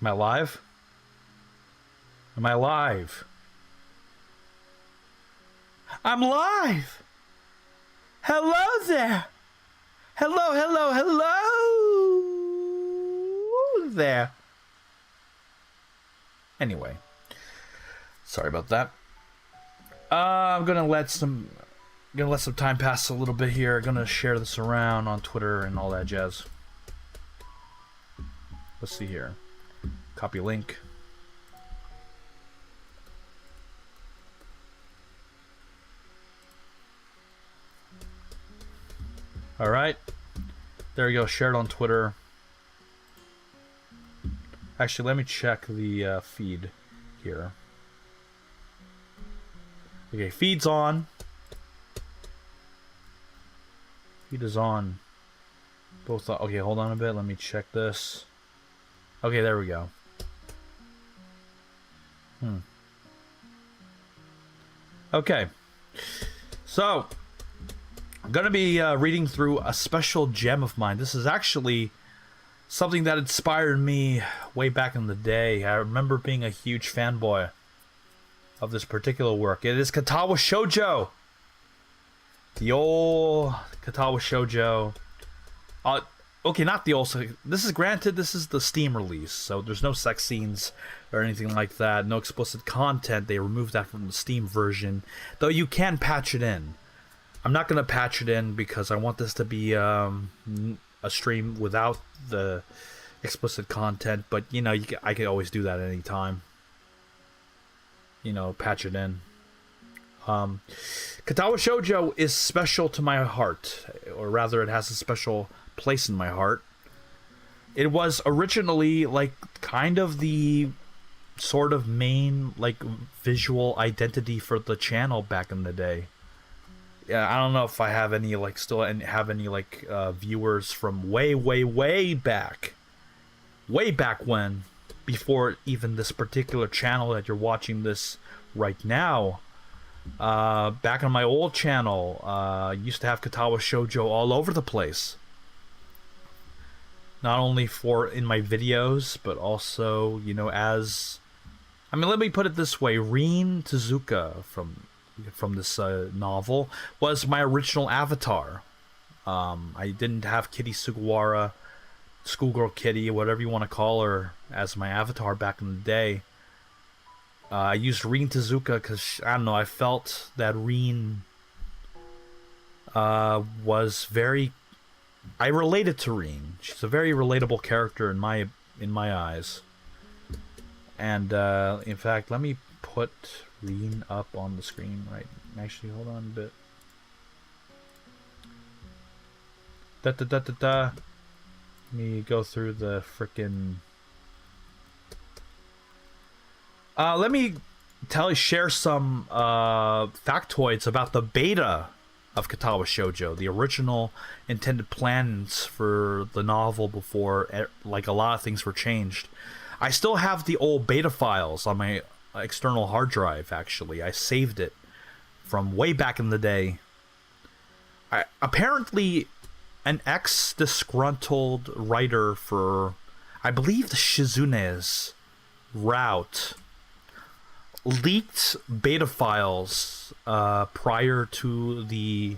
Am I live? Am I live? I'm live! Hello there! Hello, hello, hello there. Anyway. Sorry about that. I'm gonna let some time pass a little bit here. Gonna share this around on Twitter and all that jazz. Let's see here. Copy link. All right. There you go. Shared on Twitter. Actually, let me check the feed here. Okay, feed's on. Feed is on. Both. Okay, hold on a bit. Let me check this. Okay, there we go. Okay. So, I'm going to be reading through a special gem of mine. This is actually something that inspired me way back in the day. I remember being a huge fanboy of this particular work. It is Katawa Shoujo. The old Katawa Shoujo. Okay, not the old. This is granted. This is the Steam release, so there's no sex scenes or anything like that. No explicit content. They removed that from the Steam version, though you can patch it in. I'm not gonna patch it in because I want this to be a stream without the explicit content. But you know, I can always do that at any time. You know, patch it in. Katawa Shoujo is special to my heart, or rather, it has a special place in my heart. It was originally like kind of the sort of main like visual identity for the channel back in the day. Yeah, I don't know if I have any like viewers from way back when, before even this particular channel that you're watching this right now. Back on my old channel, used to have Katawa Shoujo all over the place. Not only in my videos, but also, you know, as... I mean, let me put it this way. Rin Tezuka from this novel was my original avatar. I didn't have Kitty Sugawara, Schoolgirl Kitty, whatever you want to call her, as my avatar back in the day. I used Rin Tezuka because, I don't know, I felt that Rin was very... I related to Rin. She's a very relatable character in my eyes. And in fact, let me put Rin up on the screen right. Actually, hold on a bit. Let me go through the frickin'. Let me share some factoids about the beta of Katawa Shoujo, the original intended plans for the novel before like a lot of things were changed. I still have the old beta files on my external hard drive. Actually, I saved it from way back in the day. Apparently, an ex-disgruntled writer for, I believe, the Shizune's route leaked beta files prior to the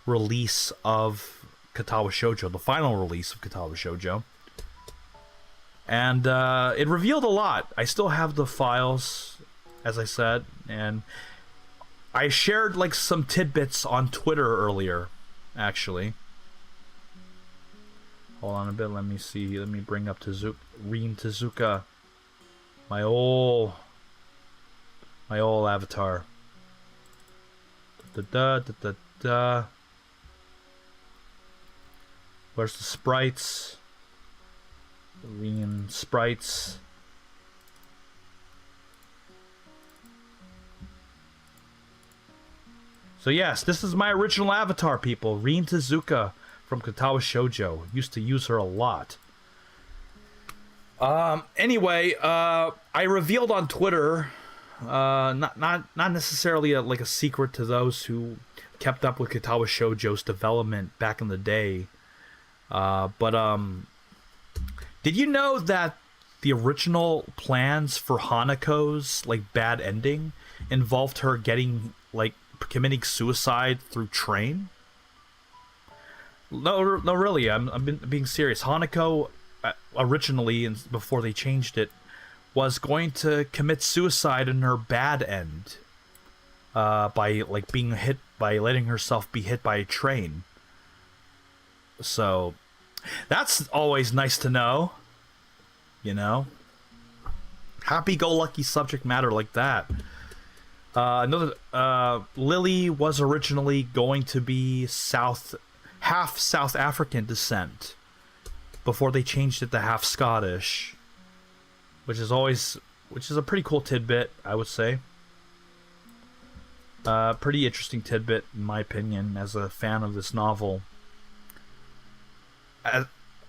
release of Katawa Shoujo, the final release of Katawa Shoujo. And it revealed a lot. I still have the files, as I said, and I shared like some tidbits on Twitter earlier, actually. Hold on a bit, let me see. Let me bring up Rin Tezuka. My old avatar. Where's the sprites? Rin sprites. So yes, this is my original avatar, people. Rin Tezuka from Katawa Shoujo. Used to use her a lot. Anyway, I revealed on Twitter, not necessarily like a secret to those who kept up with Katawa Shoujo's development back in the day, but did you know that the original plans for Hanako's like bad ending involved her getting like committing suicide through train. No, no, really, I'm being serious. Hanako originally, and before they changed it, was going to commit suicide in her bad end, by like being hit by letting herself be hit by a train. So that's always nice to know, you know. Happy-go-lucky subject matter like that. Lily was originally going to be half South African descent before they changed it to half Scottish, which is a pretty cool tidbit, I would say. Pretty interesting tidbit in my opinion as a fan of this novel.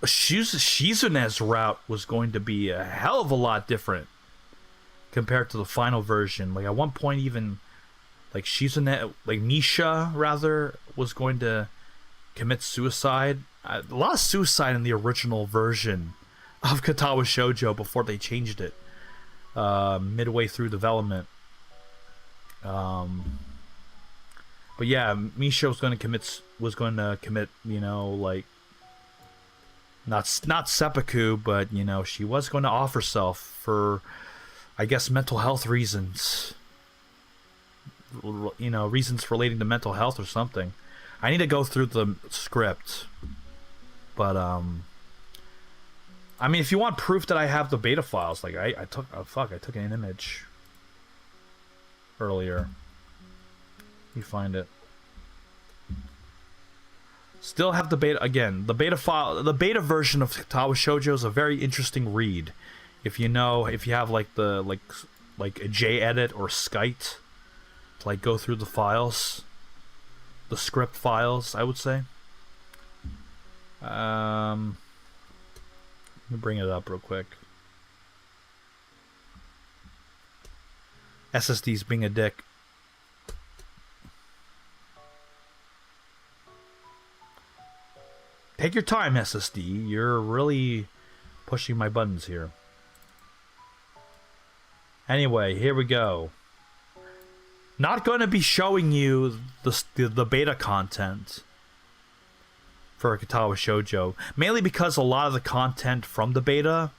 Shizune's route was going to be a hell of a lot different compared to the final version. Like at one point, even like Shizune, like Nisha rather, was going to commit suicide. A lot of suicide in the original version of Katawa Shoujo before they changed it midway through development. But yeah, Misha was going to commit, you know, like not seppuku, but you know, she was going to off herself for, I guess, mental health reasons. You know, reasons relating to mental health or something. I need to go through the script. But I mean, if you want proof that I have the beta files, like I took an image earlier. You find it. Still have the beta again. The beta file, the beta version of Katawa Shoujo is a very interesting read. If you have like a JEdit or Skite to like go through the files, the script files, I would say. Let me bring it up real quick. SSD's being a dick. Take your time, SSD. You're really pushing my buttons here. Anyway, here we go. Not going to be showing you the beta content for Katawa Shoujo, mainly because a lot of the content from the beta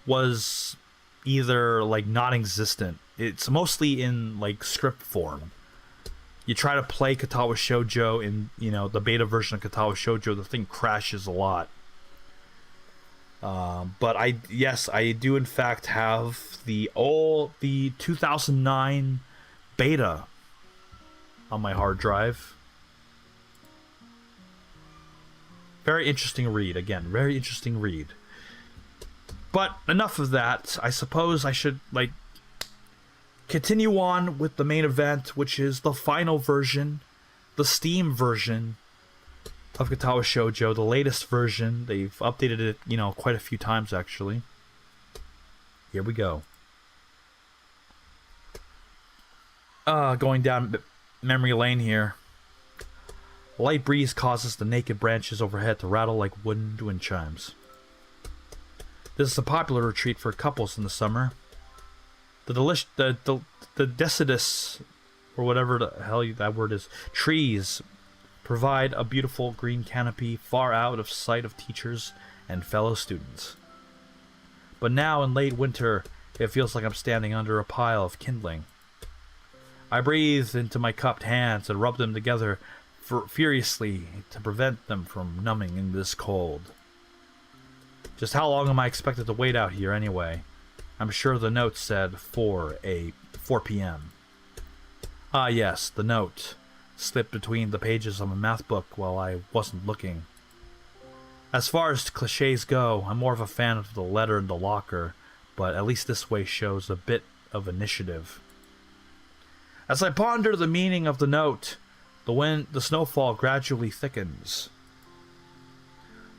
was either like non-existent. It's mostly in like script form. You try to play Katawa Shoujo in, you know, the beta version of Katawa Shoujo, the thing crashes a lot. But I do in fact have the 2009 beta on my hard drive. Very interesting read, again, very interesting read. But enough of that. I suppose I should like continue on with the main event, which is the final version, the Steam version of Katawa Shoujo, the latest version. They've updated it, you know, quite a few times actually. Here we go. Going down memory lane here. A light breeze causes the naked branches overhead to rattle like wooden wind chimes. This is a popular retreat for couples in the summer. The deciduous, or whatever the hell that word is, trees provide a beautiful green canopy far out of sight of teachers and fellow students. But now in late winter, it feels like I'm standing under a pile of kindling. I breathe into my cupped hands and rub them together furiously to prevent them from numbing in this cold. Just how long am I expected to wait out here anyway? I'm sure the note said 4 p.m. Ah yes, the note slipped between the pages of a math book while I wasn't looking. As far as cliches go, I'm more of a fan of the letter in the locker, but at least this way shows a bit of initiative. As I ponder the meaning of the note, the snowfall gradually thickens.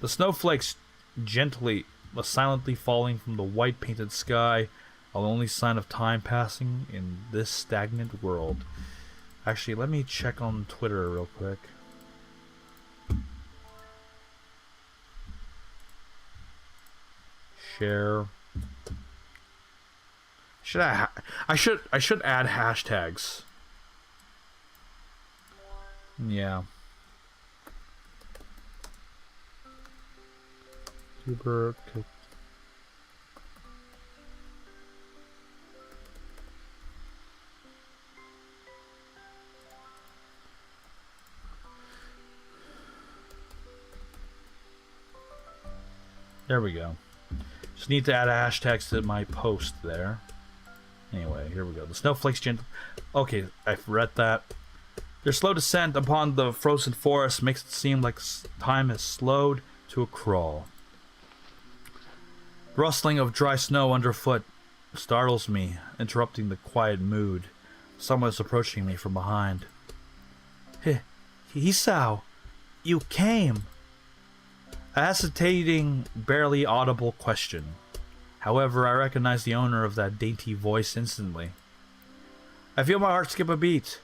The snowflakes gently but silently falling from the white painted sky are the only sign of time passing in this stagnant world. Actually, let me check on Twitter real quick. Share I should add hashtags. Yeah. Vtuber. There we go. Just need to add hashtags to my post there. Anyway, here we go. The snowflakes gentle. Okay, I've read that. Their slow descent upon the frozen forest makes it seem like time has slowed to a crawl. The rustling of dry snow underfoot startles me, interrupting the quiet mood. Someone is approaching me from behind. Hisao, you came. A hesitating, barely audible question. However, I recognize the owner of that dainty voice instantly. I feel my heart skip a beat.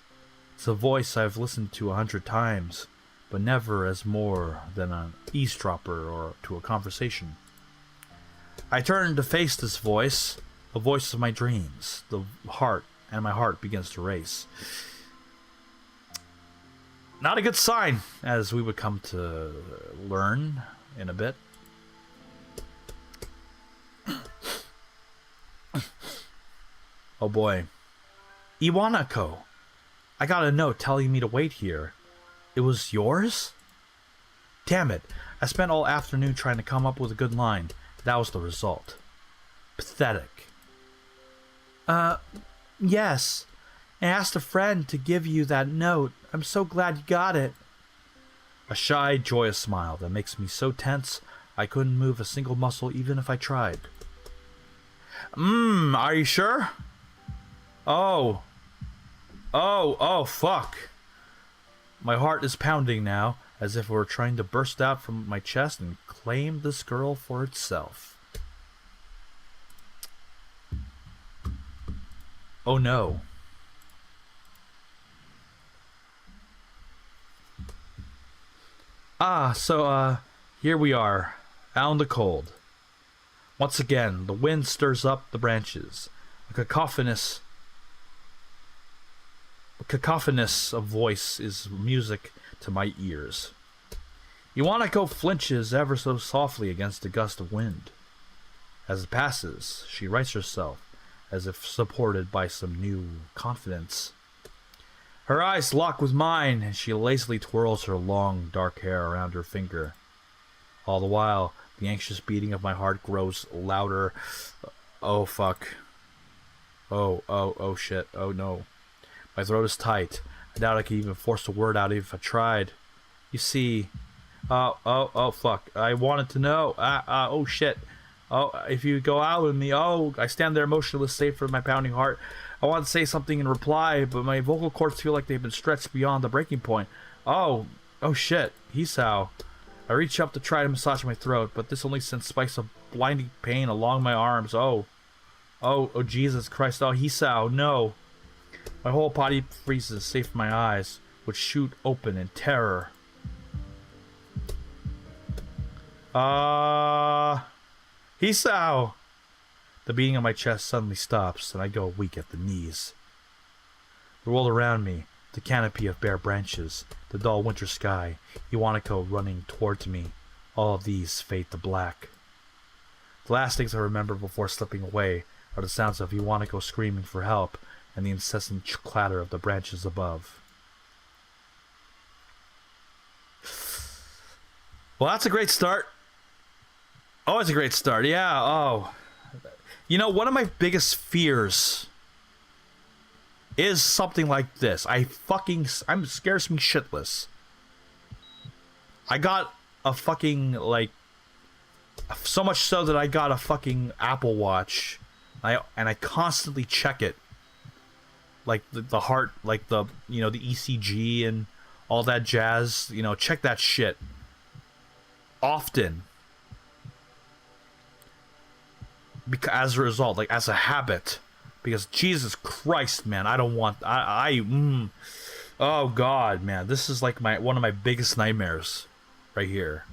It's a voice I've listened to 100 times, but never as more than an eavesdropper or to a conversation. I turn to face this voice, the voice of my dreams, and my heart begins to race. Not a good sign, as we would come to learn in a bit. Oh boy. Iwanako, I got a note telling me to wait here. It was yours? Damn it, I spent all afternoon trying to come up with a good line. That was the result. Pathetic. Yes. I asked a friend to give you that note. I'm so glad you got it. A shy, joyous smile that makes me so tense I couldn't move a single muscle even if I tried. Are you sure? Oh, fuck. My heart is pounding now, as if it were trying to burst out from my chest and claim this girl for itself. Oh no. So here we are, out in the cold. Once again, the wind stirs up the branches. A cacophonous of voice is music to my ears. Iwanako flinches ever so softly against a gust of wind. As it passes, she rights herself, as if supported by some new confidence. Her eyes lock with mine, and she lazily twirls her long, dark hair around her finger. All the while, the anxious beating of my heart grows louder. Oh, fuck. Oh, shit. Oh, no. My throat is tight. I doubt I could even force a word out if I tried. You see... Oh, fuck. I wanted to know. Oh, shit. Oh, if you go out with me... Oh, I stand there motionless, save for my pounding heart. I want to say something in reply, but my vocal cords feel like they've been stretched beyond the breaking point. Oh, shit. Hisao. I reach up to try to massage my throat, but this only sends spikes of blinding pain along my arms. Oh, Jesus Christ. Oh, Hisao, no. My whole body freezes, save for my eyes, which shoot open in terror. Hisao! The beating on my chest suddenly stops, and I go weak at the knees. The world around me, the canopy of bare branches, the dull winter sky, Iwanako running towards me, all of these fade to black. The last things I remember before slipping away are the sounds of Iwanako screaming for help and the incessant clatter of the branches above. Well, that's a great start. Oh, it's a great start. Yeah, oh. You know, one of my biggest fears is something like this. I'm scares me shitless. I got a fucking, like, so much so that I got a fucking Apple Watch. And I constantly check it. Like the heart, like the, you know, the ECG and all that jazz. You know, check that shit often. Because as a result, like as a habit, because Jesus Christ, man, I don't want. Oh God, man, this is like one of my biggest nightmares, right here.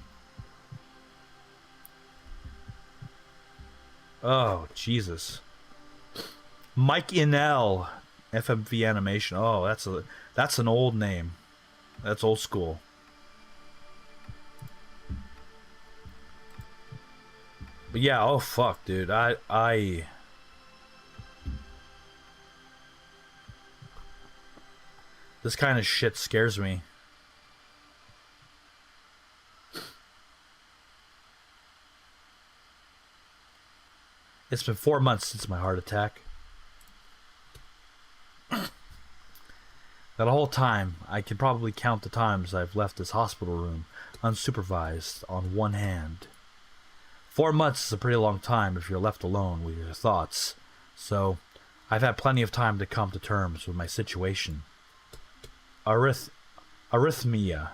Oh Jesus. Mike Inell, FMV Animation. Oh, that's an old name. That's old school. But yeah, oh fuck, dude. I this kind of shit scares me. It's been 4 months since my heart attack. That whole time, I can probably count the times I've left this hospital room unsupervised on one hand. 4 months is a pretty long time if you're left alone with your thoughts, so I've had plenty of time to come to terms with my situation. Arrhythmia.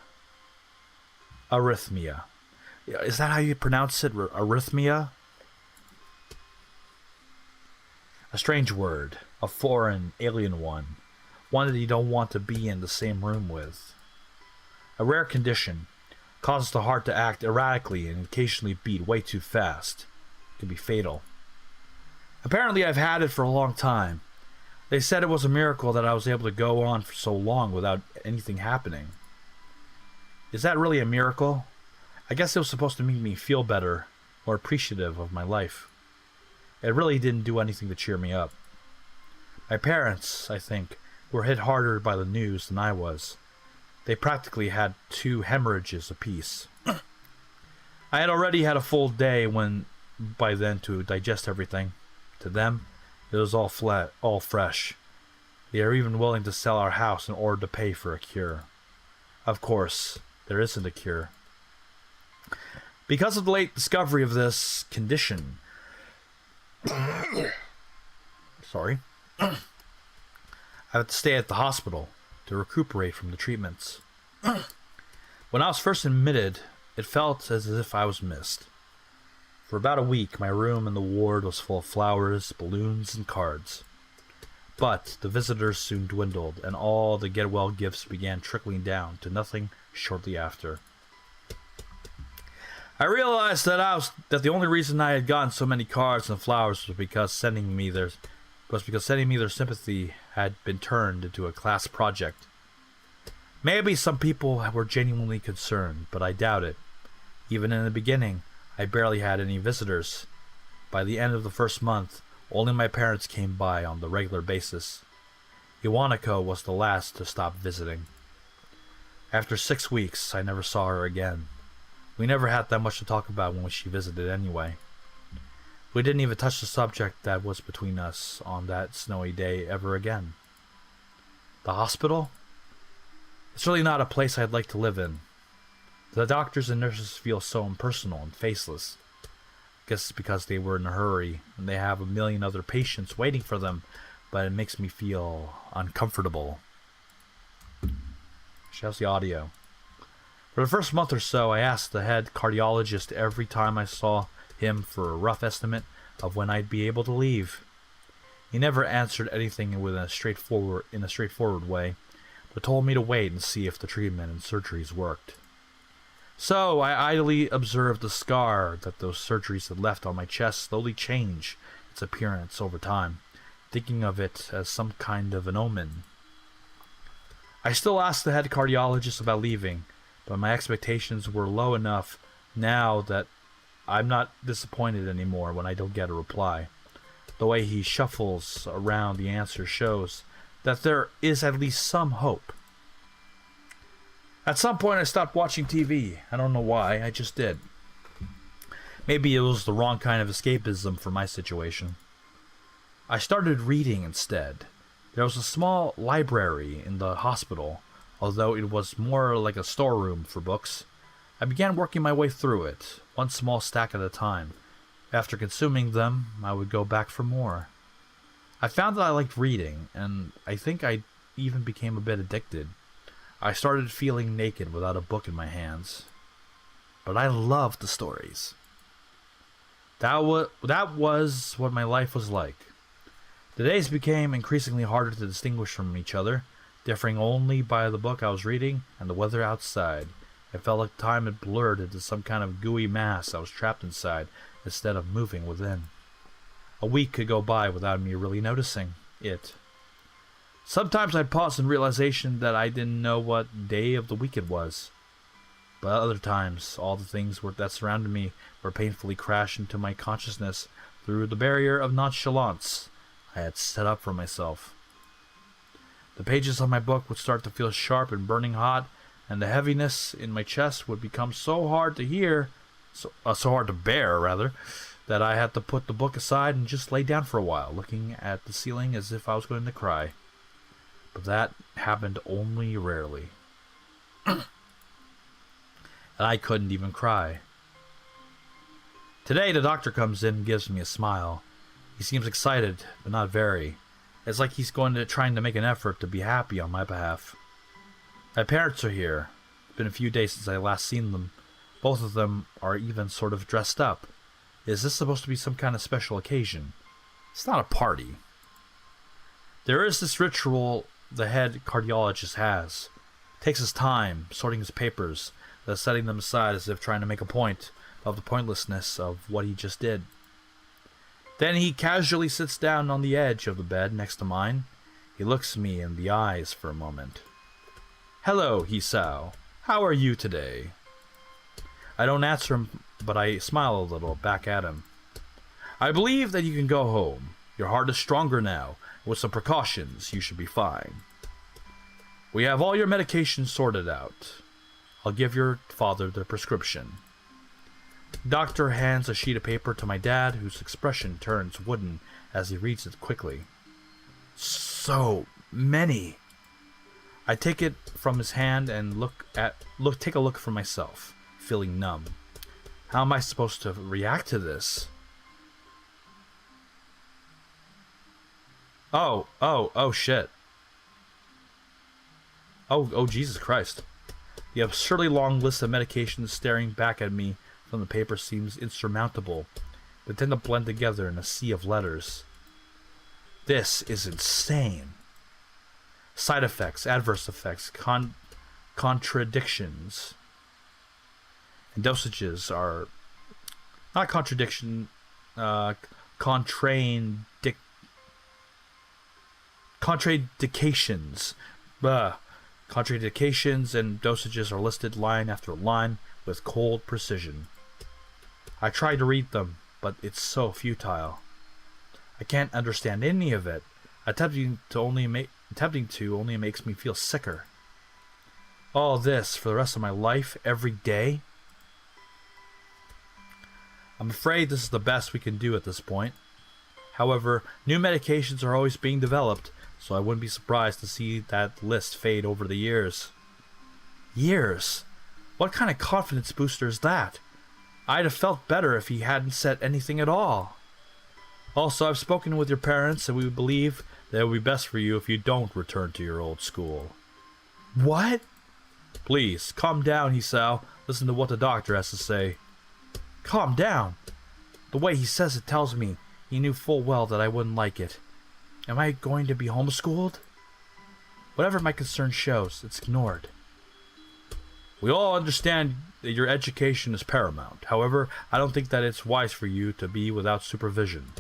Is that how you pronounce it? Arrhythmia? A strange word. A foreign, alien one. One that you don't want to be in the same room with. A rare condition. Causes the heart to act erratically and occasionally beat way too fast. It can be fatal. Apparently I've had it for a long time. They said it was a miracle that I was able to go on for so long without anything happening. Is that really a miracle? I guess it was supposed to make me feel better, more appreciative of my life. It really didn't do anything to cheer me up. My parents, I think, were hit harder by the news than I was. They practically had 2 hemorrhages apiece. I had already had a full day by then to digest everything. To them, it was all fresh. They are even willing to sell our house in order to pay for a cure. Of course, there isn't a cure. Because of the late discovery of this condition, sorry, I have to stay at the hospital to recuperate from the treatments. When I was first admitted, it felt as if I was missed. For about a week, my room in the ward was full of flowers, balloons, and cards. But the visitors soon dwindled, and all the get-well gifts began trickling down to nothing shortly after. I realized that the only reason I had gotten so many cards and flowers was because sending me their sympathy had been turned into a class project. Maybe some people were genuinely concerned, but I doubt it. Even in the beginning, I barely had any visitors. By the end of the first month, only my parents came by on the regular basis. Iwanako was the last to stop visiting. After 6 weeks, I never saw her again. We never had that much to talk about when she visited anyway. We didn't even touch the subject that was between us on that snowy day ever again. The hospital? It's really not a place I'd like to live in. The doctors and nurses feel so impersonal and faceless. I guess it's because they were in a hurry and they have a million other patients waiting for them, but it makes me feel uncomfortable. How's the audio? For the first month or so, I asked the head cardiologist every time I saw him for a rough estimate of when I'd be able to leave. He never answered anything in a straightforward way, but told me to wait and see if the treatment and surgeries worked. So I idly observed the scar that those surgeries had left on my chest slowly change its appearance over time, thinking of it as some kind of an omen. I still asked the head cardiologist about leaving, but my expectations were low enough now that I'm not disappointed anymore when I don't get a reply. The way he shuffles around the answer shows that there is at least some hope. At some point I stopped watching TV. I don't know why, I just did. Maybe it was the wrong kind of escapism for my situation. I started reading instead. There was a small library in the hospital, although it was more like a storeroom for books. I began working my way through it, one small stack at a time. After consuming them, I would go back for more. I found that I liked reading, and I think I even became a bit addicted. I started feeling naked without a book in my hands. But I loved the stories. That was what my life was like. The days became increasingly harder to distinguish from each other, differing only by the book I was reading and the weather outside. It felt like time had blurred into some kind of gooey mass I was trapped inside instead of moving within. A week could go by without me really noticing it. Sometimes I'd pause in realization that I didn't know what day of the week it was. But other times, all the things that surrounded me were painfully crashed into my consciousness through the barrier of nonchalance I had set up for myself. The pages of my book would start to feel sharp and burning hot, and the heaviness in my chest would become so hard to bear, that I had to put the book aside and just lay down for a while, looking at the ceiling as if I was going to cry. But that happened only rarely. And I couldn't even cry. Today, the doctor comes in and gives me a smile. He seems excited, but not very. It's like he's trying to make an effort to be happy on my behalf. My parents are here. It's been a few days since I last seen them. Both of them are even sort of dressed up. Is this supposed to be some kind of special occasion? It's not a party. There is this ritual the head cardiologist has. Takes his time, sorting his papers, then setting them aside as if trying to make a point of the pointlessness of what he just did. Then he casually sits down on the edge of the bed next to mine. He looks me in the eyes for a moment. "Hello, Hisao. How are you today?" I don't answer him, but I smile a little back at him. "I believe that you can go home. Your heart is stronger now. With some precautions, you should be fine. We have all your medications sorted out. I'll give your father the prescription." Doctor hands a sheet of paper to my dad, whose expression turns wooden as he reads it quickly. So many. I take it from his hand and take a look for myself, feeling numb. How am I supposed to react to this? Oh shit. Oh Jesus Christ. The absurdly long list of medications staring back at me from the paper seems insurmountable, but tend to blend together in a sea of letters. This is insane. Side effects, adverse effects, contradictions. And dosages are not contradiction, contraindications. Contraindications and dosages are listed line after line with cold precision. I try to read them, but it's so futile. I can't understand any of it. Attempting to only makes me feel sicker. All this for the rest of my life, every day? I'm afraid this is the best we can do at this point. However, new medications are always being developed, so I wouldn't be surprised to see that list fade over the years. Years? What kind of confidence booster is that? I'd have felt better if he hadn't said anything at all. Also, I've spoken with your parents, and we believe that it would be best for you if you don't return to your old school. What? Please, calm down, Hisao. Listen to what the doctor has to say. Calm down? The way he says it tells me he knew full well that I wouldn't like it. Am I going to be homeschooled? Whatever my concern shows, it's ignored. We all understand that your education is paramount. However, I don't think that it's wise for you to be without supervision.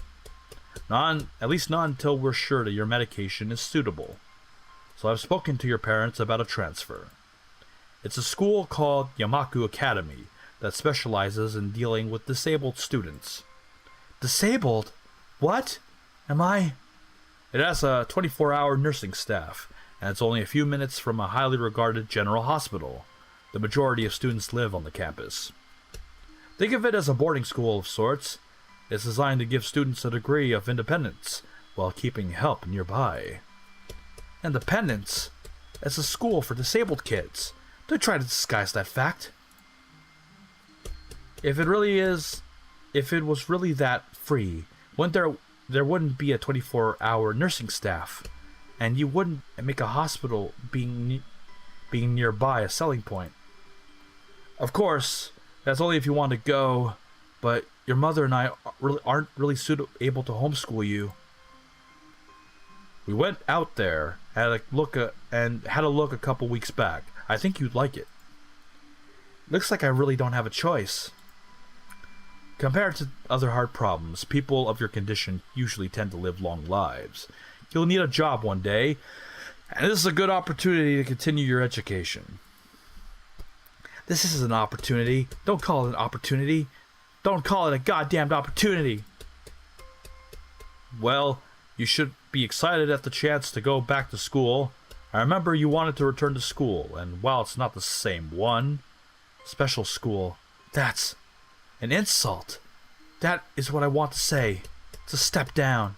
At least not until we're sure that your medication is suitable. So I've spoken to your parents about a transfer. It's a school called Yamaku Academy that specializes in dealing with disabled students. Disabled? What? Am I? It has a 24-hour nursing staff, and it's only a few minutes from a highly regarded general hospital. The majority of students live on the campus. Think of it as a boarding school of sorts. It's designed to give students a degree of independence while keeping help nearby. Independence? It's a school for disabled kids. Don't try to disguise that fact. If it was really that free, there wouldn't be a 24-hour nursing staff, and you wouldn't make a hospital being nearby a selling point. Of course, that's only if you want to go, but your mother and I aren't really able to homeschool you. We went out there, had a look a couple weeks back. I think you'd like it. Looks like I really don't have a choice. Compared to other heart problems, people of your condition usually tend to live long lives. You'll need a job one day, and this is a good opportunity to continue your education. This is an opportunity. Don't call it an opportunity. Don't call it a goddamned opportunity. Well, you should be excited at the chance to go back to school. I remember you wanted to return to school, and while it's not the same one, special school, that's an insult. That is what I want to say. It's a step down.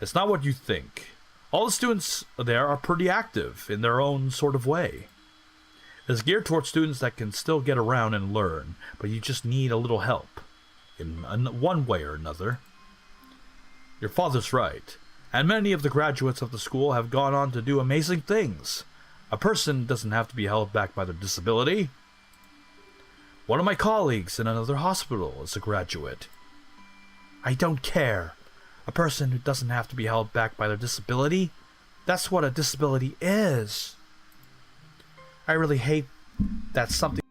It's not what you think. All the students there are pretty active in their own sort of way. It's geared towards students that can still get around and learn, but you just need a little help, in one way or another. Your father's right, and many of the graduates of the school have gone on to do amazing things. A person doesn't have to be held back by their disability. One of my colleagues in another hospital is a graduate. I don't care. A person who doesn't have to be held back by their disability, that's what a disability is. I really hate that something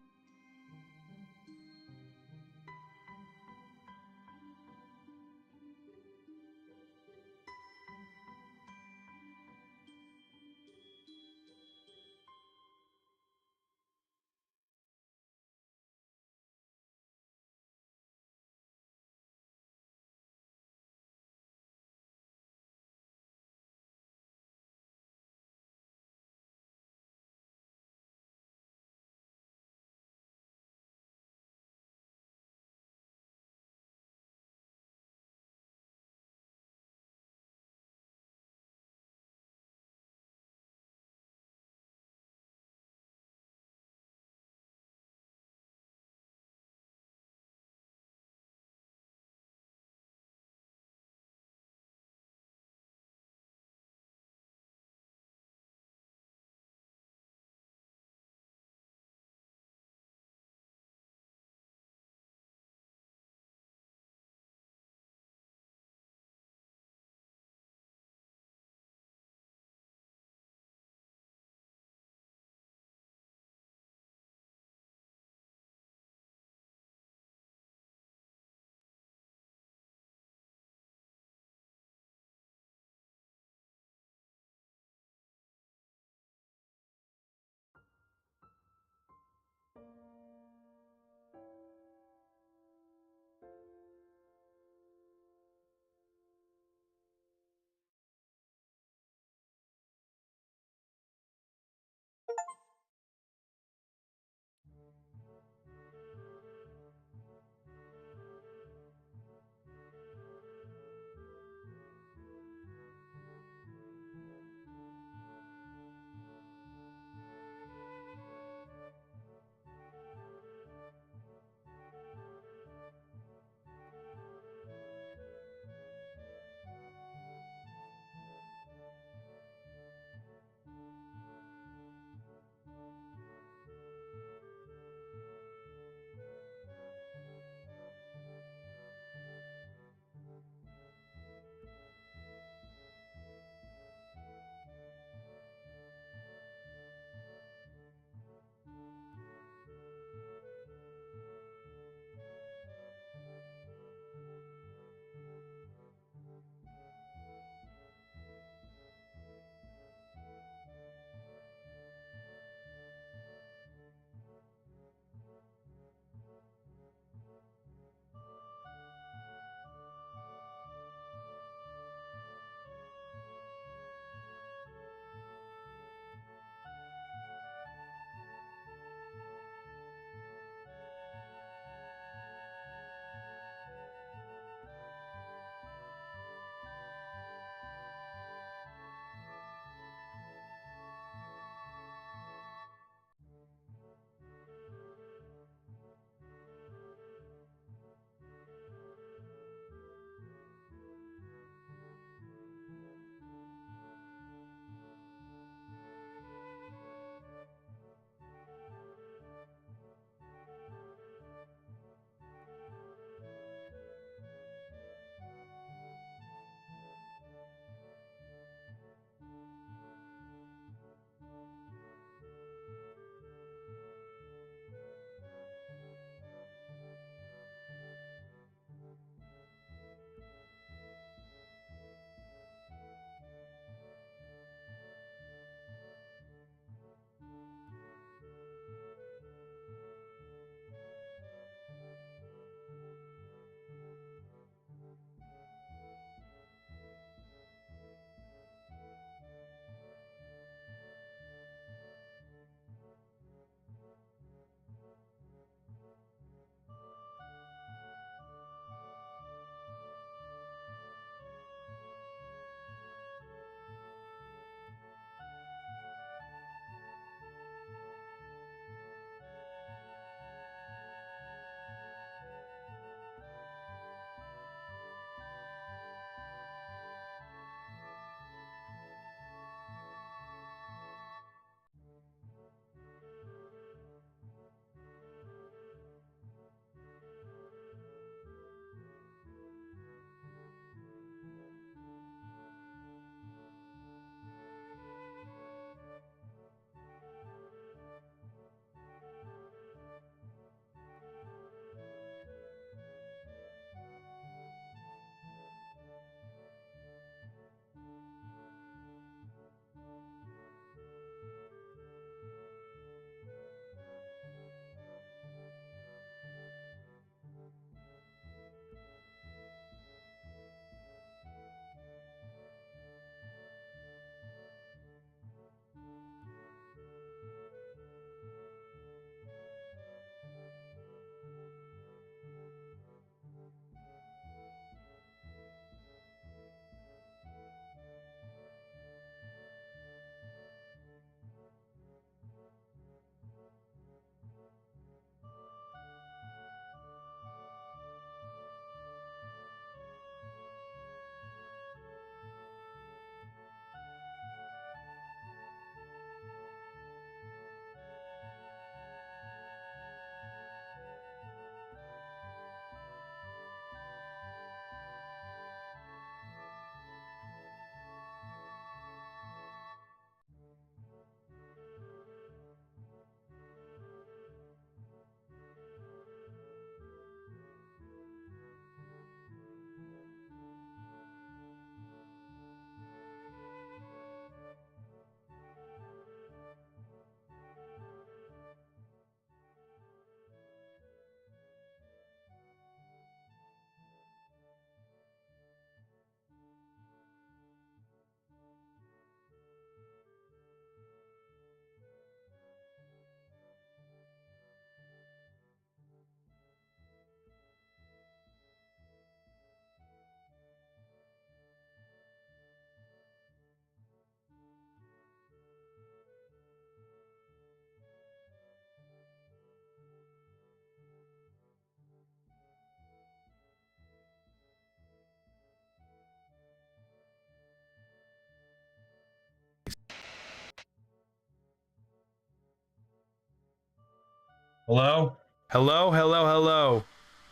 Hello? Hello, hello, hello.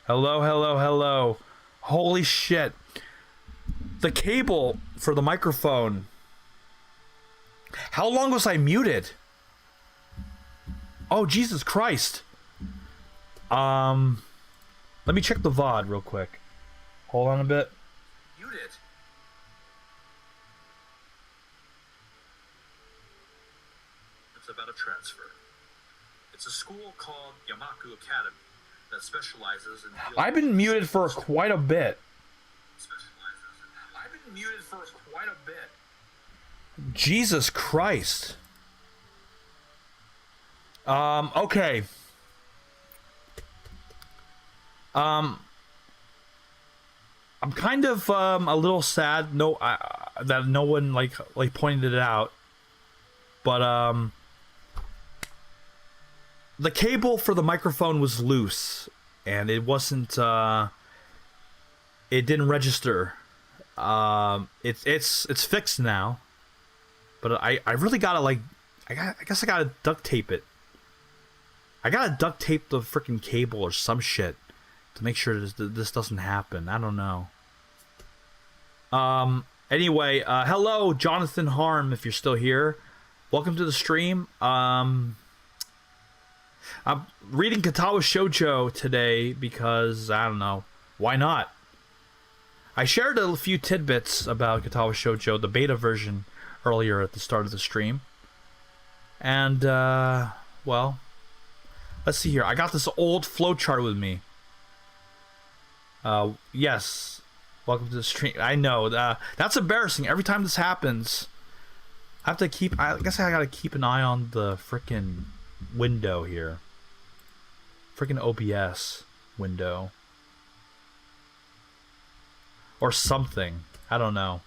Hello, hello, hello. Holy shit. The cable for the microphone. How long was I muted? Oh, Jesus Christ. Let me check the VOD real quick. Hold on a bit. Muted. It's about a transfer. It's a school called Yamaku Academy that specializes in... I've been muted for quite a bit. Jesus Christ. Okay. I'm kind of a little sad that no one like pointed it out. But the cable for the microphone was loose and it wasn't it didn't register. It's fixed now. But I really gotta I guess I gotta duct tape it. I gotta duct tape the freaking cable or some shit to make sure this doesn't happen. I don't know. Anyway, hello, Jonathan Harm, if you're still here. Welcome to the stream. I'm reading Katawa Shoujo today because, I don't know, why not? I shared a few tidbits about Katawa Shoujo, the beta version, earlier at the start of the stream. And, well, let's see here. I got this old flowchart with me. Yes. Welcome to the stream. I know, that's embarrassing. Every time this happens, I have to keep... I guess I gotta keep an eye on the frickin' window here. Frickin' OBS window. Or something. I don't know.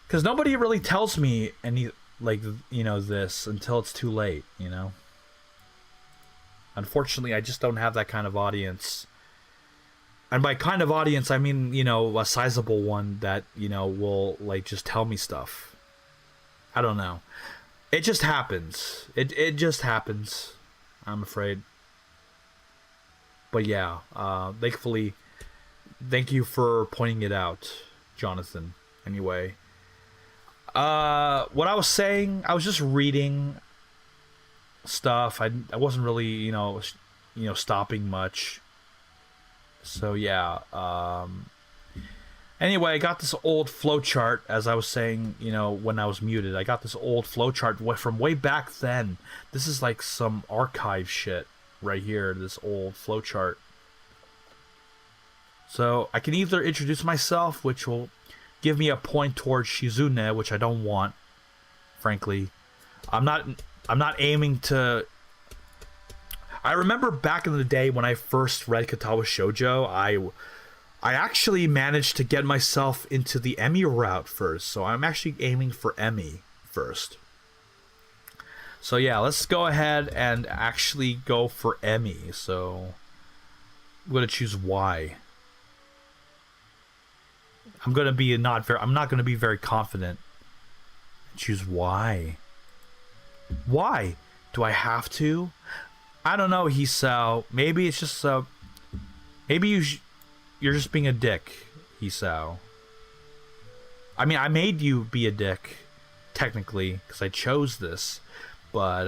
Because nobody really tells me any, like, you know, this until it's too late, you know? Unfortunately, I just don't have that kind of audience. And by kind of audience, I mean, you know, a sizable one that, you know, will, like, just tell me stuff. I don't know. It just happens. It just happens, I'm afraid. But yeah, thankfully, thank you for pointing it out, Jonathan. Anyway. What I was saying, I was just reading stuff. I wasn't really, you know, stopping much. So yeah, anyway, I got this old flowchart, as I was saying, you know, when I was muted. I got this old flowchart from way back then. This is like some archive shit right here, this old flowchart. So I can either introduce myself, which will give me a point towards Shizune, which I don't want, frankly. I'm not aiming to... I remember back in the day when I first read Katawa Shoujo, I actually managed to get myself into the Emmy route first, so I'm actually aiming for Emmy first. So yeah, let's go ahead and actually go for Emmy. So I'm gonna choose Y. I'm not gonna be very confident. Choose Y. Why? Do I have to? I don't know, Hisao. Maybe it's just maybe you're just being a dick, Hisao. I mean, I made you be a dick, technically, because I chose this. But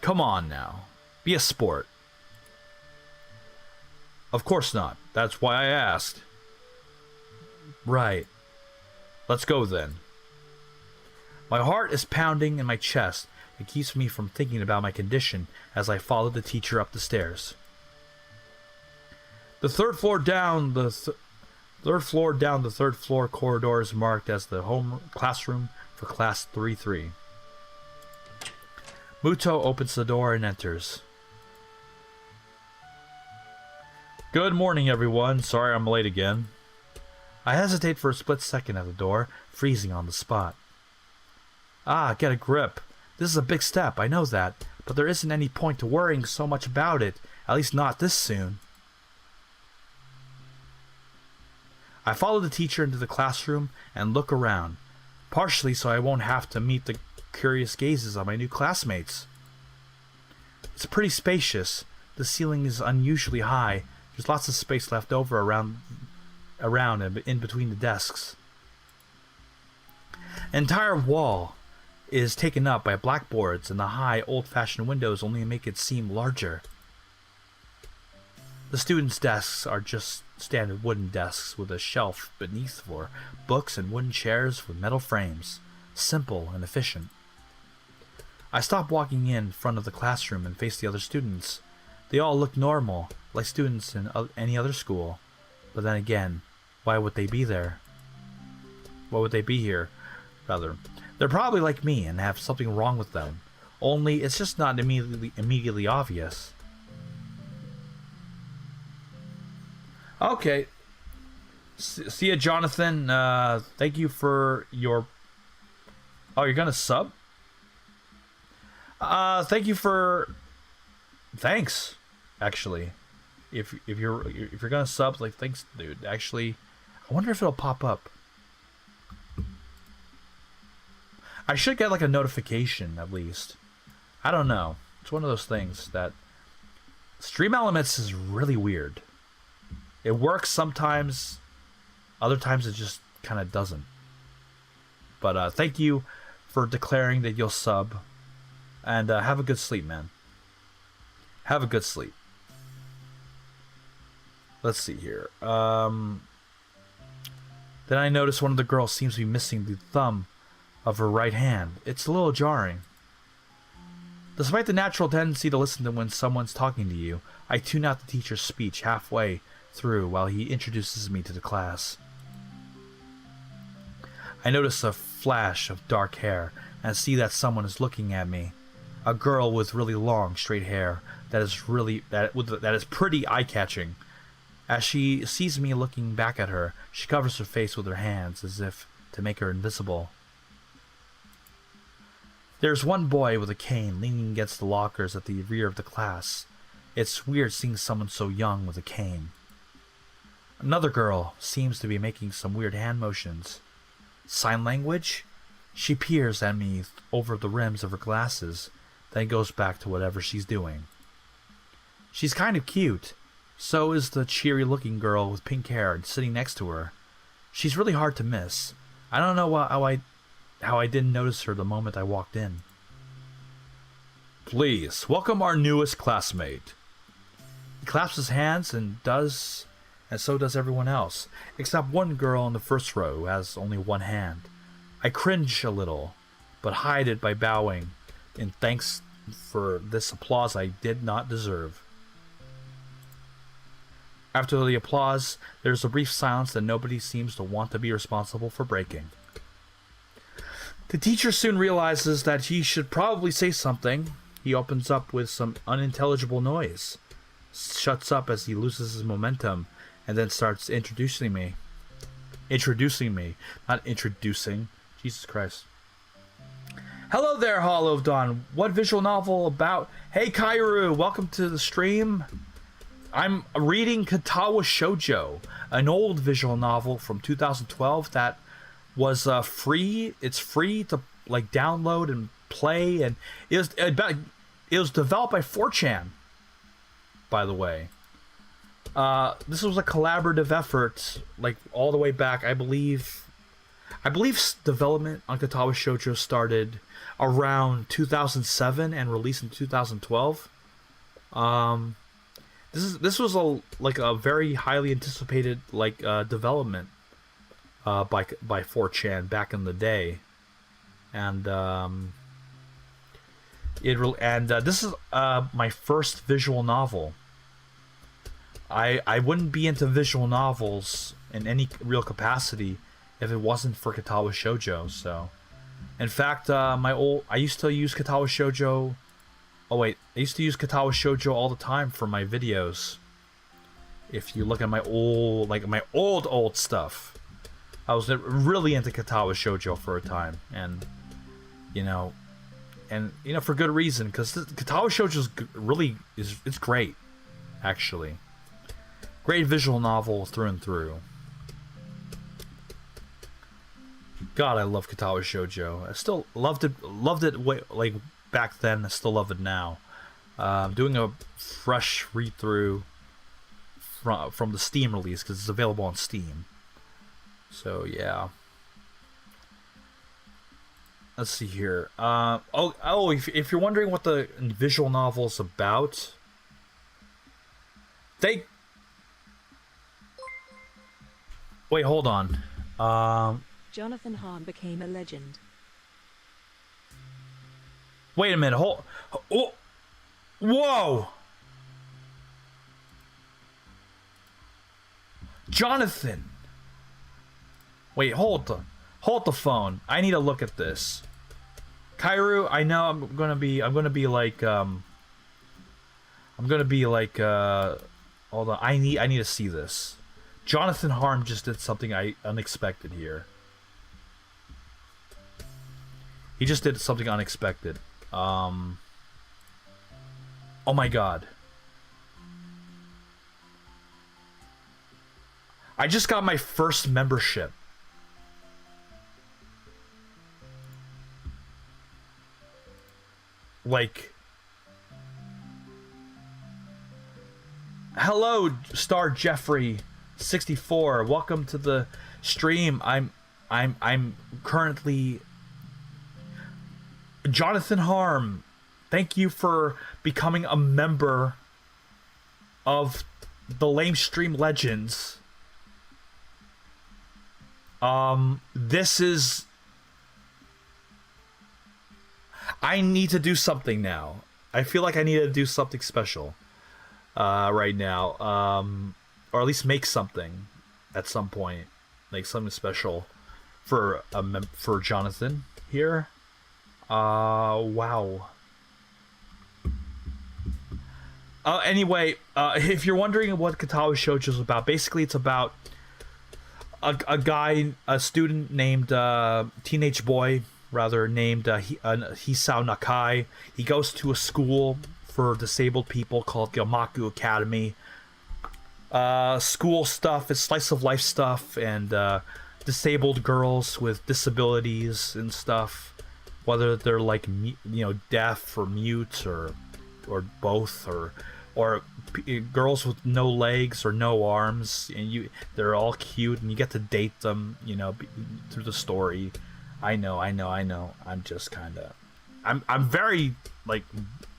come on now, be a sport. Of course not. That's why I asked. Right. Let's go then. My heart is pounding in my chest. It keeps me from thinking about my condition as I follow the teacher up the stairs. The third floor down the third floor corridor is marked as the home classroom for class 3-3. Muto opens the door and enters. Good morning, everyone. Sorry I'm late again. I hesitate for a split second at the door, freezing on the spot. Ah, get a grip. This is a big step, I know that, but there isn't any point to worrying so much about it, at least not this soon. I follow the teacher into the classroom and look around, partially so I won't have to meet the curious gazes of my new classmates. It's pretty spacious. The ceiling is unusually high. There's lots of space left over around and in between the desks. An entire wall is taken up by blackboards, and the high, old-fashioned windows only make it seem larger. The students' desks are just standard wooden desks with a shelf beneath for books and wooden chairs with metal frames. Simple and efficient. I stop walking in front of the classroom and face the other students. They all look normal, like students in any other school. But then again, why would they be there? Why would they be here, rather? They're probably like me and have something wrong with them. Only it's just not immediately obvious. Okay. See ya, Jonathan. Thank you for your... Oh, you're gonna sub? Thank you for... Thanks, actually. If you're gonna sub, like, thanks, dude. Actually, I wonder if it'll pop up. I should get like a notification at least. I don't know. It's one of those things that Stream Elements is really weird. It works sometimes, other times it just kind of doesn't. But thank you for declaring that you'll sub, and have a good sleep, man. Have a good sleep. Let's see here. Then I notice one of the girls seems to be missing the thumb of her right hand. It's a little jarring. Despite the natural tendency to listen to when someone's talking to you, I tune out the teacher's speech halfway through while he introduces me to the class. I notice a flash of dark hair and see that someone is looking at me. A girl with really long, straight hair that is pretty eye-catching. As she sees me looking back at her, she covers her face with her hands as if to make her invisible. There's one boy with a cane leaning against the lockers at the rear of the class. It's weird seeing someone so young with a cane. Another girl seems to be making some weird hand motions. Sign language? She peers at me over the rims of her glasses, then goes back to whatever she's doing. She's kind of cute. So is the cheery-looking girl with pink hair sitting next to her. She's really hard to miss. I don't know how I didn't notice her the moment I walked in. Please, welcome our newest classmate. He claps his hands and so does everyone else, except one girl in the first row who has only one hand. I cringe a little, but hide it by bowing in thanks for this applause I did not deserve. After the applause, there's a brief silence that nobody seems to want to be responsible for breaking. The teacher soon realizes that he should probably say something. He opens up with some unintelligible noise, shuts up as he loses his momentum, and then starts introducing me. Not introducing. Jesus Christ. Hello there, Hollow of Dawn. What visual novel about? Hey, Kairu, welcome to the stream. I'm reading Katawa Shoujo, an old visual novel from 2012 that was free. It's free to like download and play, and it was developed by 4chan, by the way. This was a collaborative effort, like all the way back. I believe development on Katawa Shoujo started around 2007 and released in 2012. This was a very highly anticipated development by 4chan back in the day, and this is my first visual novel. I wouldn't be into visual novels in any real capacity if it wasn't for Katawa Shoujo. So, in fact, I used to use Katawa Shoujo. I used to use Katawa Shoujo all the time for my videos. If you look at my old stuff, I was really into Katawa Shoujo for a time, and for good reason, because Katawa Shoujo it's great, actually. Great visual novel through and through. God, I love Katawa Shoujo. I still loved it way, back then. I still love it now. Doing a fresh read through from the Steam release because it's available on Steam. So yeah. Let's see here. If you're wondering what the visual novel is about, wait, hold on. Jonathan Harm became a legend. Wait a minute. Whoa! Jonathan. Wait, hold the phone. I need to look at this. Kairu, I know I'm gonna be like hold on. I need to see this. Jonathan Harm just did something unexpected here. He just did something unexpected. Oh my god. I just got my first membership. Like, hello, Star Jeffrey 64. Welcome to the stream. I'm currently Jonathan Harm. Thank you for becoming a member of the Lame Stream Legends. This is... I need to do something now. I feel like I need to do something special right now. Or at least make something at some point. Make something special for Jonathan here. Wow. Anyway, if you're wondering what Katawa Shoujo is about, basically it's about a student named teenage boy named Hisao Nakai. He goes to a school for disabled people called Yamaku Academy. School stuff is slice of life stuff and disabled girls with disabilities and stuff, whether they're like deaf or mute or both, or girls with no legs or no arms, and they're all cute and you get to date them, through the story. I know. I'm just kind of... I'm very, like,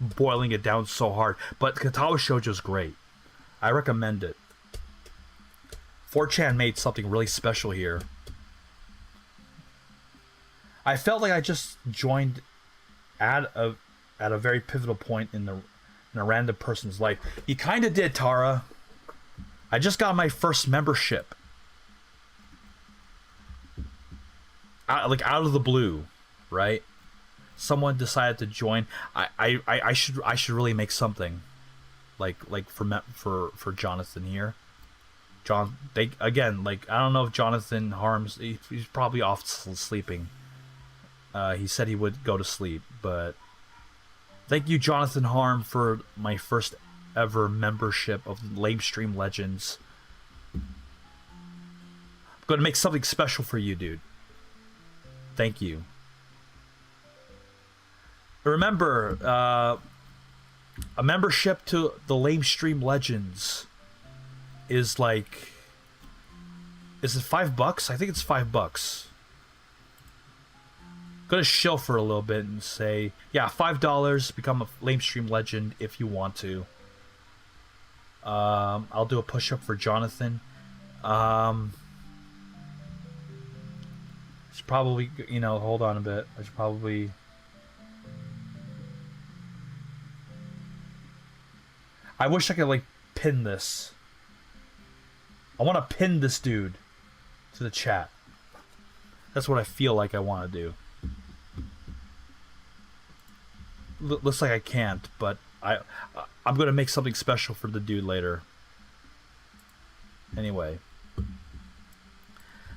boiling it down so hard. But Katawa Shoujo's great. I recommend it. 4chan made something really special here. I felt like I just joined at a very pivotal point in a random person's life. You kind of did, Tara. I just got my first membership. Out of the blue, right? Someone decided to join. I should really make something, like for Jonathan here. I don't know if Jonathan Harms. He's probably off sleeping. He said he would go to sleep, but thank you, Jonathan Harm, for my first ever membership of Lame Stream Legends. I'm gonna make something special for you, dude. Thank you. Remember, a membership to the Lame Stream Legends is like... Is it $5? I think it's $5. Go to shill for a little bit and say, yeah, $5, become a Lame Stream Legend if you want to. I'll do a push-up for Jonathan. Should probably, hold on a bit. I should probably... I wish I could, like, pin this. I want to pin this dude to the chat. That's what I feel like I want to do. Looks like I can't, but I'm going to make something special for the dude later. Anyway.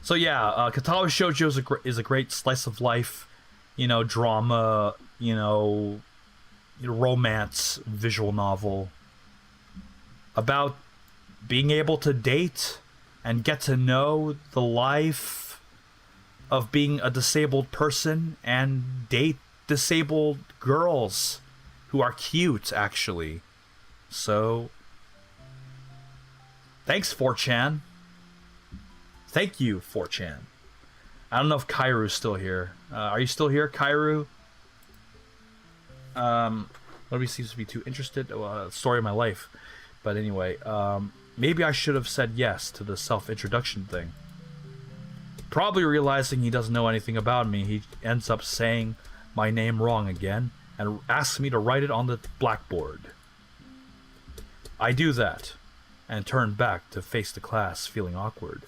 So yeah, Katawa Shoujo is a great slice of life, drama, romance visual novel about being able to date and get to know the life of being a disabled person and date disabled girls who are cute, actually. So, thanks, 4chan. Thank you, 4chan. I don't know if Kairu's still here. Are you still here, Kairu? Nobody seems to be too interested. Story of my life. But anyway, maybe I should have said yes to the self-introduction thing. Probably realizing he doesn't know anything about me, he ends up saying my name wrong again and asks me to write it on the blackboard. I do that and turn back to face the class, feeling awkward.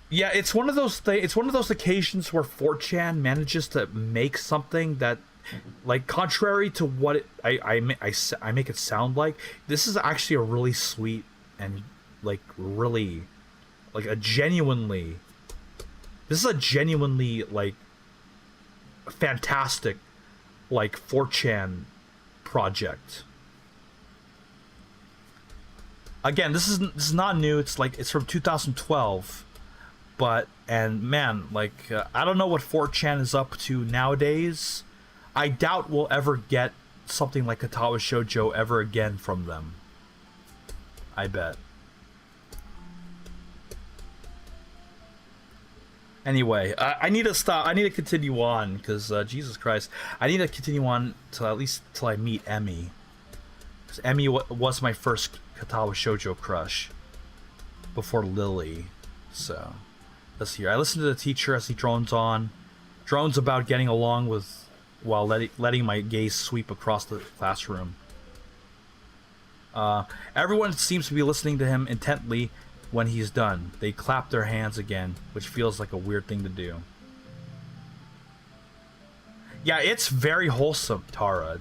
Yeah, it's one of those it's one of those occasions where 4chan manages to make something that, like, contrary to what I make it sound like, this is actually a really sweet and, like, really, like, this is a genuinely, like, fantastic, like, 4chan project. Again, this is not new. It's from 2012. But, and man, like, I don't know what 4chan is up to nowadays. I doubt we'll ever get something like Katawa Shoujo ever again from them. I bet. Anyway, I need to stop. I need to continue on, because, Jesus Christ. I need to continue on till at least till I meet Emmy. Because Emmy was my first Katawa Shoujo crush. Before Lily. So... let's hear. I listen to the teacher as he drones about getting along with, while letting my gaze sweep across the classroom. Everyone seems to be listening to him intently. When he's done, they clap their hands again, which feels like a weird thing to do. Yeah, it's very wholesome, Tara.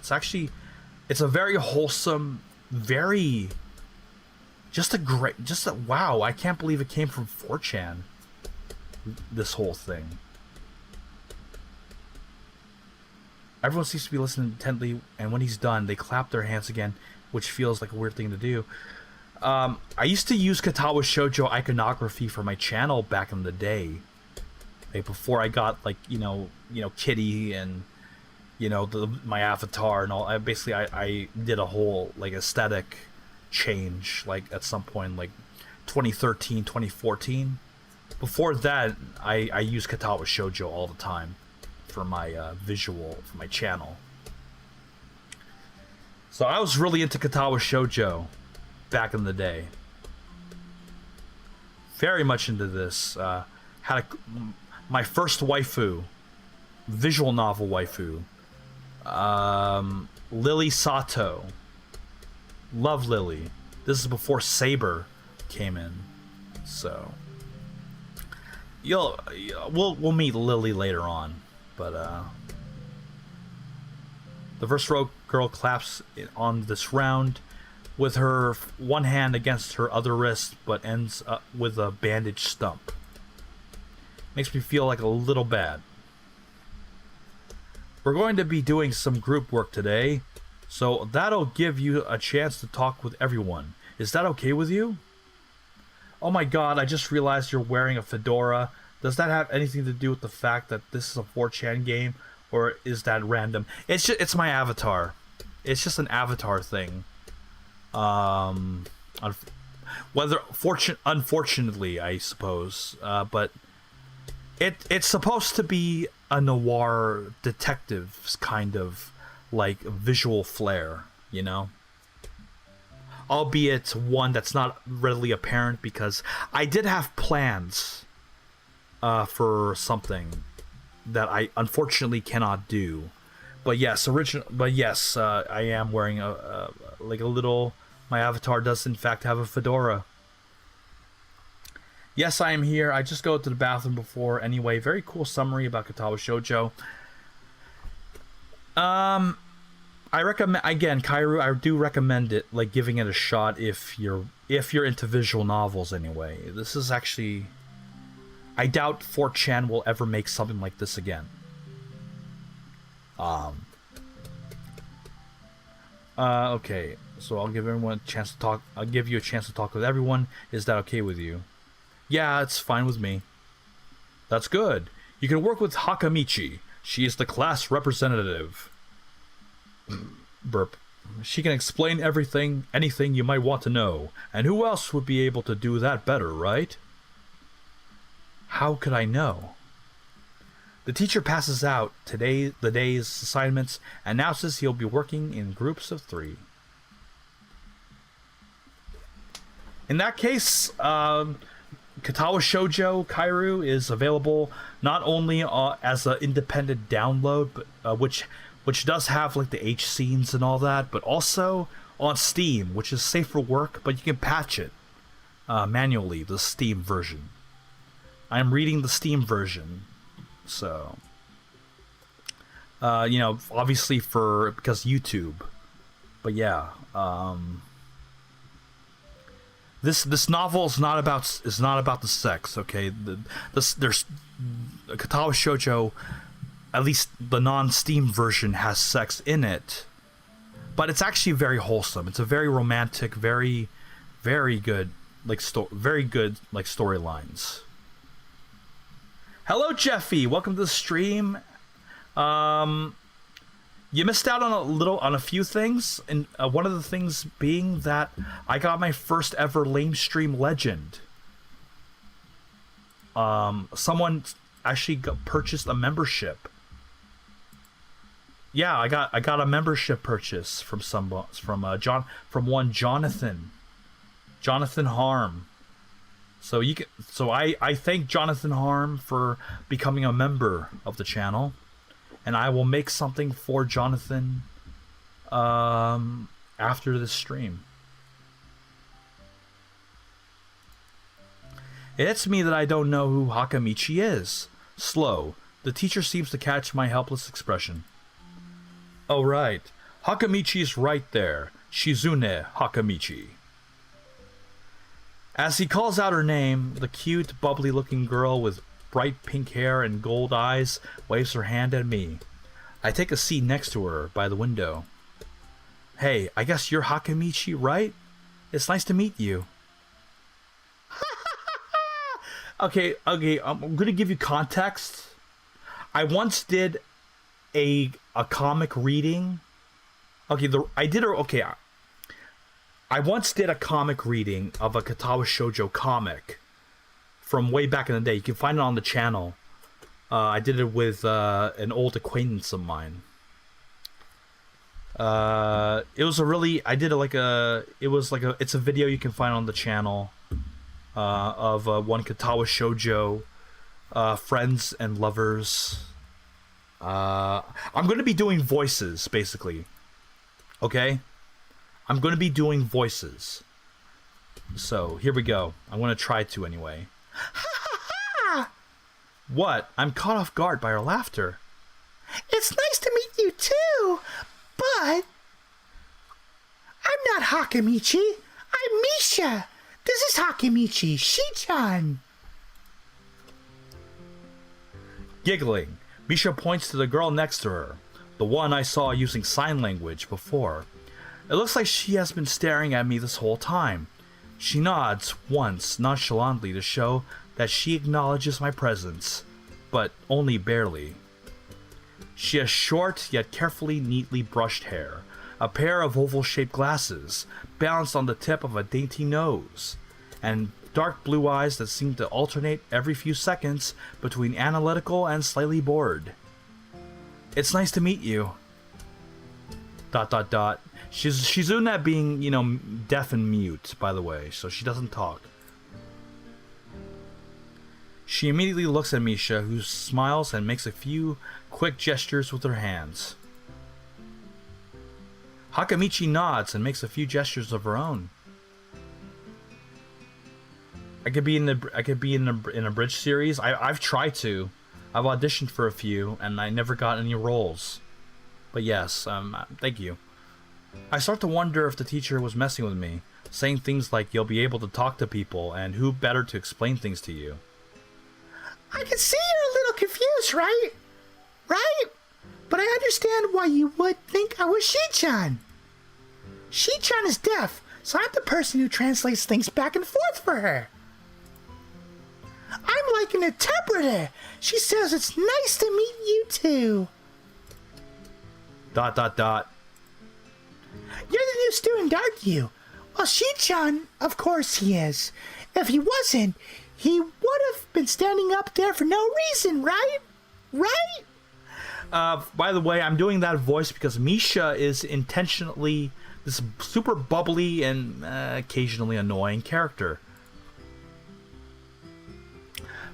It's a very wholesome, very, wow, I can't believe it came from 4chan. This whole thing. Everyone seems to be listening intently, and when he's done, they clap their hands again, which feels like a weird thing to do. I used to use Katawa Shoujo iconography for my channel back in the day, like before I got, like, you know, Kitty and, you know, my avatar and all. I did a whole, like, aesthetic change, like, at some point, like 2013, 2014. Before that, I use Katawa Shoujo all the time for my visual, for my channel. So I was really into Katawa Shoujo back in the day. Very much into this. My first waifu, visual novel waifu, Lily Sato. Love Lily. This is before Saber came in, so... we'll meet Lily later on, but the first row girl claps on this round with her one hand against her other wrist, but ends up with a bandaged stump. Makes me feel like a little bad. We're going to be doing some group work today, so that'll give you a chance to talk with everyone. Is that okay with you? Oh my god, I just realized you're wearing a fedora. Does that have anything to do with the fact that this is a 4chan game, or is that random? It's my avatar. It's just an avatar thing. Unfortunately, I suppose, but it's supposed to be a noir detective's kind of, like, visual flair, you know? Albeit one that's not readily apparent, because I did have plans for something that I unfortunately cannot do. But yes, I am wearing a little... My avatar does in fact have a fedora. Yes, I am here. I just go to the bathroom before. Anyway, very cool summary about Katawa Shoujo. I recommend, again, Kairu, I do recommend it, like, giving it a shot if you're into visual novels anyway. This is actually... I doubt 4chan will ever make something like this again. Okay, so I'll give everyone a chance to talk. I'll give you a chance to talk with everyone. Is that okay with you? Yeah, it's fine with me. That's good. You can work with Hakamichi. She is the class representative. Burp. She can explain anything you might want to know. And who else would be able to do that better, right? How could I know? The teacher passes out the day's assignments and announces he'll be working in groups of 3. In that case, Katawa Shoujo Kairu is available not only as an independent download, but which does have like the H scenes and all that, but also on Steam, which is safe for work, but you can patch it manually, the Steam version. I'm reading the Steam version, so obviously because YouTube, but yeah, this novel is not about the sex. Okay, there's Katawa Shoujo. At least the non-Steam version has sex in it, but it's actually very wholesome. It's a very romantic, very, very good storylines. Hello, Jeffy. Welcome to the stream. You missed out on a few things, and one of the things being that I got my first ever lame stream legend. Someone actually purchased a membership. Yeah, I got a membership purchase from one Jonathan Harm. So I thank Jonathan Harm for becoming a member of the channel, and I will make something for Jonathan after this stream. It hits me that I don't know who Hakamichi is. Slow. The teacher seems to catch my helpless expression. Oh right, Hakamichi's right there. Shizune Hakamichi. As he calls out her name, the cute, bubbly-looking girl with bright pink hair and gold eyes waves her hand at me. I take a seat next to her by the window. Hey, I guess you're Hakamichi, right? It's nice to meet you. Okay, I'm gonna give you context. I once did a comic reading. I once did a comic reading of a Katawa Shoujo comic from way back in the day. You can find it on the channel. I did it with an old acquaintance of mine. It's a video you can find on the channel of one Katawa Shoujo friends and lovers. I'm going to be doing voices, basically. Okay? I'm going to be doing voices. So, here we go. I'm going to try to anyway. What? I'm caught off guard by her laughter. It's nice to meet you too, but I'm not Hakamichi. I'm Misha. This is Hakamichi, Shi-chan. Giggling, Misha points to the girl next to her, the one I saw using sign language before. It looks like she has been staring at me this whole time. She nods once nonchalantly to show that she acknowledges my presence, but only barely. She has short yet carefully neatly brushed hair, a pair of oval-shaped glasses balanced on the tip of a dainty nose, and dark blue eyes that seem to alternate every few seconds between analytical and slightly bored. It's nice to meet you. ... Shizune being, deaf and mute, by the way, so she doesn't talk. She immediately looks at Misha, who smiles and makes a few quick gestures with her hands. Hakamichi nods and makes a few gestures of her own. I could be in a bridge series. I've tried to. I've auditioned for a few, and I never got any roles. But yes, thank you. I start to wonder if the teacher was messing with me, saying things like you'll be able to talk to people, and who better to explain things to you. I can see you're a little confused, right? Right? But I understand why you would think I was Shi-chan. Shi-chan is deaf, so I'm the person who translates things back and forth for her. I'm like an interpreter. She says it's nice to meet you too. ... You're You're the new student, aren't you? Well, Shi-chan, of course he is. If he wasn't, he would have been standing up there for no reason, right? Right? By the way, I'm doing that voice because Misha is intentionally this super bubbly and occasionally annoying character.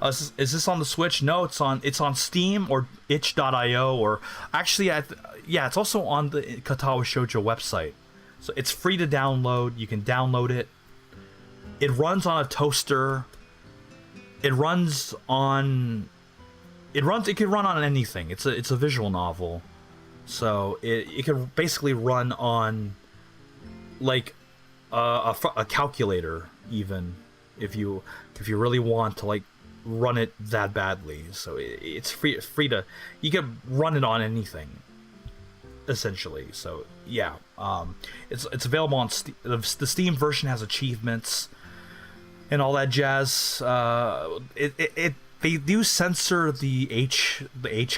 Is this on the Switch? No, it's on Steam or itch.io, or actually, yeah, it's also on the Katawa Shoujo website. So it's free to download. You can download it. It runs on a toaster. It can run on anything. It's a visual novel, so it can basically run on like a calculator, even if you really want to like run it that badly. So it's free to, you can run it on anything essentially. So yeah, it's available on Steam. The Steam version has achievements and all that jazz. They do censor the H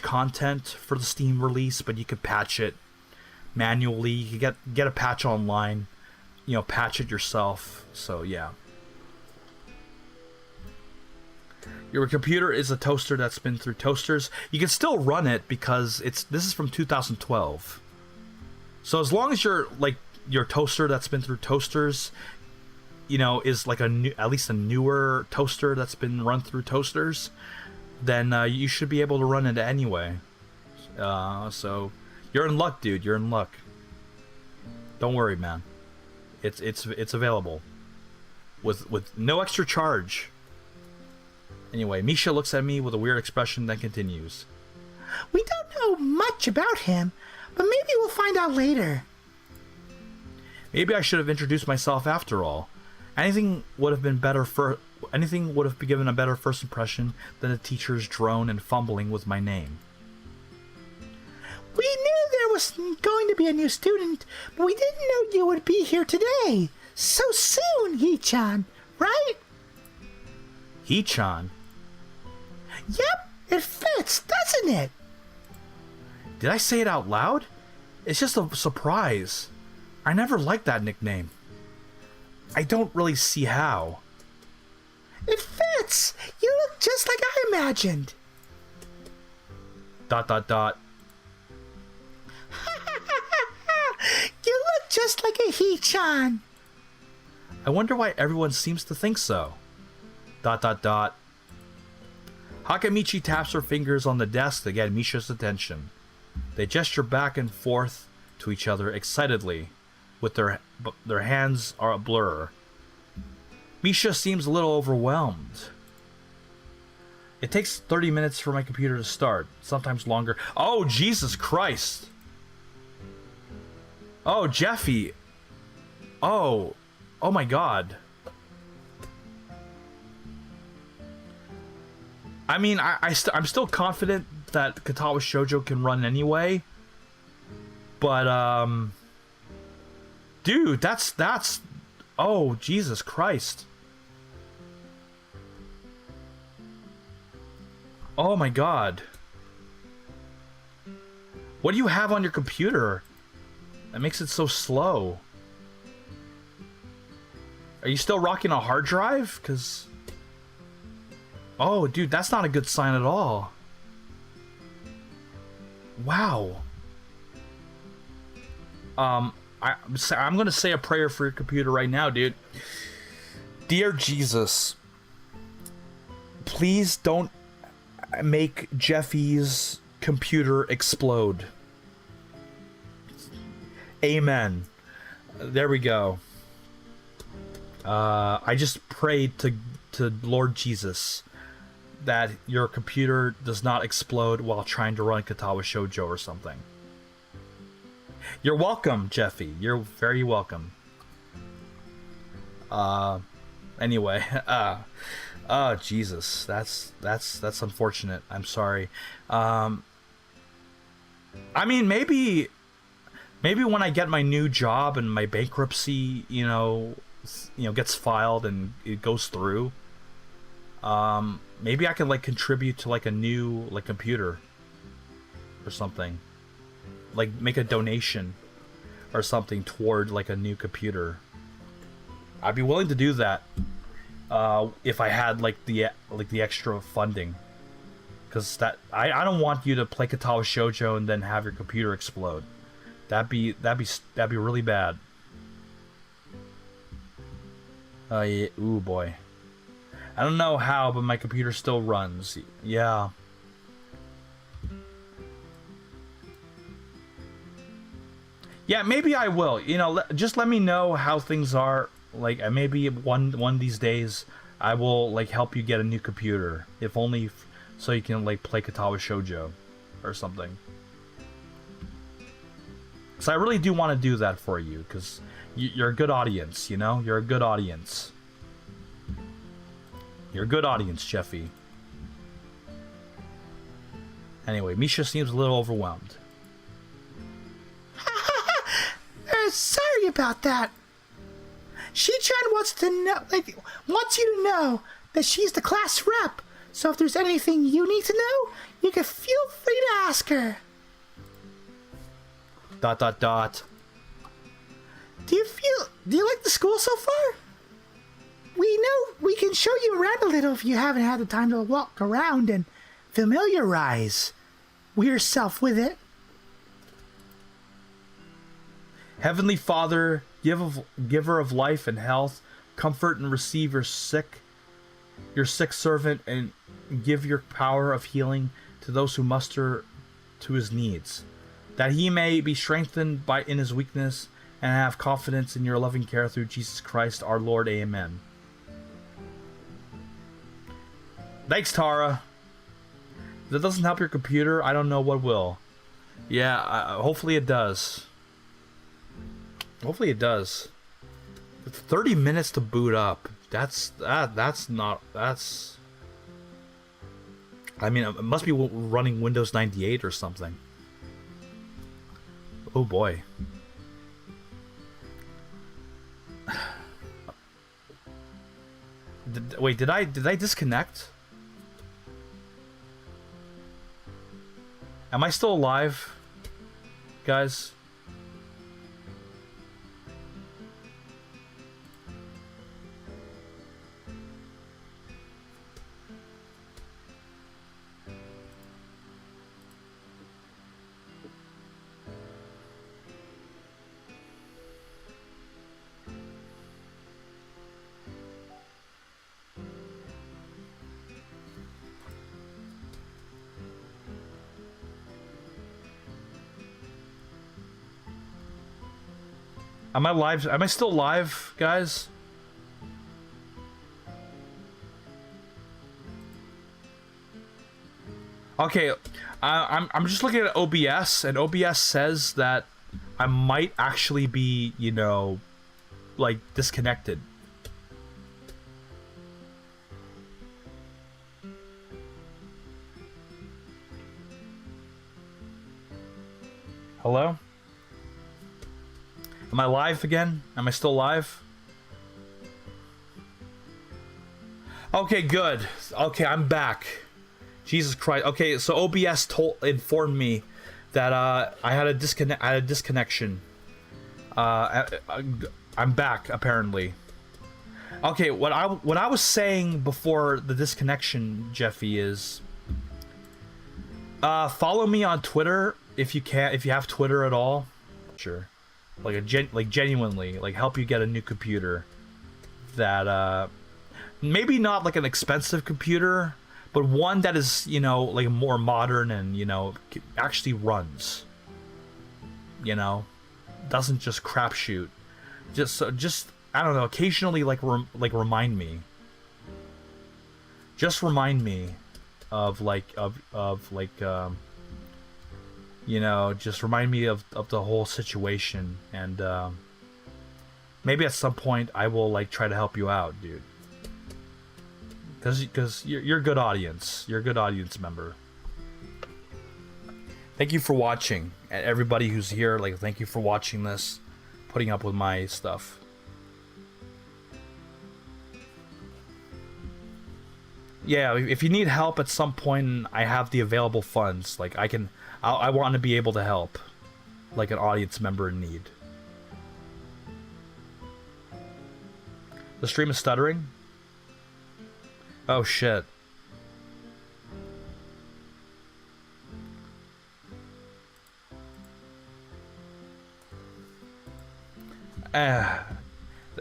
content for the Steam release, but you could patch it manually. You can get a patch online, patch it yourself. So yeah. Your computer is a toaster that's been through toasters. You can still run it because this is from 2012. So as long as your toaster that's been through toasters, is like at least a newer toaster that's been run through toasters, then you should be able to run it anyway. So you're in luck, dude. You're in luck. Don't worry, man. It's available with no extra charge. Anyway, Misha looks at me with a weird expression, then continues. We don't know much about him, but maybe we'll find out later. Maybe I should have introduced myself after all. Anything would have given a better first impression than the teacher's drone and fumbling with my name. We knew there was going to be a new student, but we didn't know you would be here today. So soon, Hee-chan, right? Hee-chan? Yep, it fits, doesn't it? Did I say it out loud? It's just a surprise. I never liked that nickname. I don't really see how. It fits! You look just like I imagined. ... You look just like a Hee-chan. I wonder why everyone seems to think so. ... Hakamichi taps her fingers on the desk to get Misha's attention. They gesture back and forth to each other excitedly, with their hands are a blur. Misha seems a little overwhelmed. It takes 30 minutes for my computer to start, sometimes longer. Oh, Jesus Christ! Oh, Jeffy! Oh my God. I mean, I'm still confident that Katawa Shoujo can run anyway, but dude, that's oh, Jesus Christ. Oh my God. What do you have on your computer that makes it so slow? Are you still rocking a hard drive? Cause oh, dude, that's not a good sign at all. Wow. I'm gonna say a prayer for your computer right now, dude. Dear Jesus, please don't make Jeffy's computer explode. Amen. There we go. I just prayed to Lord Jesus that your computer does not explode while trying to run Katawa Shoujo or something. You're welcome, Jeffy. You're very welcome. Anyway, oh Jesus, that's unfortunate. I'm sorry. I mean, maybe when I get my new job and my bankruptcy, gets filed and it goes through, Maybe I can like contribute to like a new like computer or something. Like make a donation or something toward like a new computer. I'd be willing to do that if I had like the extra funding. Cause that I don't want you to play Katawa Shoujo and then have your computer explode. That'd be really bad. Yeah, ooh boy. I don't know how, but my computer still runs. Yeah. Yeah, maybe I will. You know, just let me know how things are. Like, maybe one of these days, I will like help you get a new computer, if only so you can like play Katawa Shoujo, or something. So I really do want to do that for you, because you're a good audience. You know, you're a good audience. You're a good audience, Jeffy. Anyway, Misha seems a little overwhelmed. Sorry about that. She-chan wants you to know that she's the class rep. So if there's anything you need to know, you can feel free to ask her. ... Do you like the school so far? We know we can show you around a little if you haven't had the time to walk around and familiarize yourself with it. Heavenly Father, giver of life and health, comfort and receive your sick servant, and give your power of healing to those who muster to his needs, that he may be strengthened in his weakness and have confidence in your loving care through Jesus Christ our Lord. Amen. Thanks, Tara. If that doesn't help your computer, I don't know what will. Yeah, hopefully it does. Hopefully it does. It's 30 minutes to boot up. That's not. I mean, it must be running Windows 98 or something. Oh boy. Wait, did I disconnect? Am I still alive, guys? Am I live? Am I still live, guys? Okay, I'm just looking at OBS, and OBS says that I might actually be, you know, like disconnected. Hello? Am I live again? Am I still live? Okay, good. Okay, I'm back. Jesus Christ. Okay, so OBS informed me that I had a disconnection. I'm back apparently. Okay, what I was saying before the disconnection, Jeffy, is follow me on Twitter if you have Twitter at all. Sure. Like genuinely, like help you get a new computer that maybe not like an expensive computer, but one that is, you know, like more modern and, you know, actually runs, you know, doesn't just crapshoot. Just I don't know, occasionally like remind me. Just remind me of you know, just remind me of the whole situation, and maybe at some point I will like try to help you out, dude. Because you're a good audience. You're a good audience member. Thank you for watching, and everybody who's here, like, thank you for watching this, putting up with my stuff. Yeah, if you need help at some point, and I have the available funds. Like I want to be able to help, like an audience member in need. The stream is stuttering. Oh shit.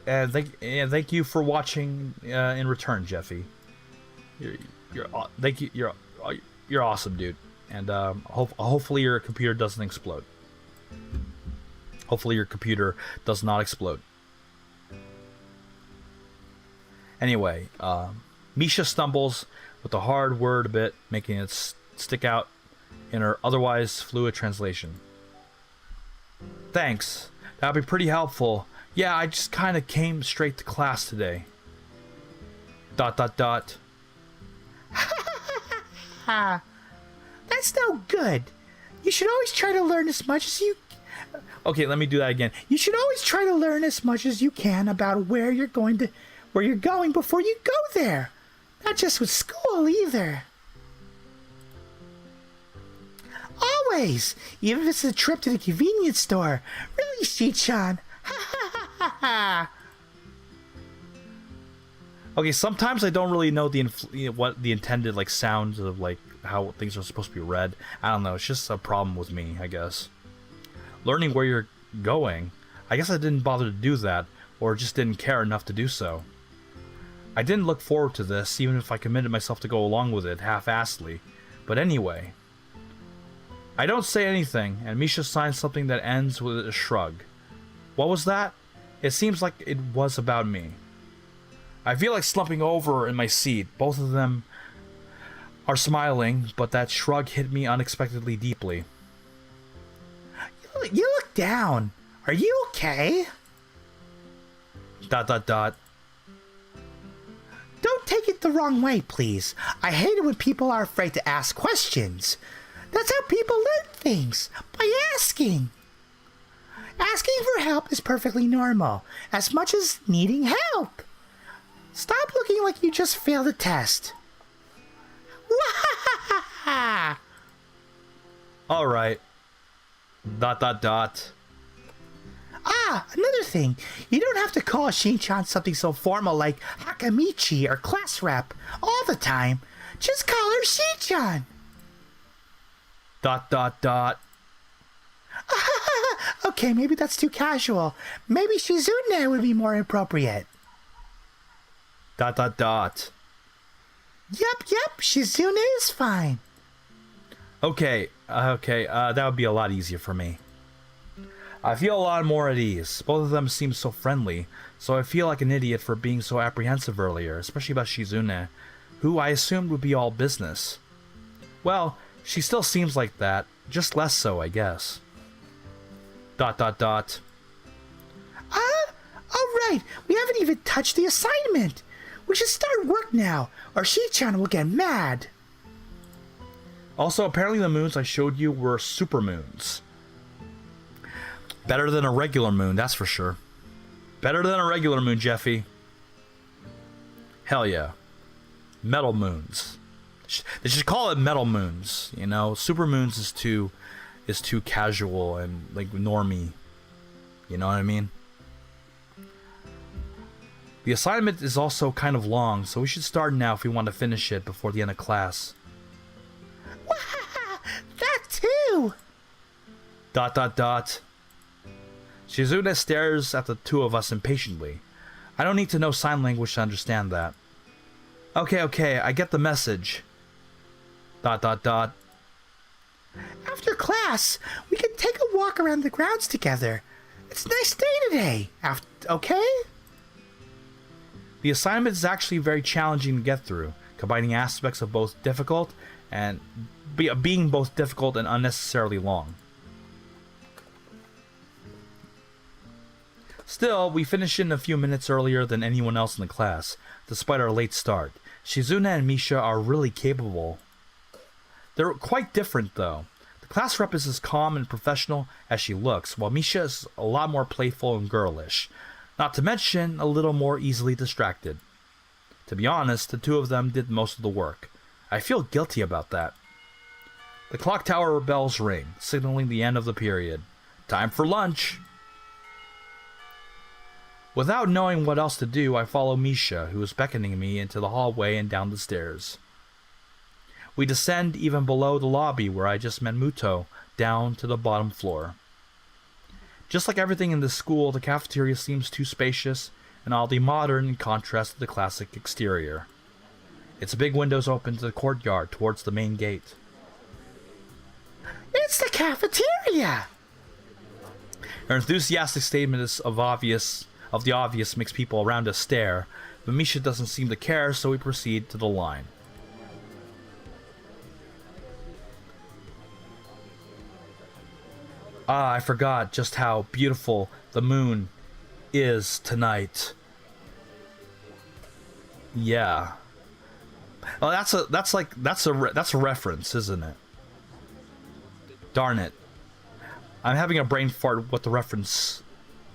Thank you for watching in return, Jeffy. Thank you. You're awesome, dude. And hopefully your computer doesn't explode. Hopefully your computer does not explode. Anyway, Misha stumbles with a hard word a bit, making it stick out in her otherwise fluid translation. Thanks. That'd be pretty helpful. Yeah, I just kind of came straight to class today. ... That's no good. You should always try to learn as much as you... Okay, let me do that again. You should always try to learn as much as you can about where you're going before you go there. Not just with school either. Always, even if it's a trip to the convenience store. Really, Shi-chan. Okay, sometimes I don't really know what the intended like sounds of like how things are supposed to be read. I don't know. It's just a problem with me, I guess. Learning where you're going. I guess I didn't bother to do that, or just didn't care enough to do so. I didn't look forward to this, even if I committed myself to go along with it half-assedly. But anyway. I don't say anything, and Misha signs something that ends with a shrug. What was that? It seems like it was about me. I feel like slumping over in my seat. Both of them are smiling, but that shrug hit me unexpectedly deeply. You look down. Are you okay? ... Don't take it the wrong way, please. I hate it when people are afraid to ask questions. That's how people learn things, by asking. Asking for help is perfectly normal, as much as needing help. Stop looking like you just failed a test. Alright. ... Ah, another thing. You don't have to call Shin-chan something so formal like Hakamichi or class rep all the time. Just call her Shin-chan. ... Okay, maybe that's too casual. Maybe Shizune would be more appropriate. ... Yep, Shizune is fine. Okay, that would be a lot easier for me. I feel a lot more at ease. Both of them seem so friendly, so I feel like an idiot for being so apprehensive earlier, especially about Shizune, who I assumed would be all business. Well, she still seems like that, just less so, I guess. ... Alright, we haven't even touched the assignment. We should start work now, or Shi-chan will get mad. Also, apparently the moons I showed you were super moons. Better than a regular moon, that's for sure. Better than a regular moon, Jeffy. Hell yeah. Metal moons. They should call it metal moons, you know? Super moons is too casual and like normie. You know what I mean? The assignment is also kind of long, so we should start now if we want to finish it before the end of class. That too! ... Shizune stares at the two of us impatiently. I don't need to know sign language to understand that. Okay, I get the message. ... After class, we can take a walk around the grounds together. It's a nice day today. Okay? The assignment is actually very challenging to get through, combining aspects of both difficult and being both difficult and unnecessarily long. Still, we finished in a few minutes earlier than anyone else in the class, despite our late start. Shizune and Misha are really capable. They're quite different, though. The class rep is as calm and professional as she looks, while Misha is a lot more playful and girlish. Not to mention, a little more easily distracted. To be honest, the two of them did most of the work. I feel guilty about that. The clock tower bells ring, signaling the end of the period. Time for lunch! Without knowing what else to do, I follow Misha, who is beckoning me into the hallway and down the stairs. We descend even below the lobby where I just met Muto, down to the bottom floor. Just like everything in this school, the cafeteria seems too spacious and oddly modern in contrast to the classic exterior. Its big windows open to the courtyard towards the main gate. It's the cafeteria! Her enthusiastic statement of the obvious makes people around us stare, but Misha doesn't seem to care, so we proceed to the line. Ah, I forgot just how beautiful the moon is tonight. Yeah. Oh, that's a reference, isn't it? Darn it. I'm having a brain fart what the reference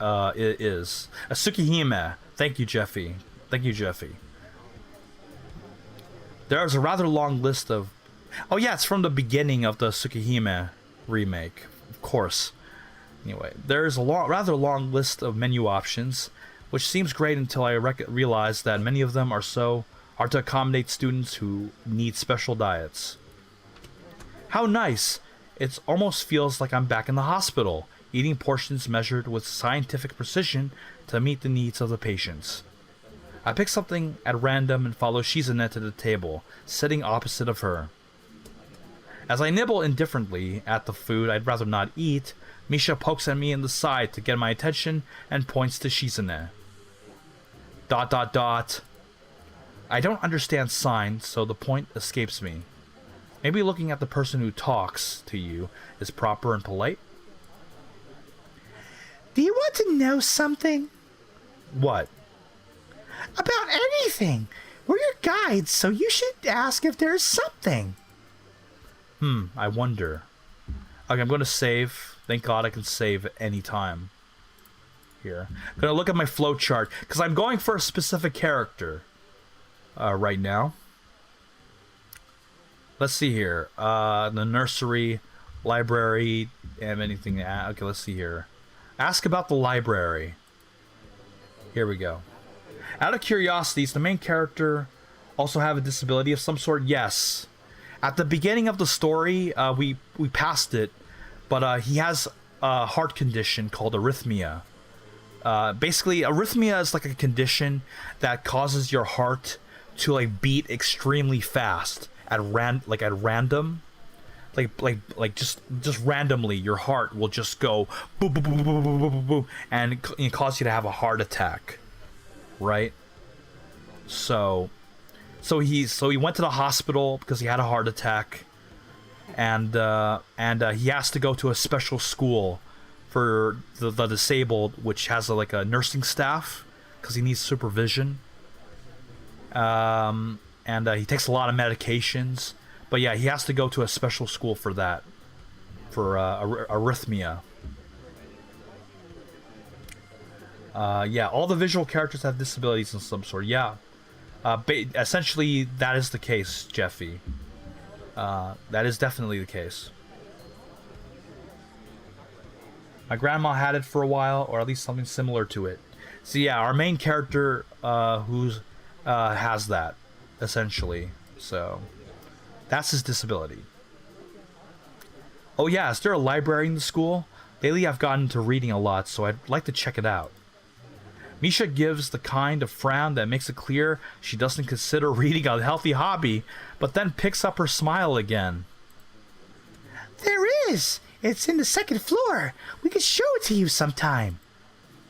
is. A Tsukihime. Thank you, Jeffy. Thank you, Jeffy. There's a rather long list of... Oh yeah, it's from the beginning of the Tsukihime remake. Of course. Anyway, there's a rather long list of menu options, which seems great until I realize that many of them are to accommodate students who need special diets. How nice! It almost feels like I'm back in the hospital, eating portions measured with scientific precision to meet the needs of the patients. I pick something at random and follow Shizune to the table, sitting opposite of her. As I nibble indifferently at the food I'd rather not eat, Misha pokes at me in the side to get my attention and points to Shizune. ... I don't understand signs, so the point escapes me. Maybe looking at the person who talks to you is proper and polite? Do you want to know something? What? About anything. We're your guides, so you should ask if there's something. I wonder. Okay, I'm going to save. Thank God I can save at any time. Here. I'm going to look at my flowchart, because I'm going for a specific character right now. Let's see here. The nursery, library, and anything. Okay, let's see here. Ask about the library. Here we go. Out of curiosity, does the main character also have a disability of some sort? Yes. At the beginning of the story, we passed it, but he has a heart condition called arrhythmia. Basically, arrhythmia is like a condition that causes your heart to like beat extremely fast at random. Like just randomly, your heart will just go boom, boom, boom, boom, boom, boom, boom, boom, and it cause you to have a heart attack, right? So he went to the hospital because he had a heart attack, and he has to go to a special school for the disabled, which has a nursing staff because he needs supervision. And he takes a lot of medications. But yeah, he has to go to a special school for that, for arrhythmia. Yeah, all the visual characters have disabilities of some sort. Yeah, essentially that is the case, Jeffy. That is definitely the case. My grandma had it for a while, or at least something similar to it. So yeah, our main character has that, essentially. So that's his disability. Oh yeah, is there a library in the school? Lately I've gotten into reading a lot, so I'd like to check it out. Misha gives the kind of frown that makes it clear she doesn't consider reading a healthy hobby, but then picks up her smile again. There is! It's in the second floor. We can show it to you sometime.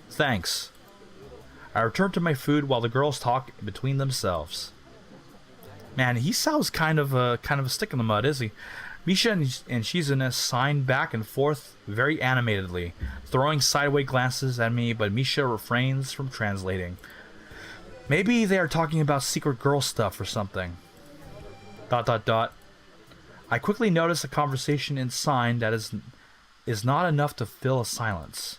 Thanks. I return to my food while the girls talk between themselves. Man, he sounds kind of a stick in the mud, is he? Misha and Shizune sign back and forth very animatedly, throwing sideways glances at me, but Misha refrains from translating. Maybe they are talking about secret girl stuff or something. ... I quickly notice a conversation in sign that is not enough to fill a silence.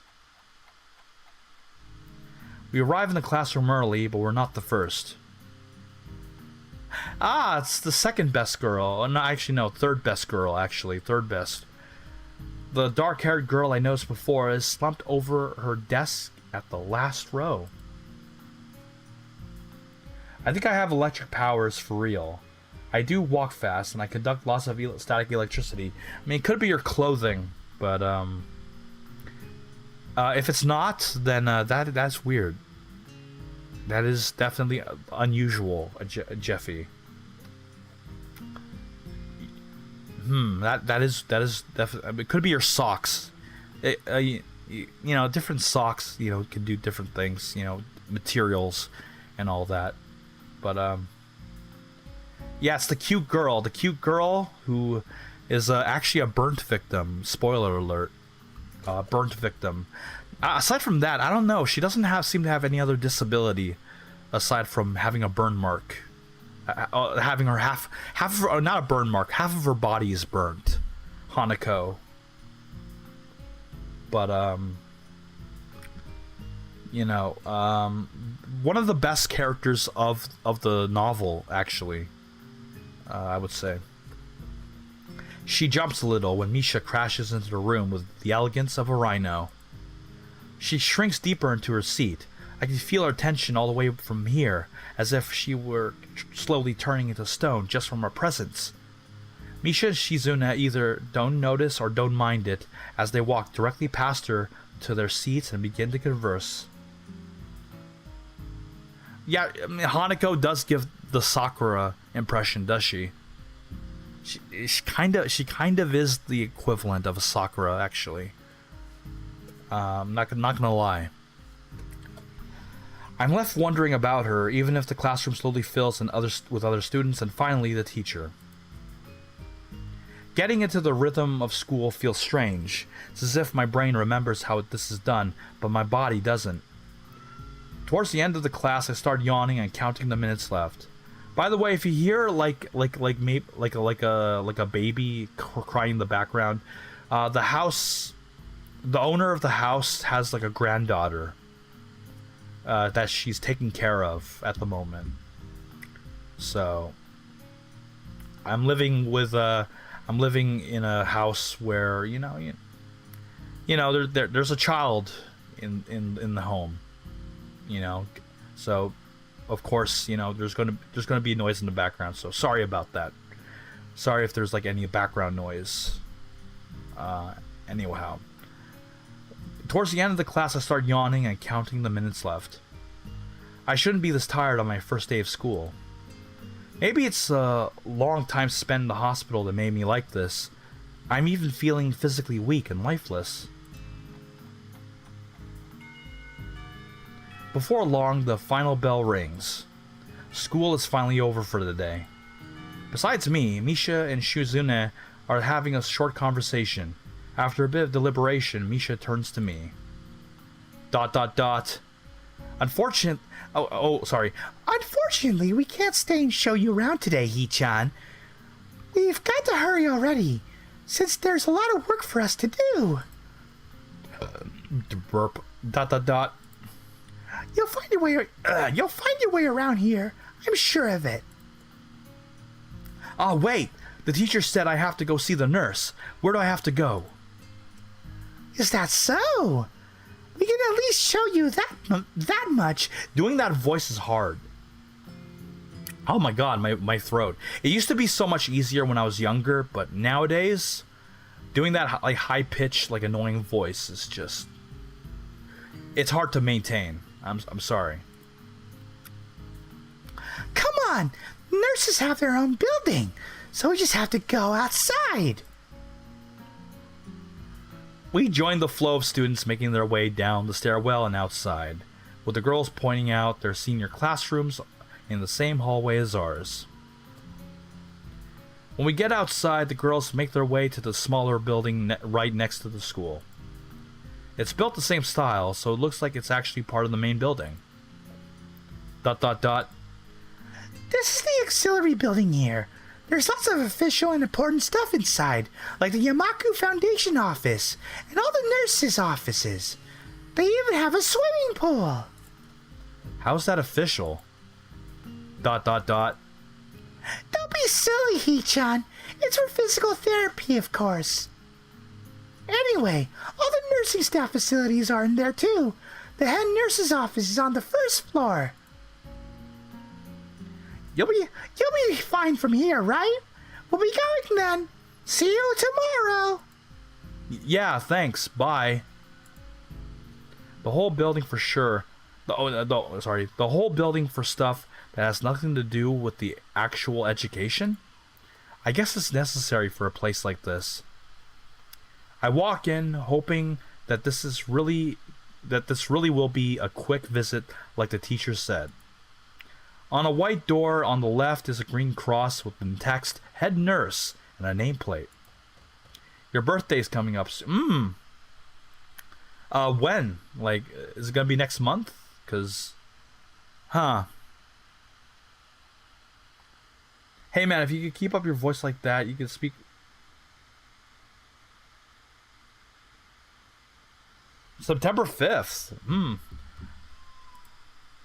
We arrive in the classroom early, but we're not the first. Ah, it's the second best girl. No, actually, no, third best girl, actually. Third best. The dark-haired girl I noticed before is slumped over her desk at the last row. I think I have electric powers for real. I do walk fast, and I conduct lots of static electricity. I mean, it could be your clothing, but, if it's not, then, that's weird. That is definitely unusual, Jeffy. That is definitely. It could be your socks. You know, different socks. You know, can do different things. You know, materials, and all that. But yeah, it's the cute girl. The cute girl who is actually a burnt victim. Spoiler alert. Burnt victim. Aside from that, I don't know. She doesn't seem to have any other disability aside from having a burn mark. Having her half of her, not a burn mark, half of her body is burnt. Hanako. But you know, one of the best characters of the novel, actually. I would say. She jumps a little when Misha crashes into the room with the elegance of a rhino. She shrinks deeper into her seat. I can feel her tension all the way from here, as if she were slowly turning into stone just from her presence. Misha and Shizuna either don't notice or don't mind it as they walk directly past her to their seats and begin to converse. Yeah, I mean, Hanako does give the Sakura impression, does she? She kind of is the equivalent of a Sakura, actually. Not gonna lie. I'm left wondering about her, even if the classroom slowly fills with other students, and finally the teacher. Getting into the rhythm of school feels strange. It's as if my brain remembers how this is done, but my body doesn't. Towards the end of the class, I start yawning and counting the minutes left. By the way, if you hear like a baby crying in the background, the owner of the house has like a granddaughter that she's taking care of at the moment. So I'm living in a house where there's a child in the home, so of course there's gonna be noise in the background. So sorry about that. Sorry if there's like any background noise. Anyhow. Towards the end of the class, I start yawning and counting the minutes left. I shouldn't be this tired on my first day of school. Maybe it's a long time spent in the hospital that made me like this. I'm even feeling physically weak and lifeless. Before long, the final bell rings. School is finally over for the day. Besides me, Misha and Shizune are having a short conversation. After a bit of deliberation, Misha turns to me. ... Unfortunately, we can't stay and show you around today, Hee-chan. We've got to hurry already, since there's a lot of work for us to do. Burp. ... You'll find your way around here. I'm sure of it. Oh, wait. The teacher said I have to go see the nurse. Where do I have to go? Is that so? We can at least show you that much. Doing that voice is hard. Oh my god, my throat. It used to be so much easier when I was younger, but nowadays, doing that like high-pitched, like annoying voice is just... It's hard to maintain. I'm sorry. Come on! Nurses have their own building, so we just have to go outside. We joined the flow of students making their way down the stairwell and outside, with the girls pointing out their senior classrooms in the same hallway as ours. When we get outside, the girls make their way to the smaller building right next to the school. It's built the same style, so it looks like it's actually part of the main building. ... This is the auxiliary building here. There's lots of official and important stuff inside, like the Yamaku Foundation office and all the nurses' offices. They even have a swimming pool. How's that official? ... be silly, Hee-chan. It's for physical therapy, of course. Anyway, all the nursing staff facilities are in there too. The head nurse's office is on the first floor. You'll be fine from here, right? We'll be going then. See you tomorrow. Yeah, thanks. Bye. The whole building for sure. The whole building for stuff that has nothing to do with the actual education? I guess it's necessary for a place like this. I walk in hoping that this really will be a quick visit like the teacher said. On a white door on the left is a green cross with the text head nurse and a nameplate. Your birthday's coming up soon. When? Like, is it gonna be next month? Cause, Hey man, if you could keep up your voice like that, you could speak. September 5th.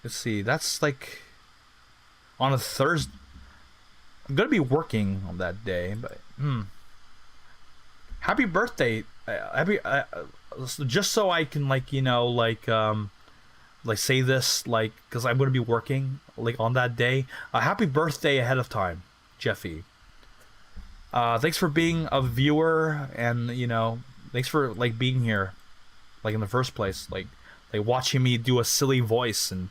Let's see. That's like on a Thursday. I'm gonna be working on that day, but happy birthday! Just so I can say this because I'm gonna be working on that day. Happy birthday ahead of time, Jeffy. Thanks for being a viewer, and thanks for being here, in the first place, watching me do a silly voice and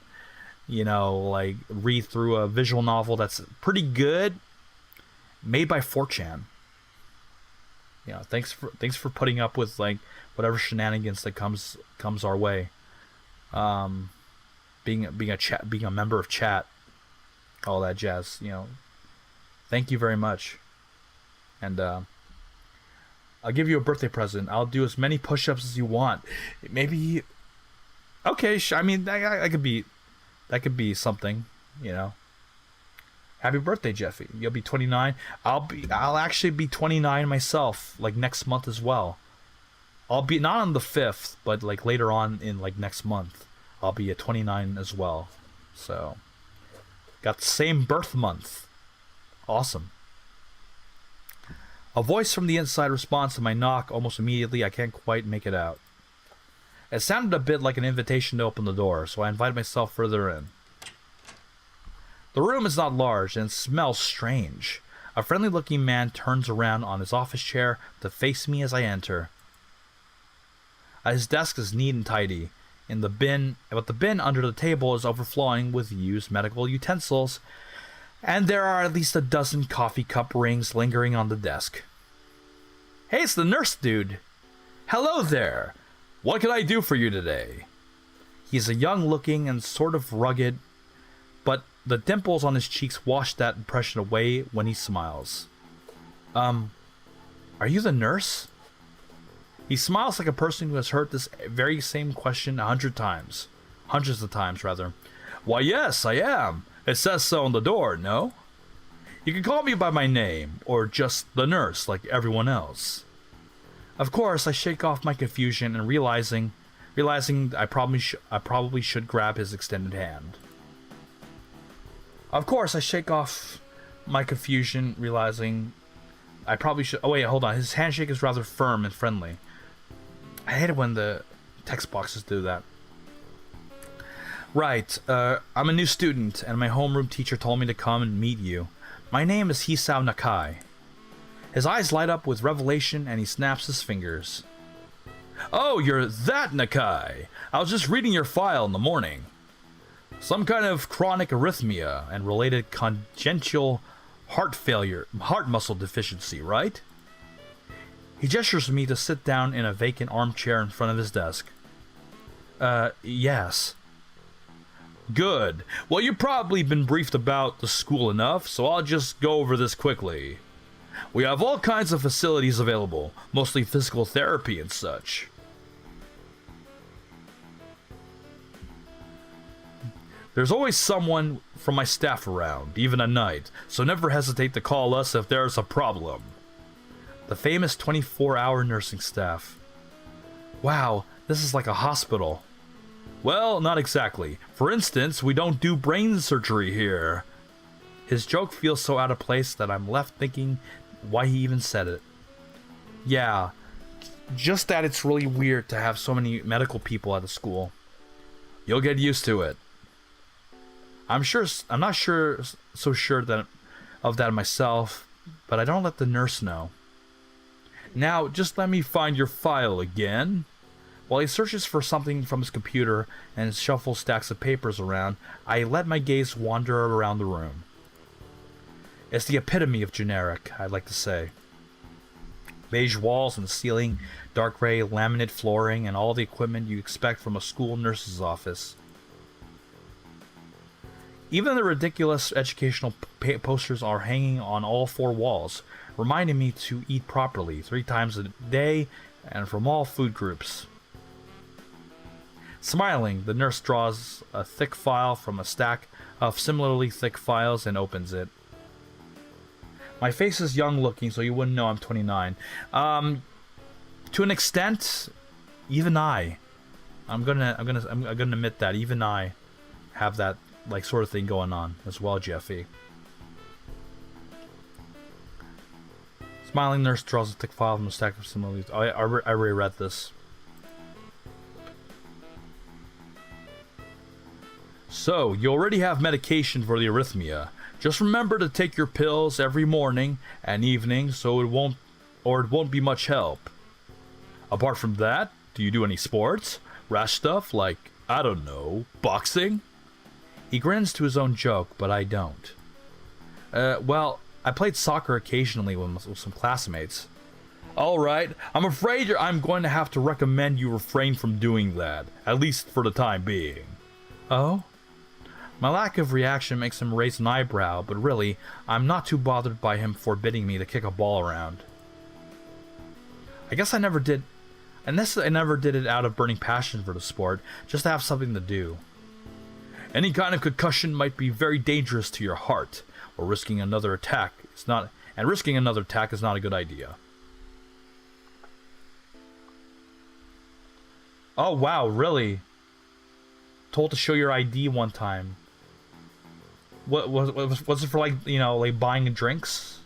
read through a visual novel that's pretty good, made by 4chan. Thanks for putting up with whatever shenanigans that comes our way. Being a member of chat, all that jazz. Thank you very much. And I'll give you a birthday present. I'll do as many push-ups as you want. Maybe. Okay, I mean that could be something. Happy birthday, Jeffy. You'll be 29. I'll actually be 29 myself, next month as well. I'll be not on the 5th, but later on in next month, I'll be at 29 as well. So, got the same birth month. Awesome. A voice from the inside responds to my knock almost immediately. I can't quite make it out. It sounded a bit like an invitation to open the door, so I invited myself further in. The room is not large and smells strange. A friendly-looking man turns around on his office chair to face me as I enter. His desk is neat and tidy, but the bin under the table is overflowing with used medical utensils, and there are at least a dozen coffee cup rings lingering on the desk. Hey, it's the nurse dude. Hello there. What can I do for you today? He's a young-looking and sort of rugged, but the dimples on his cheeks wash that impression away when he smiles. Are you the nurse? He smiles like a person who has heard this very same question 100 times. Hundreds of times, rather. Why, yes, I am. It says so on the door, no? You can call me by my name, or just the nurse, like everyone else. Of course, I shake off my confusion and realizing I probably should grab his extended hand. Of course, I shake off my confusion, realizing I probably should. Oh wait, hold on. His handshake is rather firm and friendly. I hate it when the text boxes do that. Right, I'm a new student, and my homeroom teacher told me to come and meet you. My name is Hisao Nakai. His eyes light up with revelation, and he snaps his fingers. Oh, you're that Nakai! I was just reading your file in the morning. Some kind of chronic arrhythmia and related congenital heart muscle deficiency, right? He gestures to me to sit down in a vacant armchair in front of his desk. Yes. Good. Well, you've probably been briefed about the school enough, so I'll just go over this quickly. We have all kinds of facilities available, mostly physical therapy and such. There's always someone from my staff around, even at night, so never hesitate to call us if there's a problem. The famous 24-hour nursing staff. Wow, this is like a hospital. Well, not exactly. For instance, we don't do brain surgery here. His joke feels so out of place that I'm left thinking why he even said it. Yeah, just that it's really weird to have so many medical people at the school. You'll get used to it. I'm not sure that of that myself, but I don't let the nurse know. Now, just let me find your file again. While he searches for something from his computer and shuffles stacks of papers around, I let my gaze wander around the room. It's the epitome of generic, I'd like to say. Beige walls and ceiling, dark gray laminate flooring, and all the equipment you expect from a school nurse's office. Even the ridiculous educational posters are hanging on all four walls, reminding me to eat properly 3 times a day and from all food groups. Smiling, the nurse draws a thick file from a stack of similarly thick files and opens it. My face is young looking, so you wouldn't know I'm 29. To an extent, even I'm gonna admit that even I have that like sort of thing going on as well, Jeffy. Smiling nurse draws a thick file from a stack of similarly. I already read this. So, you already have medication for the arrhythmia. Just remember to take your pills every morning and evening so it won't be much help. Apart from that, do you do any sports? Rash stuff like, I don't know, boxing? He grins to his own joke, but I don't. Well, I played soccer occasionally with some classmates. Alright, I'm afraid I'm going to have to recommend you refrain from doing that, at least for the time being. Oh? My lack of reaction makes him raise an eyebrow, but really, I'm not too bothered by him forbidding me to kick a ball around. I guess I never did it out of burning passion for the sport, just to have something to do. Any kind of concussion might be very dangerous to your heart, or risking another attack is not a good idea. Oh wow, really? Told to show your ID one time. What was it for, like, you know, like buying drinks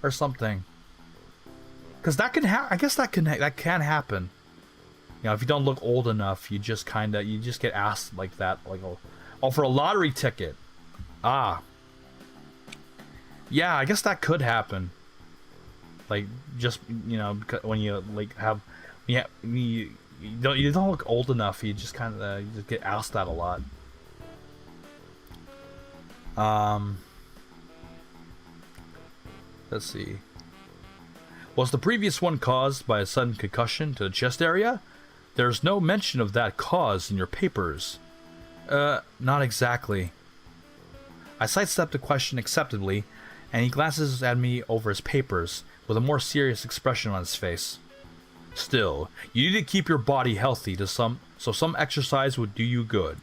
or something? Because that can I guess that can happen. You know, if you don't look old enough, you just get asked like that, like, oh, for a lottery ticket. Ah. Yeah, I guess that could happen. Like, just, you know, when you like you don't look old enough, you just get asked that a lot. Let's see. Was the previous one caused by a sudden concussion to the chest area? There's no mention of that cause in your papers. Not exactly. I sidestepped the question acceptably, and he glances at me over his papers with a more serious expression on his face. Still, you need to keep your body healthy so some exercise would do you good.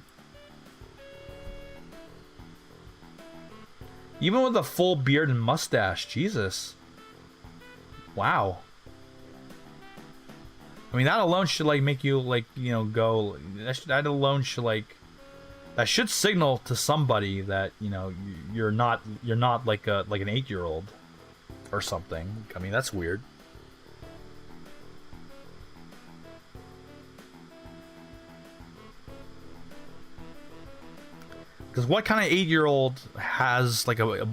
Even with a full beard and mustache, Jesus. Wow. I mean, that alone should, like, make you, like, you know, go. That alone should, like, that should signal to somebody that, you know, you're not like an 8-year-old or something. I mean, that's weird. Because what kind of 8-year-old has like a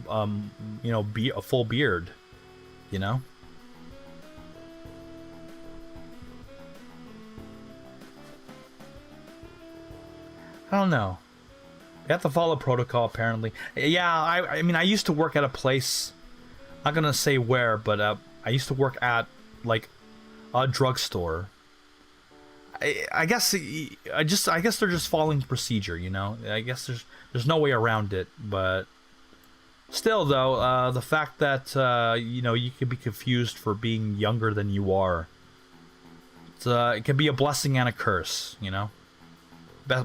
full beard, you know? I don't know. You have to follow protocol, apparently. Yeah, I mean, I used to work at a place. I'm not gonna say where, but I used to work at like a drugstore. I guess they're just following procedure, you know. I guess there's no way around it, but still, though, the fact that you know, you can be confused for being younger than you are, it can be a blessing and a curse, you know.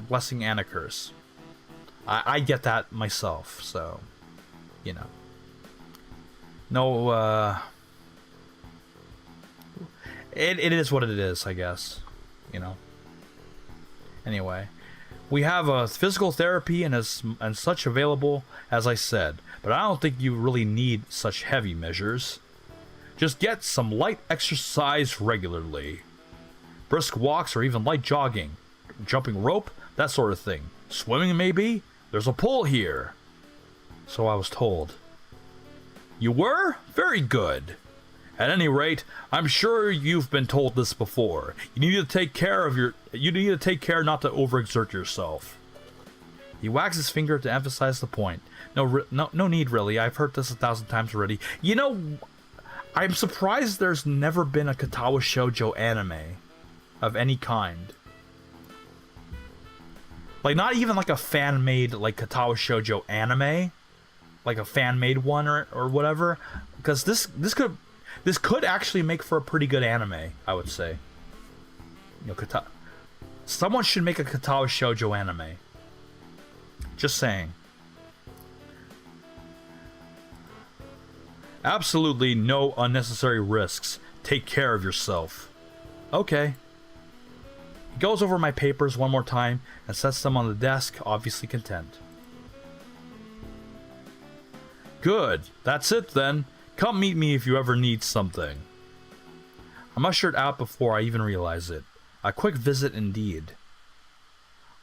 Blessing and a curse. I get that myself, so you know. No, it is what it is, I guess. You know. Anyway, We have a physical therapy and such available, as I said, but I don't think you really need such heavy measures. Just get some light exercise regularly. Brisk walks or even light jogging. Jumping rope, that sort of thing. Swimming maybe? There's a pool here. So I was told. You were? Very good. At any rate, I'm sure you've been told this before. You need to take care not to overexert yourself. He wags his finger to emphasize the point. No need really. I've heard this 1,000 times already. You know, I'm surprised there's never been a Katawa Shoujo anime of any kind. Like, not even like a fan-made like Katawa Shoujo anime, like a fan-made one or whatever, because this could actually make for a pretty good anime, I would say. You know, someone should make a Katawa Shoujo anime. Just saying. Absolutely no unnecessary risks. Take care of yourself. Okay. He goes over my papers one more time and sets them on the desk, obviously content. Good. That's it then. Come meet me if you ever need something. I'm ushered out before I even realize it. A quick visit indeed.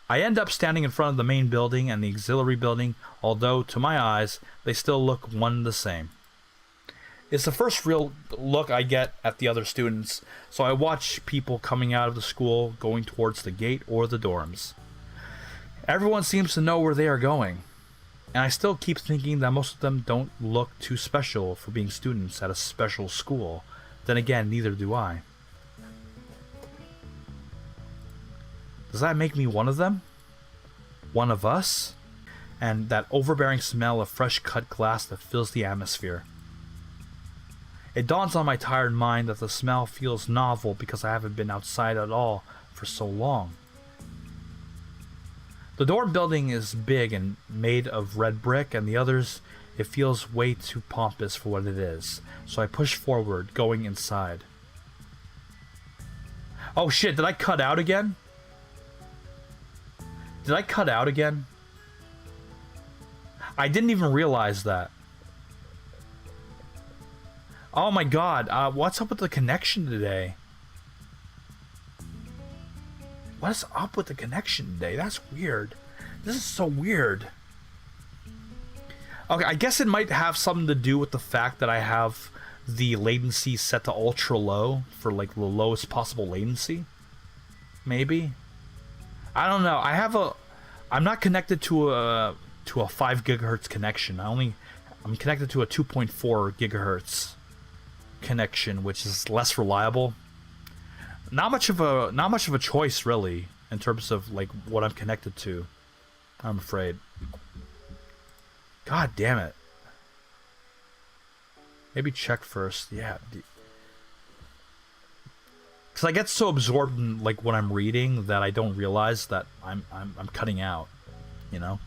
I end up standing in front of the main building and the auxiliary building, although to my eyes, they still look one and the same. It's the first real look I get at the other students, so I watch people coming out of the school going towards the gate or the dorms. Everyone seems to know where they are going, and I still keep thinking that most of them don't look too special for being students at a special school. Then again, neither do I. Does that make me one of them? One of us? And that overbearing smell of fresh cut glass that fills the atmosphere. It dawns on my tired mind that the smell feels novel because I haven't been outside at all for so long. The dorm building is big and made of red brick, and the others, it feels way too pompous for what it is, so I push forward, going inside. Oh shit, did I cut out again? Did I cut out again? I didn't even realize that. Oh my god, what's up with the connection today? What's up with the connection today? That's weird. This is so weird. Okay, I guess it might have something to do with the fact that I have the latency set to ultra low for like the lowest possible latency. Maybe. I don't know. I'm not connected to a 5 gigahertz connection. I'm connected to a 2.4 gigahertz connection, which is less reliable. Not much of a choice really in terms of like what I'm connected to, I'm afraid. God damn it. Maybe check first. Yeah. Cuz I get so absorbed in like what I'm reading that I don't realize that I'm cutting out, you know?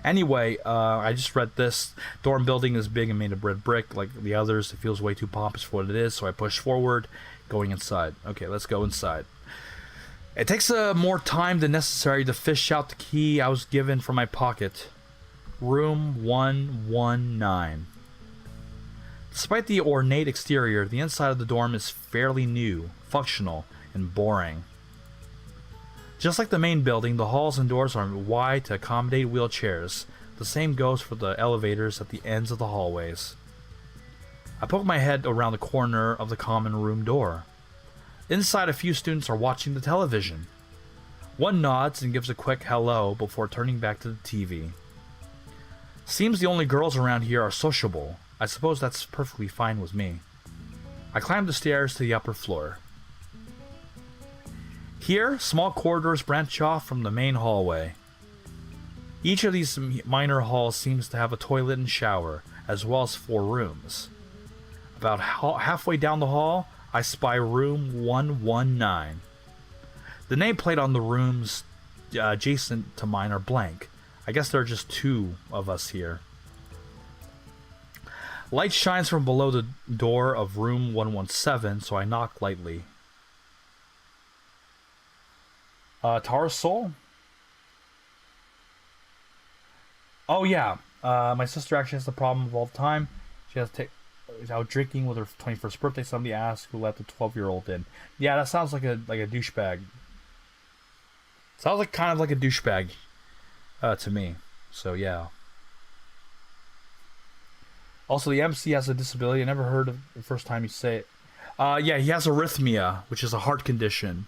Anyway, I just read this. Dorm building is big and made of red brick. Like the others, it feels way too pompous for what it is, so I push forward, going inside. Okay, let's go inside. It takes more time than necessary to fish out the key I was given from my pocket. Room 119. Despite the ornate exterior, the inside of the dorm is fairly new, functional, and boring. Just like the main building, the halls and doors are wide to accommodate wheelchairs. The same goes for the elevators at the ends of the hallways. I poke my head around the corner of the common room door. Inside, a few students are watching the television. One nods and gives a quick hello before turning back to the TV. Seems the only girls around here are sociable. I suppose that's perfectly fine with me. I climb the stairs to the upper floor. Here, small corridors branch off from the main hallway. Each of these minor halls seems to have a toilet and shower, as well as 4 rooms. About halfway down the hall, I spy room 119. The nameplate on the rooms adjacent to mine are blank. I guess there are just 2 of us here. Light shines from below the door of room 117, so I knock lightly. Tara's soul? Oh, yeah. My sister actually has the problem of all the time. She has to take... is out drinking with her 21st birthday. Somebody asked who let the 12-year-old in. Yeah, that sounds like a douchebag. Sounds like kind of like a douchebag to me. So, yeah. Also, the MC has a disability. I never heard of the first time you say it. Yeah, he has arrhythmia, which is a heart condition.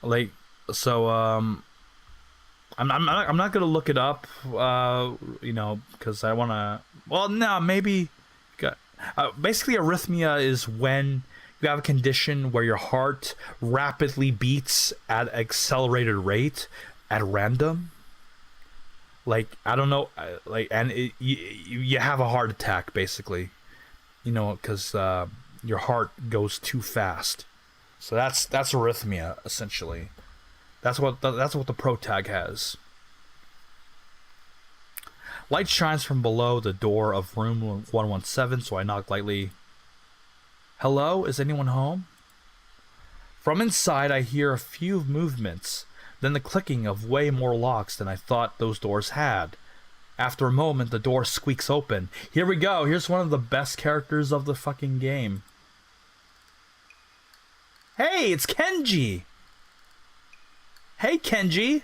Like, so, I'm not gonna look it up, you know, because I wanna. Well, no, maybe. Basically, arrhythmia is when you have a condition where your heart rapidly beats at an accelerated rate at random. Like, I don't know, like, and you have a heart attack, basically, you know, because your heart goes too fast. So that's arrhythmia, essentially. That's what the pro tag has. Light shines from below the door of room 117, so I knock lightly. Hello, is anyone home? From inside, I hear a few movements, then the clicking of way more locks than I thought those doors had. After a moment, the door squeaks open. Here we go. Here's one of the best characters of the fucking game. Hey, it's Kenji. Hey, Kenji.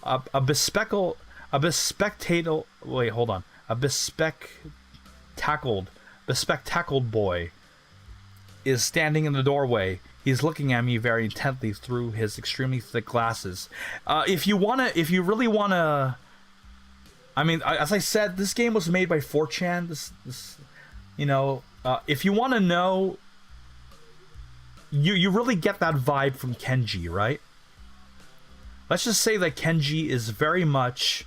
A bespectacled boy is standing in the doorway. He's looking at me very intently through his extremely thick glasses. If you really wanna, I mean, as I said, this game was made by 4chan. This, you know, if you want to know, you really get that vibe from Kenji, right? Let's just say that Kenji is very much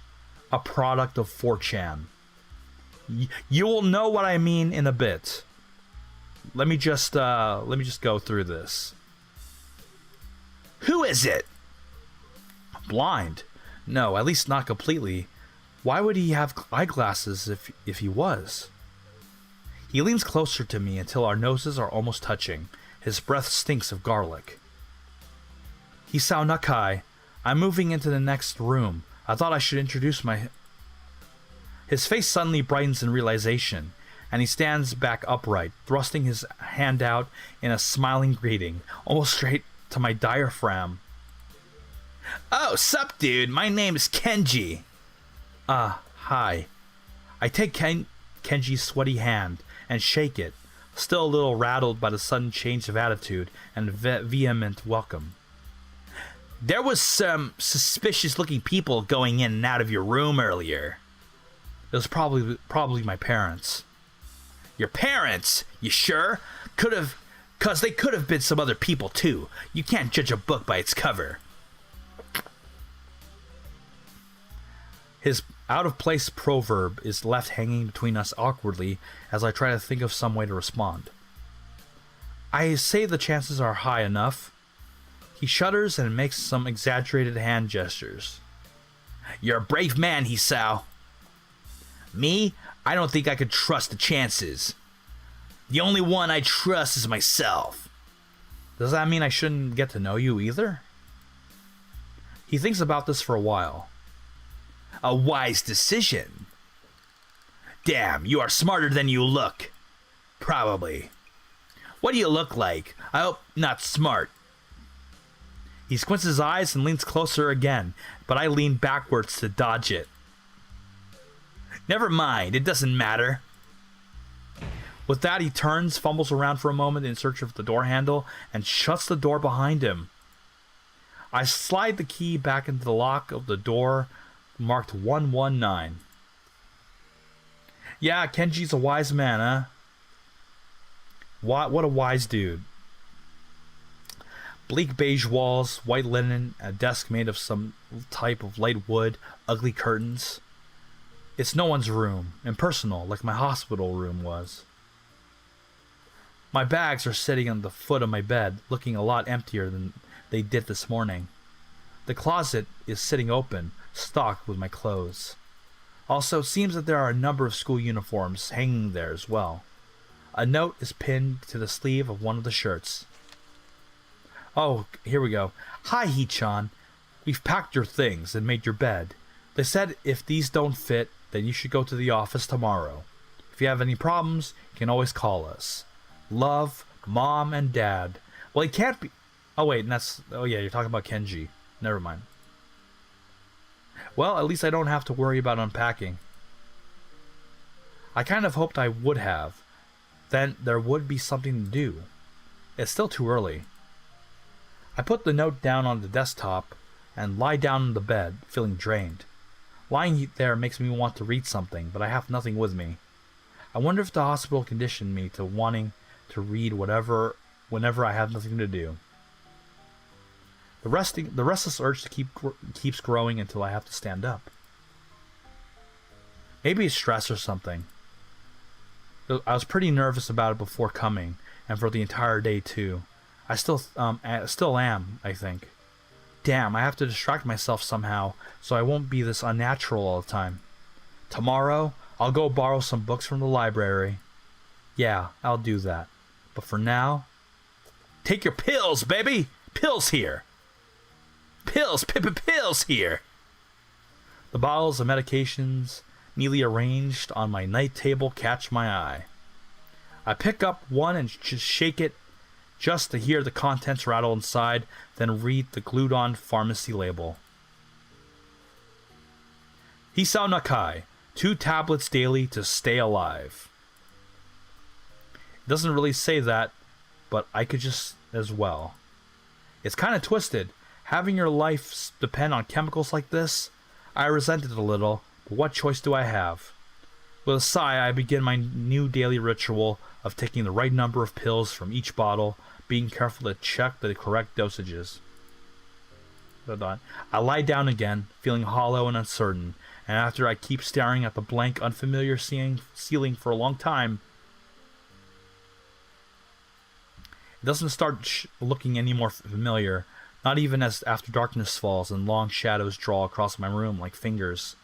a product of 4chan. You will know what I mean in a bit. Let me just go through this. Who is it? Blind? No, at least not completely. Why would he have eyeglasses if he was? He leans closer to me until our noses are almost touching. His breath stinks of garlic. Hisao Nakai. I'm moving into the next room. I thought I should introduce my... His face suddenly brightens in realization, and he stands back upright, thrusting his hand out in a smiling greeting, almost straight to my diaphragm. Oh, sup, dude. My name is Kenji. Hi. I take Kenji's sweaty hand and shake it, still a little rattled by the sudden change of attitude and vehement welcome. There was some suspicious-looking people going in and out of your room earlier. It was probably my parents. Your parents? You sure? Cause they could have been some other people too. You can't judge a book by its cover. His out-of-place proverb is left hanging between us awkwardly as I try to think of some way to respond. I say the chances are high enough. He shudders and makes some exaggerated hand gestures. You're a brave man, Hisao. Me? I don't think I could trust the chances. The only one I trust is myself. Does that mean I shouldn't get to know you either? He thinks about this for a while. A wise decision. Damn, you are smarter than you look. Probably. What do you look like? I hope not smart. He squints his eyes and leans closer again, but I lean backwards to dodge it. Never mind, it doesn't matter. With that, he turns, fumbles around for a moment in search of the door handle, and shuts the door behind him. I slide the key back into the lock of the door marked 119. Yeah, Kenji's a wise man, huh? What a wise dude. Bleak beige walls, white linen, a desk made of some type of light wood, ugly curtains. It's no one's room, impersonal, like my hospital room was. My bags are sitting on the foot of my bed, looking a lot emptier than they did this morning. The closet is sitting open, stocked with my clothes. Also, it seems that there are a number of school uniforms hanging there as well. A note is pinned to the sleeve of one of the shirts. Oh, here we go. Hi, Hee-chan. We've packed your things and made your bed. They said if these don't fit, then you should go to the office tomorrow. If you have any problems, you can always call us. Love, Mom and Dad. Well, he can't be... Oh, wait, and that's... Oh, yeah, you're talking about Kenji. Never mind. Well, at least I don't have to worry about unpacking. I kind of hoped I would have. Then there would be something to do. It's still too early. I put the note down on the desktop and lie down on the bed, feeling drained. Lying there makes me want to read something, but I have nothing with me. I wonder if the hospital conditioned me to wanting to read whenever I have nothing to do. The restless urge to keeps growing until I have to stand up. Maybe it's stress or something. I was pretty nervous about it before coming, and for the entire day too. I still am, I think. Damn, I have to distract myself somehow, so I won't be this unnatural all the time. Tomorrow, I'll go borrow some books from the library. Yeah, I'll do that. But for now... Take your pills, baby! Pills here! Pills! Pills here! The bottles of medications, neatly arranged on my night table, catch my eye. I pick up one and just shake it just to hear the contents rattle inside, then read the glued-on pharmacy label. Hisao Nakai, 2 tablets daily to stay alive. It doesn't really say that, but I could just as well. It's kind of twisted. Having your life depend on chemicals like this, I resent it a little, but what choice do I have? With a sigh, I begin my new daily ritual of taking the right number of pills from each bottle, being careful to check the correct dosages. I lie down again, feeling hollow and uncertain, and after I keep staring at the blank, unfamiliar ceiling for a long time, it doesn't start looking any more familiar, not even as after darkness falls and long shadows draw across my room like fingers.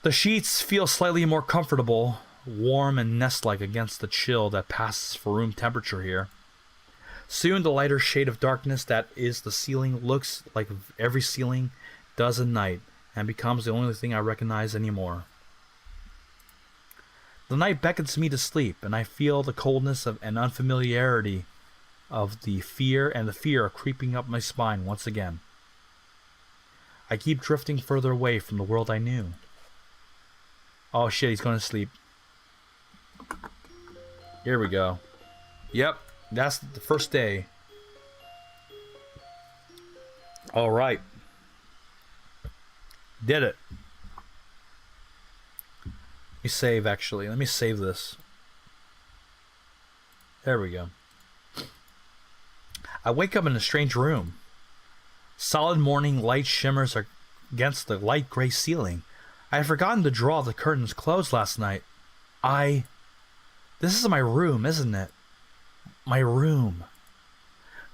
The sheets feel slightly more comfortable, warm and nest-like against the chill that passes for room temperature here. Soon the lighter shade of darkness that is the ceiling looks like every ceiling does at night and becomes the only thing I recognize anymore. The night beckons me to sleep, and I feel the coldness and unfamiliarity of the fear are creeping up my spine once again. I keep drifting further away from the world I knew. Oh shit, he's going to sleep. Here we go. Yep, that's the first day. Alright. Did it. Let me save, actually. Let me save this. There we go. I wake up in a strange room. Solid morning light shimmers against the light gray ceiling. I had forgotten to draw the curtains closed last night. This is my room, isn't it? My room.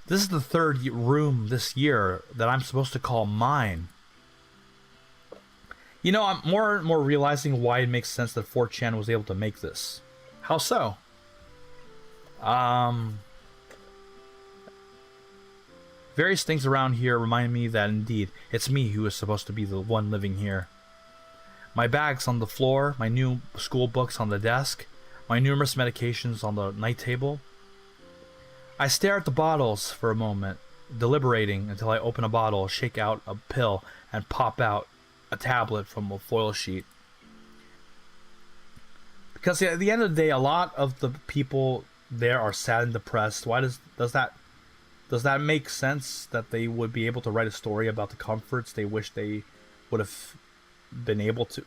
This is the third room this year that I'm supposed to call mine. You know, I'm more and more realizing why it makes sense that 4chan was able to make this. How so? Various things around here remind me that indeed, it's me who is supposed to be the one living here. My bags on the floor, my new school books on the desk, my numerous medications on the night table. I stare at the bottles for a moment, deliberating until I open a bottle, shake out a pill, and pop out a tablet from a foil sheet. Because at the end of the day, a lot of the people there are sad and depressed. Why does that make sense that they would be able to write a story about the comforts they wish they would have been able to?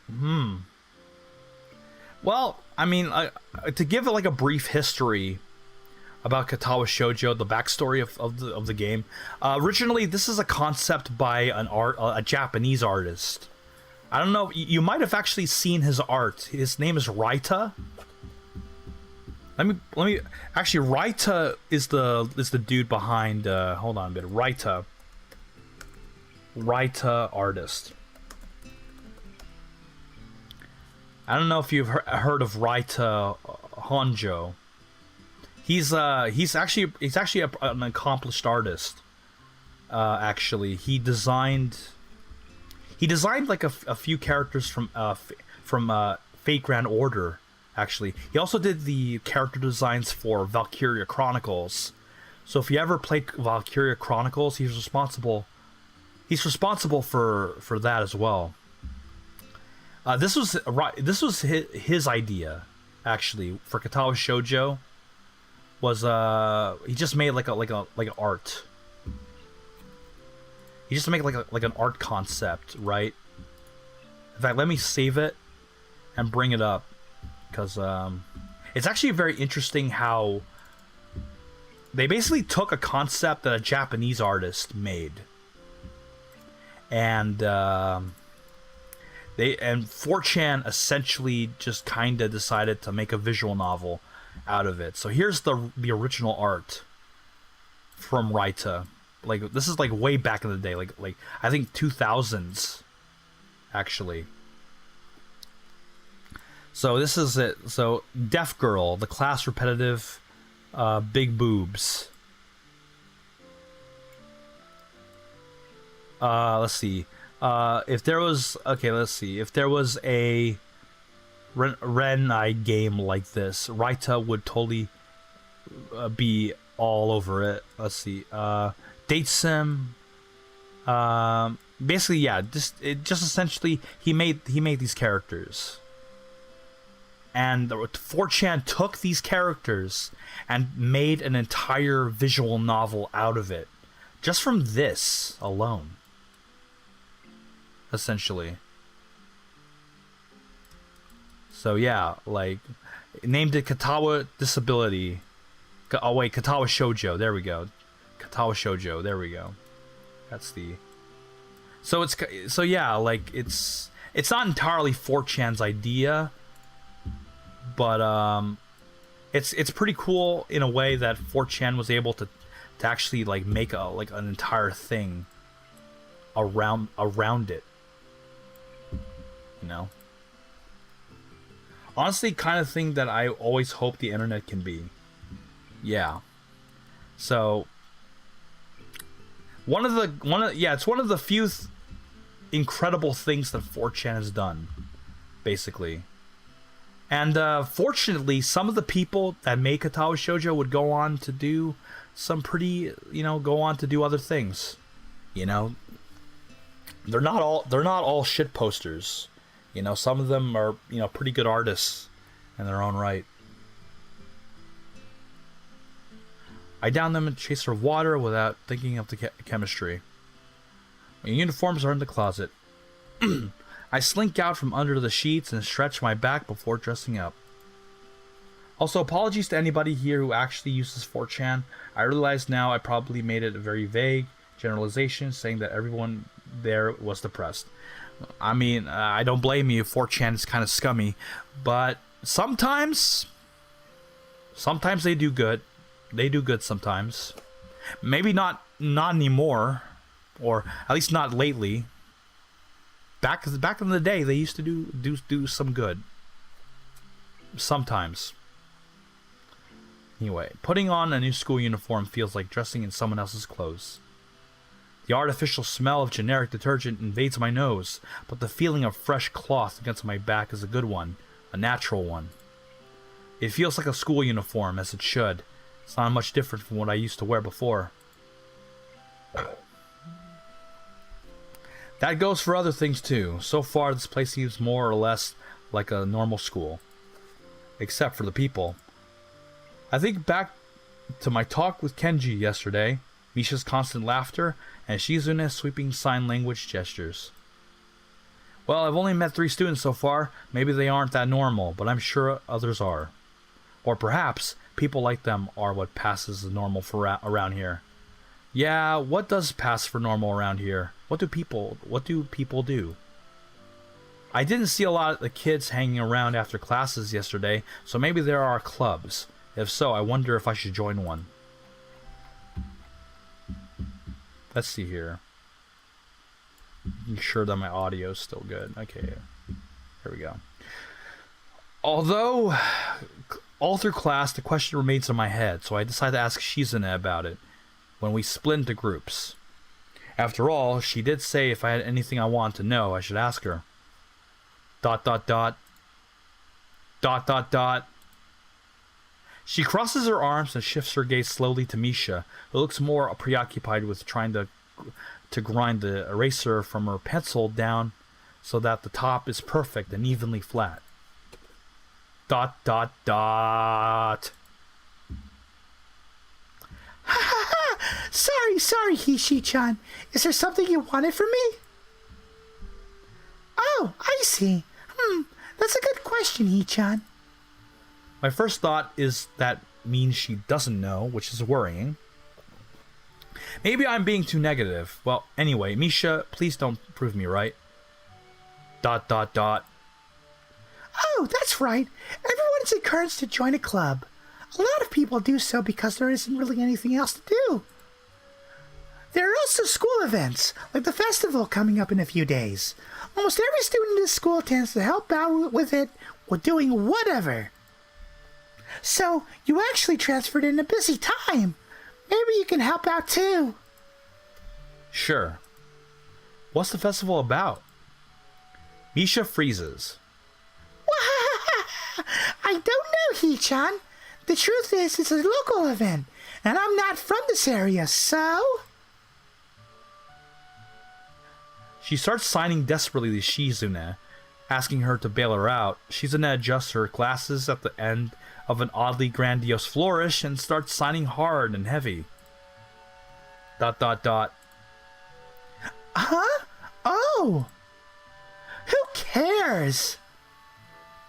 Well, I mean, to give like a brief history about Katawa Shoujo, the backstory of the game. Originally, this is a concept by a Japanese artist. I don't know. You might have actually seen his art. His name is Raita. Let me. Actually, Raita is the dude behind. Hold on a bit. Raita artist. I don't know if you've heard of Raita Honjo. He's actually an accomplished artist. Actually, he designed like a few characters from Fate Grand Order. Actually, he also did the character designs for Valkyria Chronicles. So if you ever played Valkyria Chronicles, he's responsible for that as well. This was his idea, actually, for Katawa Shoujo. Was he just made like an art. He just made like an art concept, right? In fact, let me save it and bring it up, because it's actually very interesting how they basically took a concept that a Japanese artist made, and 4chan essentially just kind of decided to make a visual novel out of it. So here's the original art from Raita. Like, this is like way back in the day, like I think 2000s, actually. So this is it. So Deaf Girl, the class repetitive, big boobs. Let's see. If there was a Renai game like this, Raita would totally be all over it. Let's see. Date sim. Basically, yeah. Just essentially, he made these characters, and 4chan took these characters and made an entire visual novel out of it, just from this alone. Essentially. So yeah, like, named it Katawa Disability. Oh wait, Katawa Shoujo. There we go. Katawa Shoujo. There we go. That's the. So yeah, like it's not entirely 4chan's idea, but it's pretty cool in a way that 4chan was able to actually like make an entire thing around it. You know. Honestly, kind of thing that I always hope the internet can be. Yeah. So it's one of the few incredible things that 4chan has done, basically. And fortunately, some of the people that make Katawa Shoujo would go on to do some pretty, go on to do other things. You know, they're not all shit posters. Some of them are, pretty good artists in their own right. I down them in a chaser of water without thinking of the chemistry. My uniforms are in the closet. I slink out from under the sheets and stretch my back before dressing up. Also, apologies to anybody here who actually uses 4chan. I realize now I probably made it a very vague generalization, saying that everyone there was depressed. I mean, I don't blame you. 4chan is kind of scummy, but sometimes they do good. They do good sometimes. Maybe not anymore, or at least not lately. Back in the day, they used to do some good. Sometimes. Anyway, putting on a new school uniform feels like dressing in someone else's clothes. The artificial smell of generic detergent invades my nose, but the feeling of fresh cloth against my back is a good one, a natural one. It feels like a school uniform, as it should. It's not much different from what I used to wear before. That goes for other things too. So far, this place seems more or less like a normal school. Except for the people. I think back to my talk with Kenji yesterday, Misha's constant laughter, and Shizune's sweeping sign language gestures. Well, I've only met 3 students so far. Maybe they aren't that normal, but I'm sure others are. Or perhaps people like them are what passes as normal for around here. Yeah, what does pass for normal around here? What do people do? I didn't see a lot of the kids hanging around after classes yesterday, so maybe there are clubs. If so, I wonder if I should join one. Let's see here. Making sure that my audio is still good. Okay, here we go. Although All through class, the question remains in my head, so I decide to ask Shizune about it when we split into groups. After all, she did say if I had anything I wanted to know, I should ask her. ... She crosses her arms and shifts her gaze slowly to Misha, who looks more preoccupied with trying to grind the eraser from her pencil down so that the top is perfect and evenly flat. ... Sorry, Hishi-chan. Is there something you wanted from me? Oh, I see. That's a good question, Hee-chan. My first thought is that means she doesn't know, which is worrying. Maybe I'm being too negative. Well, anyway, Misha, please don't prove me right. ... Oh, that's right. Everyone is encouraged to join a club. A lot of people do so because there isn't really anything else to do. There are also school events, like the festival coming up in a few days. Almost every student in this school tends to help out with it or doing whatever. So, you actually transferred in a busy time. Maybe you can help out too. Sure. What's the festival about? Misha freezes. I don't know, Hee-chan. The truth is, it's a local event, and I'm not from this area, so... She starts signing desperately to Shizune, asking her to bail her out. Shizune adjusts her glasses at the end of an oddly grandiose flourish and starts signing hard and heavy. ... Huh? Oh! Who cares?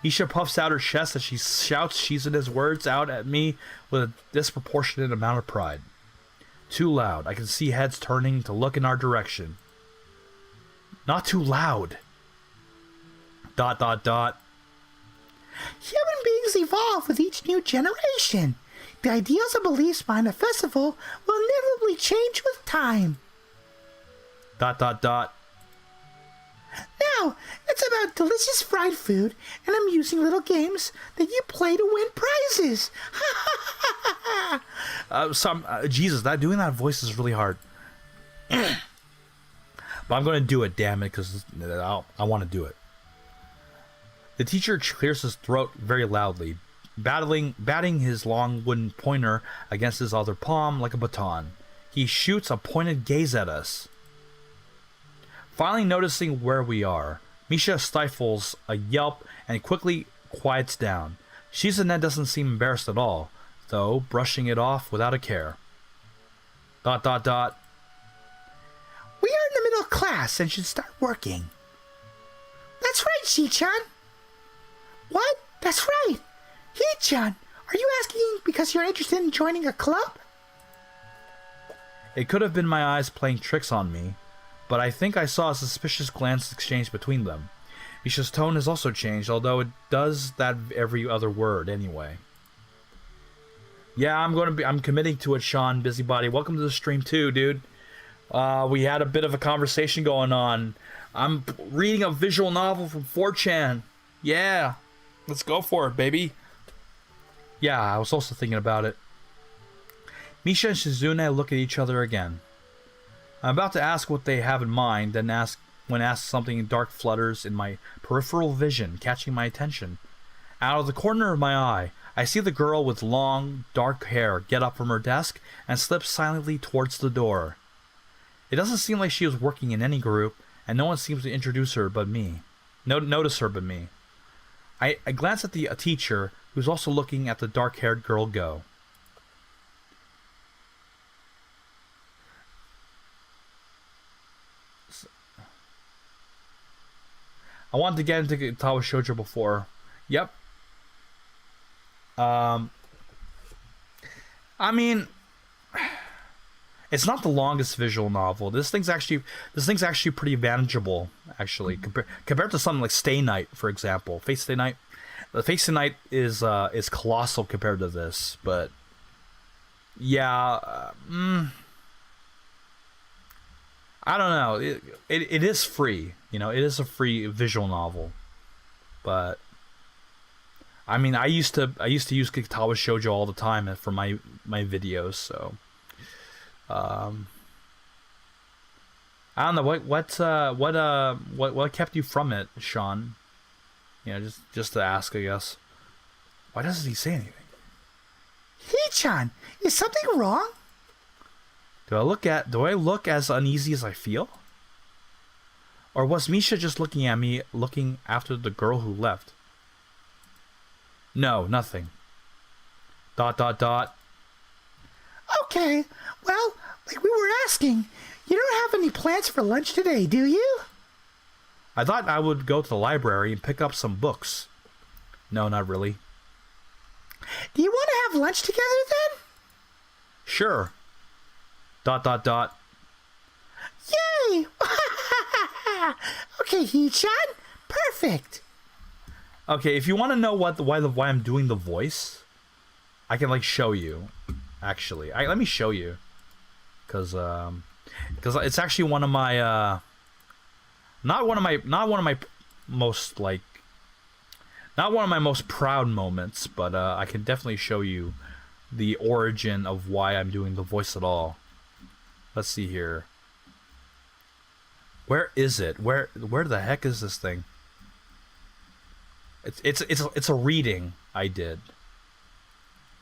Misha puffs out her chest as she shouts Shizune's words out at me with a disproportionate amount of pride. Too loud. I can see heads turning to look in our direction. Not too loud. ... Human beings evolve with each new generation. The ideals and beliefs behind a festival will inevitably change with time. ... Now, it's about delicious fried food and amusing little games that you play to win prizes. Jesus, doing that voice is really hard. But I'm going to do it, damn it, because I want to do it. The teacher clears his throat very loudly, batting his long wooden pointer against his other palm like a baton. He shoots a pointed gaze at us. Finally noticing where we are, Misha stifles a yelp and quickly quiets down. Shizune doesn't seem embarrassed at all, though, brushing it off without a care. ... We are in the middle class and should start working. That's right, Shi-chan. What? That's right. Hee-chan, are you asking because you're interested in joining a club? It could have been my eyes playing tricks on me, but I think I saw a suspicious glance exchanged between them. Misha's tone has also changed, although it does that every other word anyway. Yeah, I'm committing to it, Sean, busybody. Welcome to the stream too, dude. We had a bit of a conversation going on. I'm reading a visual novel from 4chan. Yeah, let's go for it, baby. Yeah, I was also thinking about it. Misha and Shizune look at each other again. I'm about to ask what they have in mind, then when asked, something dark flutters in my peripheral vision, catching my attention. Out of the corner of my eye, I see the girl with long, dark hair get up from her desk and slip silently towards the door. It doesn't seem like she was working in any group, and no one seems to notice her but me. I glance at the teacher, who's also looking at the dark-haired girl go. I wanted to get into Katawa Shoujo before. Yep. I mean, it's not the longest visual novel. This thing's actually pretty manageable, actually, compared to something like Stay Night, for example. Face Stay Night. The Face Stay Night is colossal compared to this, but yeah, I don't know. It is free, it is a free visual novel, but I mean, I used to use Katawa Shoujo all the time for my videos, so I don't know what kept you from it, Sean? You know, just to ask, I guess. Why doesn't he say anything? Hee-chan, is something wrong? Do I look as uneasy as I feel? Or was Misha just looking at me, looking after the girl who left? No, nothing. ... Okay, well, like we were asking, you don't have any plans for lunch today, do you? I thought I would go to the library and pick up some books. No, not really. Do you want to have lunch together then? Sure. ... Yay! Okay, Hee-chan, perfect. Okay, if you want to know why I'm doing the voice, I can like show you. Actually, let me show you, because it's actually one of my not one of my most proud moments, but I can definitely show you the origin of why I'm doing the voice at all. Let's see here. Where is it? Where the heck is this thing? It's a reading I did.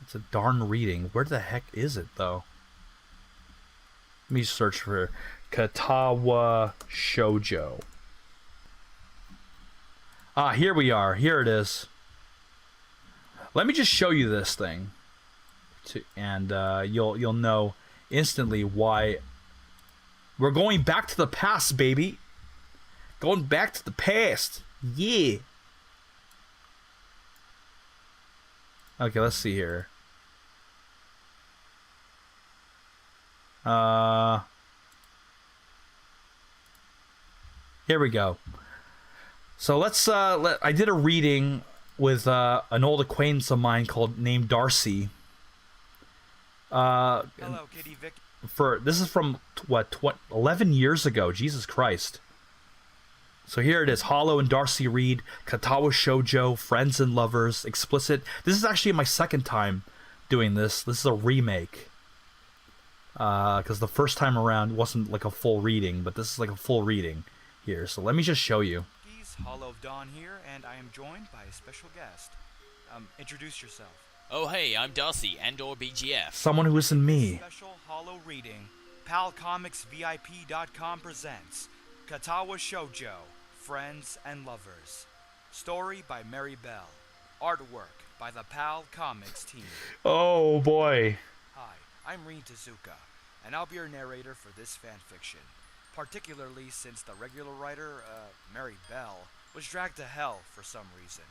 It's a darn reading. Where the heck is it though? Let me search for Katawa Shoujo. Ah, here we are. Here it is. Let me just show you this thing, and you'll know instantly why. We're going back to the past, baby. Going back to the past. Yeah. Okay, let's see here. Here we go. So let's I did a reading with an old acquaintance of mine named Darcy. Hello, Kitty Vic. This is from 11 years ago. Jesus Christ. So here it is. Hollow and Darcy read Katawa Shoujo, Friends and Lovers, explicit. This is actually my second time doing this. This is a remake. Because the first time around wasn't like a full reading, but this is like a full reading here. So let me just show you. Hollow of Dawn here, and I am joined by a special guest. Introduce yourself. Oh hey, I'm Darcy, and/or BGF. Someone who isn't me. Special Hollow reading. PalComicsVIP.com presents Katawa Shoujo, Friends and Lovers. Story by Mary Bell. Artwork by the PAL Comics team. Oh boy. Hi, I'm Rin Tezuka, and I'll be your narrator for this fanfiction. Particularly since the regular writer, Mary Bell, was dragged to hell for some reason.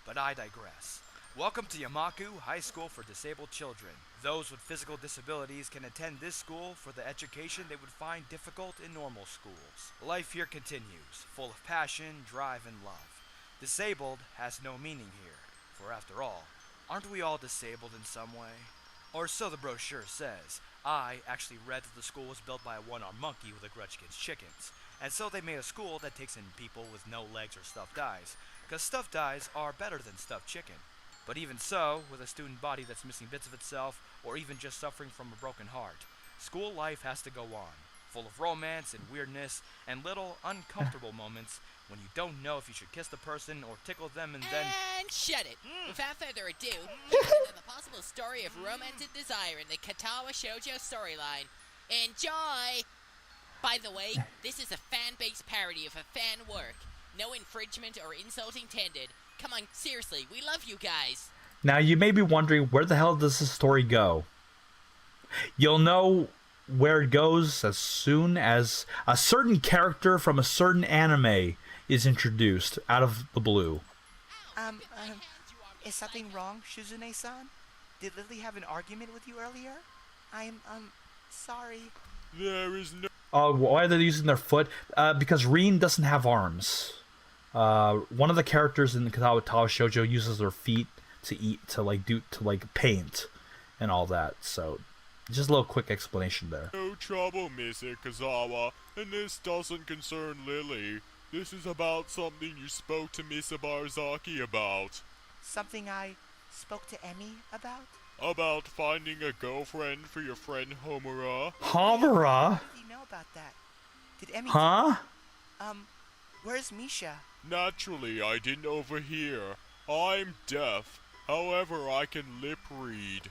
But I digress. Welcome to Yamaku High School for Disabled Children. Those with physical disabilities can attend this school for the education they would find difficult in normal schools. Life here continues, full of passion, drive, and love. Disabled has no meaning here, for after all, aren't we all disabled in some way? Or so the brochure says. I actually read that the school was built by a one-armed monkey with a grudge against chickens, and so they made a school that takes in people with no legs or stuffed eyes, because stuffed eyes are better than stuffed chicken. But even so, with a student body that's missing bits of itself, or even just suffering from a broken heart, school life has to go on, full of romance and weirdness, and little uncomfortable moments when you don't know if you should kiss the person or tickle them and then... And shut it! Without further ado, here's another possible story of romance and desire in the Katawa Shoujo storyline. Enjoy! By the way, this is a fan-based parody of a fan work. No infringement or insult intended. Come on, seriously, we love you guys! Now you may be wondering, where the hell does this story go? You'll know where it goes as soon as a certain character from a certain anime is introduced out of the blue. Is something wrong, Shizune-san? Did Lily have an argument with you earlier? I'm sorry. There is no... Why are they using their foot? Because Rin doesn't have arms. One of the characters in the Katawa Shoujo uses their feet to paint and all that. So, just a little quick explanation there. No trouble, Miss Ikazawa, and this doesn't concern Lily. This is about something you spoke to Miss Abarzaki about. something I spoke to Emmy about? About finding a girlfriend for your friend Homura? Homura? What do you know about that? Did Emmy... Huh? Where's Misha? Naturally, I didn't overhear. I'm deaf. However, I can lip read.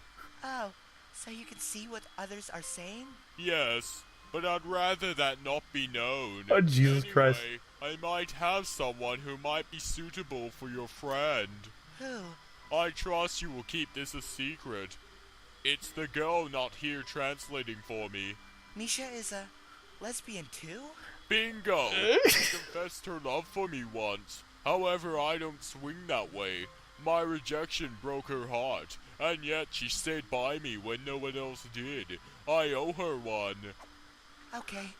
Oh, so you can see what others are saying? Yes, but I'd rather that not be known. Oh, Jesus Christ. Anyway, I might have someone who might be suitable for your friend. Who? I trust you will keep this a secret. It's the girl not here translating for me. Misha is a lesbian too? Bingo! She confessed her love for me once. However, I don't swing that way. My rejection broke her heart, and yet she stayed by me when no one else did. I owe her one. Okay,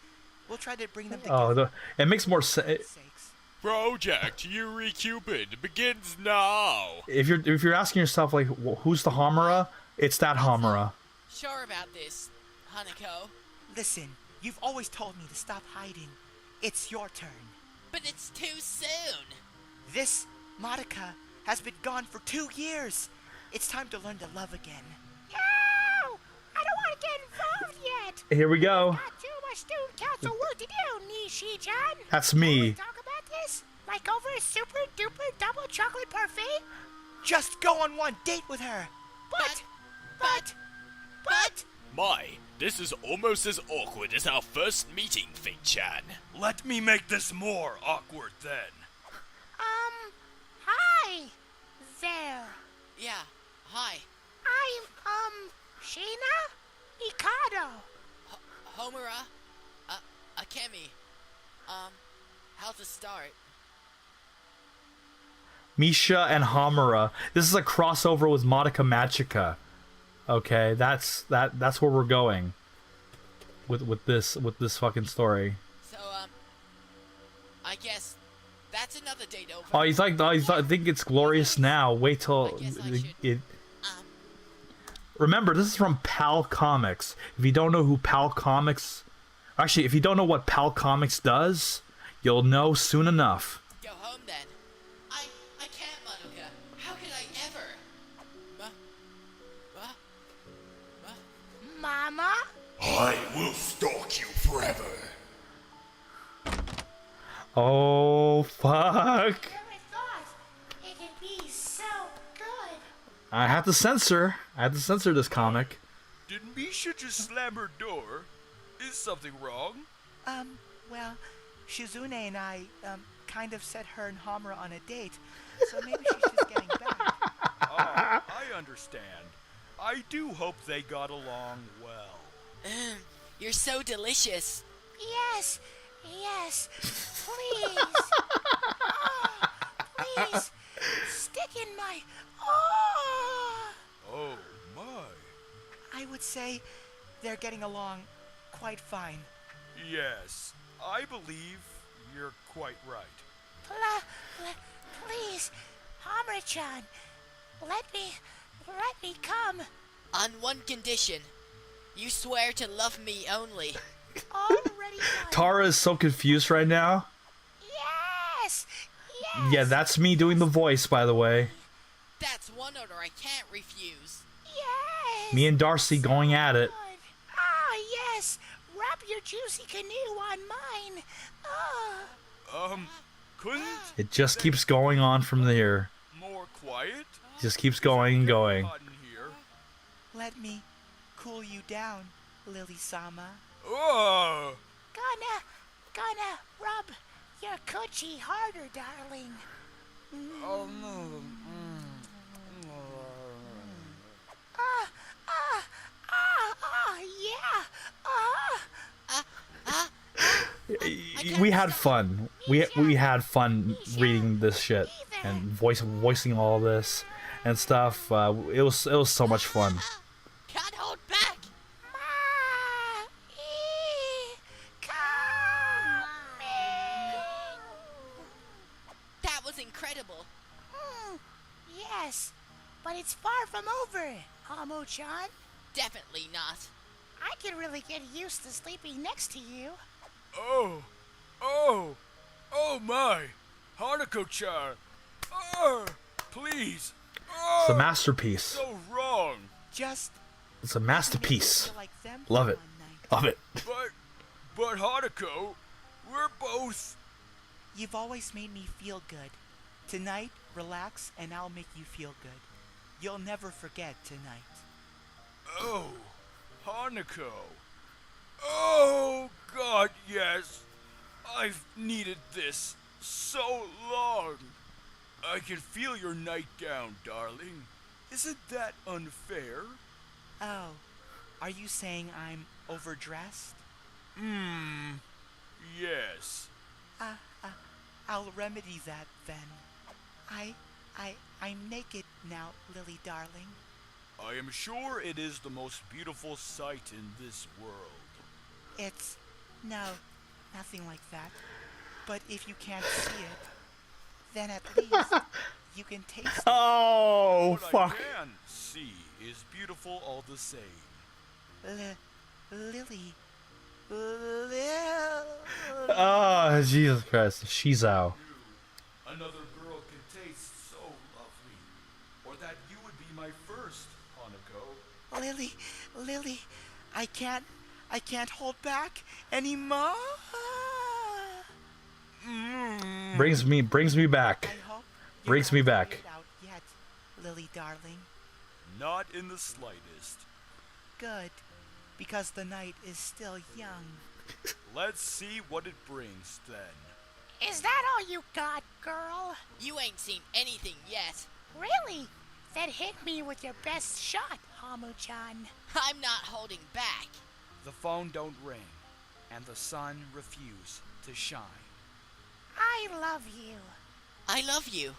we'll try to bring them together. Oh, it makes more sense. Sakes. Project Yuri Cupid begins now! If you're asking yourself, like, who's the Homura? It's that Homura. Sure about this, Hanako. Listen, you've always told me to stop hiding. It's your turn. But it's too soon. This Madoka has been gone for 2 years. It's time to learn to love again. No! I don't want to get involved yet. Here we go. Got too much student council work to do, Nishi-chan. That's Can we me. talk about this? Like over a super duper double chocolate parfait? Just go on one date with her. But... My, this is almost as awkward as our first meeting, Fei-chan. Let me make this more awkward then. Hi there. Yeah, hi. I'm, Shina Mikado. Homura? Akemi. How to start? Misha and Homura. This is a crossover with Madoka Magica. Okay, that's where we're going with this fucking story. So, I guess that's another date over. Oh, he's like, I think it's glorious now. Wait till I guess I should- it. Remember, this is from Pal Comics. If you don't know who Pal Comics, actually, if you don't know what Pal Comics does, you'll know soon enough. Go home then. I can't, Madoka. How could I ever? Mama? I will stalk you forever. Oh fuck! Never thought it could be so good. I have to censor this comic. Did Misha just slam her door? Is something wrong? Well, Shizune and I, kind of set her and Homura on a date, so maybe she's just getting back. Oh, I understand. I do hope they got along well. You're so delicious. Yes, please. Oh, please, stick in my... Oh! Oh my. I would say they're getting along quite fine. Yes, I believe you're quite right. Please, Hamura-chan, let me come. On one condition. You swear to love me only. Already done. Tara is so confused right now. Yes. Yeah, that's me doing the voice, by the way. That's one order I can't refuse. Yes. Me and Darcy going at it. Good. Ah, yes. Wrap your juicy canoe on mine. Ah. Couldn't It just keeps going on from there. more quiet? Just keeps going and going. Hot in here. Let me cool you down, Lily-sama. Oh! Gonna rub your coochie harder, darling. Oh no. Yeah. We had fun. We had fun reading this shit and voicing all this and stuff. It was so much fun. Can't hold back. That was incredible. Yes, but it's far from over, Hamo-chan. Definitely not. I can really get used to sleeping next to you. Oh my! Hanako-chan! Oh, please, It's a masterpiece. So wrong. Just It's a make masterpiece. you feel like them Love for it. one night. Love it. But Hanako, we're both. You've always made me feel good. Tonight, relax and I'll make you feel good. You'll never forget tonight. Oh, Hanako. Oh, God, yes. I've needed this so long. I can feel your nightgown, darling. Isn't that unfair? Oh, are you saying I'm overdressed? Yes. I'll remedy that then. I'm naked now, Lily darling. I am sure it is the most beautiful sight in this world. No, nothing like that. But if you can't see it, then at least you can taste it. Oh, What fuck. I can see is beautiful all the same. Lily. Oh, Jesus Christ. Shizao. Another girl can taste so lovely. Or that you would be my first, Hanako. Lily, I can't hold back anymore. Brings me back. I hope you Brings me haven't back. figured out yet, Lily darling. Not in the slightest. Good, because the night is still young. Let's see what it brings then. Is that all you got, girl? You ain't seen anything yet. Really? Then hit me with your best shot, Hamu-chan. I'm not holding back. The phone don't ring, and the sun refuse to shine. I love you. I love you.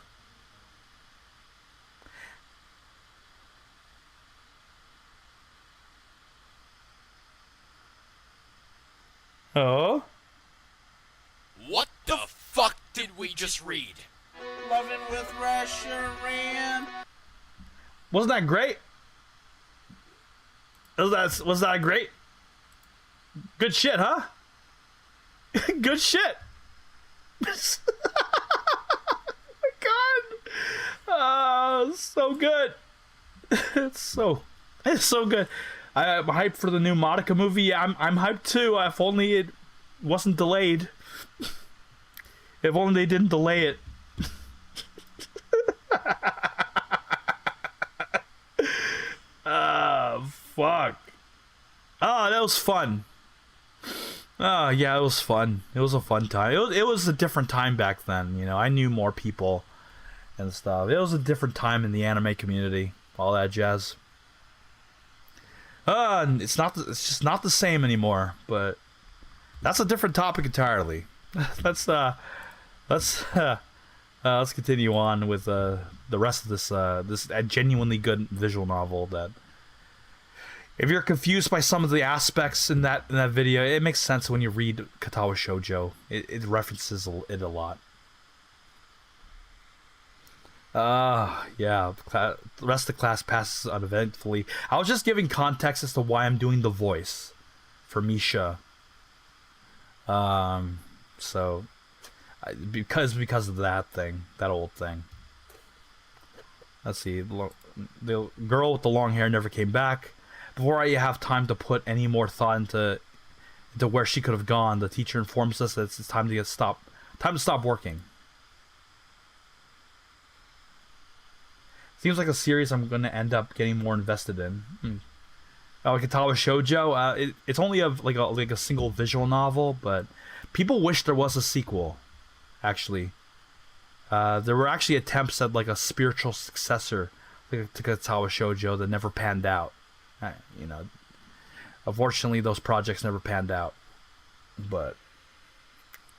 Oh? What the fuck did we just read? Loving with Rasherin. Wasn't that great? Was that great? Good shit, huh? Good shit. Oh my god. So good. It's so good. I'm hyped for the new Monica movie. Yeah, I'm hyped too. If only it wasn't delayed. If only they didn't delay it. Fuck. Oh, that was fun. Oh, yeah, it was fun. It was a fun time. It was a different time back then, you know. I knew more people and stuff. It was a different time in the anime community. All that jazz. It's just not the same anymore, but that's a different topic entirely. Let's continue on with the rest of this genuinely good visual novel that, if you're confused by some of the aspects in that video, it makes sense when you read Katawa Shoujo. It references it a lot. Yeah, the rest of the class passes uneventfully. I was just giving context as to why I'm doing the voice for Misha. Because of that old thing. Let's see, the girl with the long hair never came back. Before I have time to put any more thought into where she could have gone, the teacher informs us that it's time to stop working. Seems like a series I'm going to end up getting more invested in. Oh, Katawa Shoujo. It's only like a single visual novel, but people wish there was a sequel. Actually, there were actually attempts at like a spiritual successor to Katawa Shoujo that never panned out. You know, unfortunately, those projects never panned out. But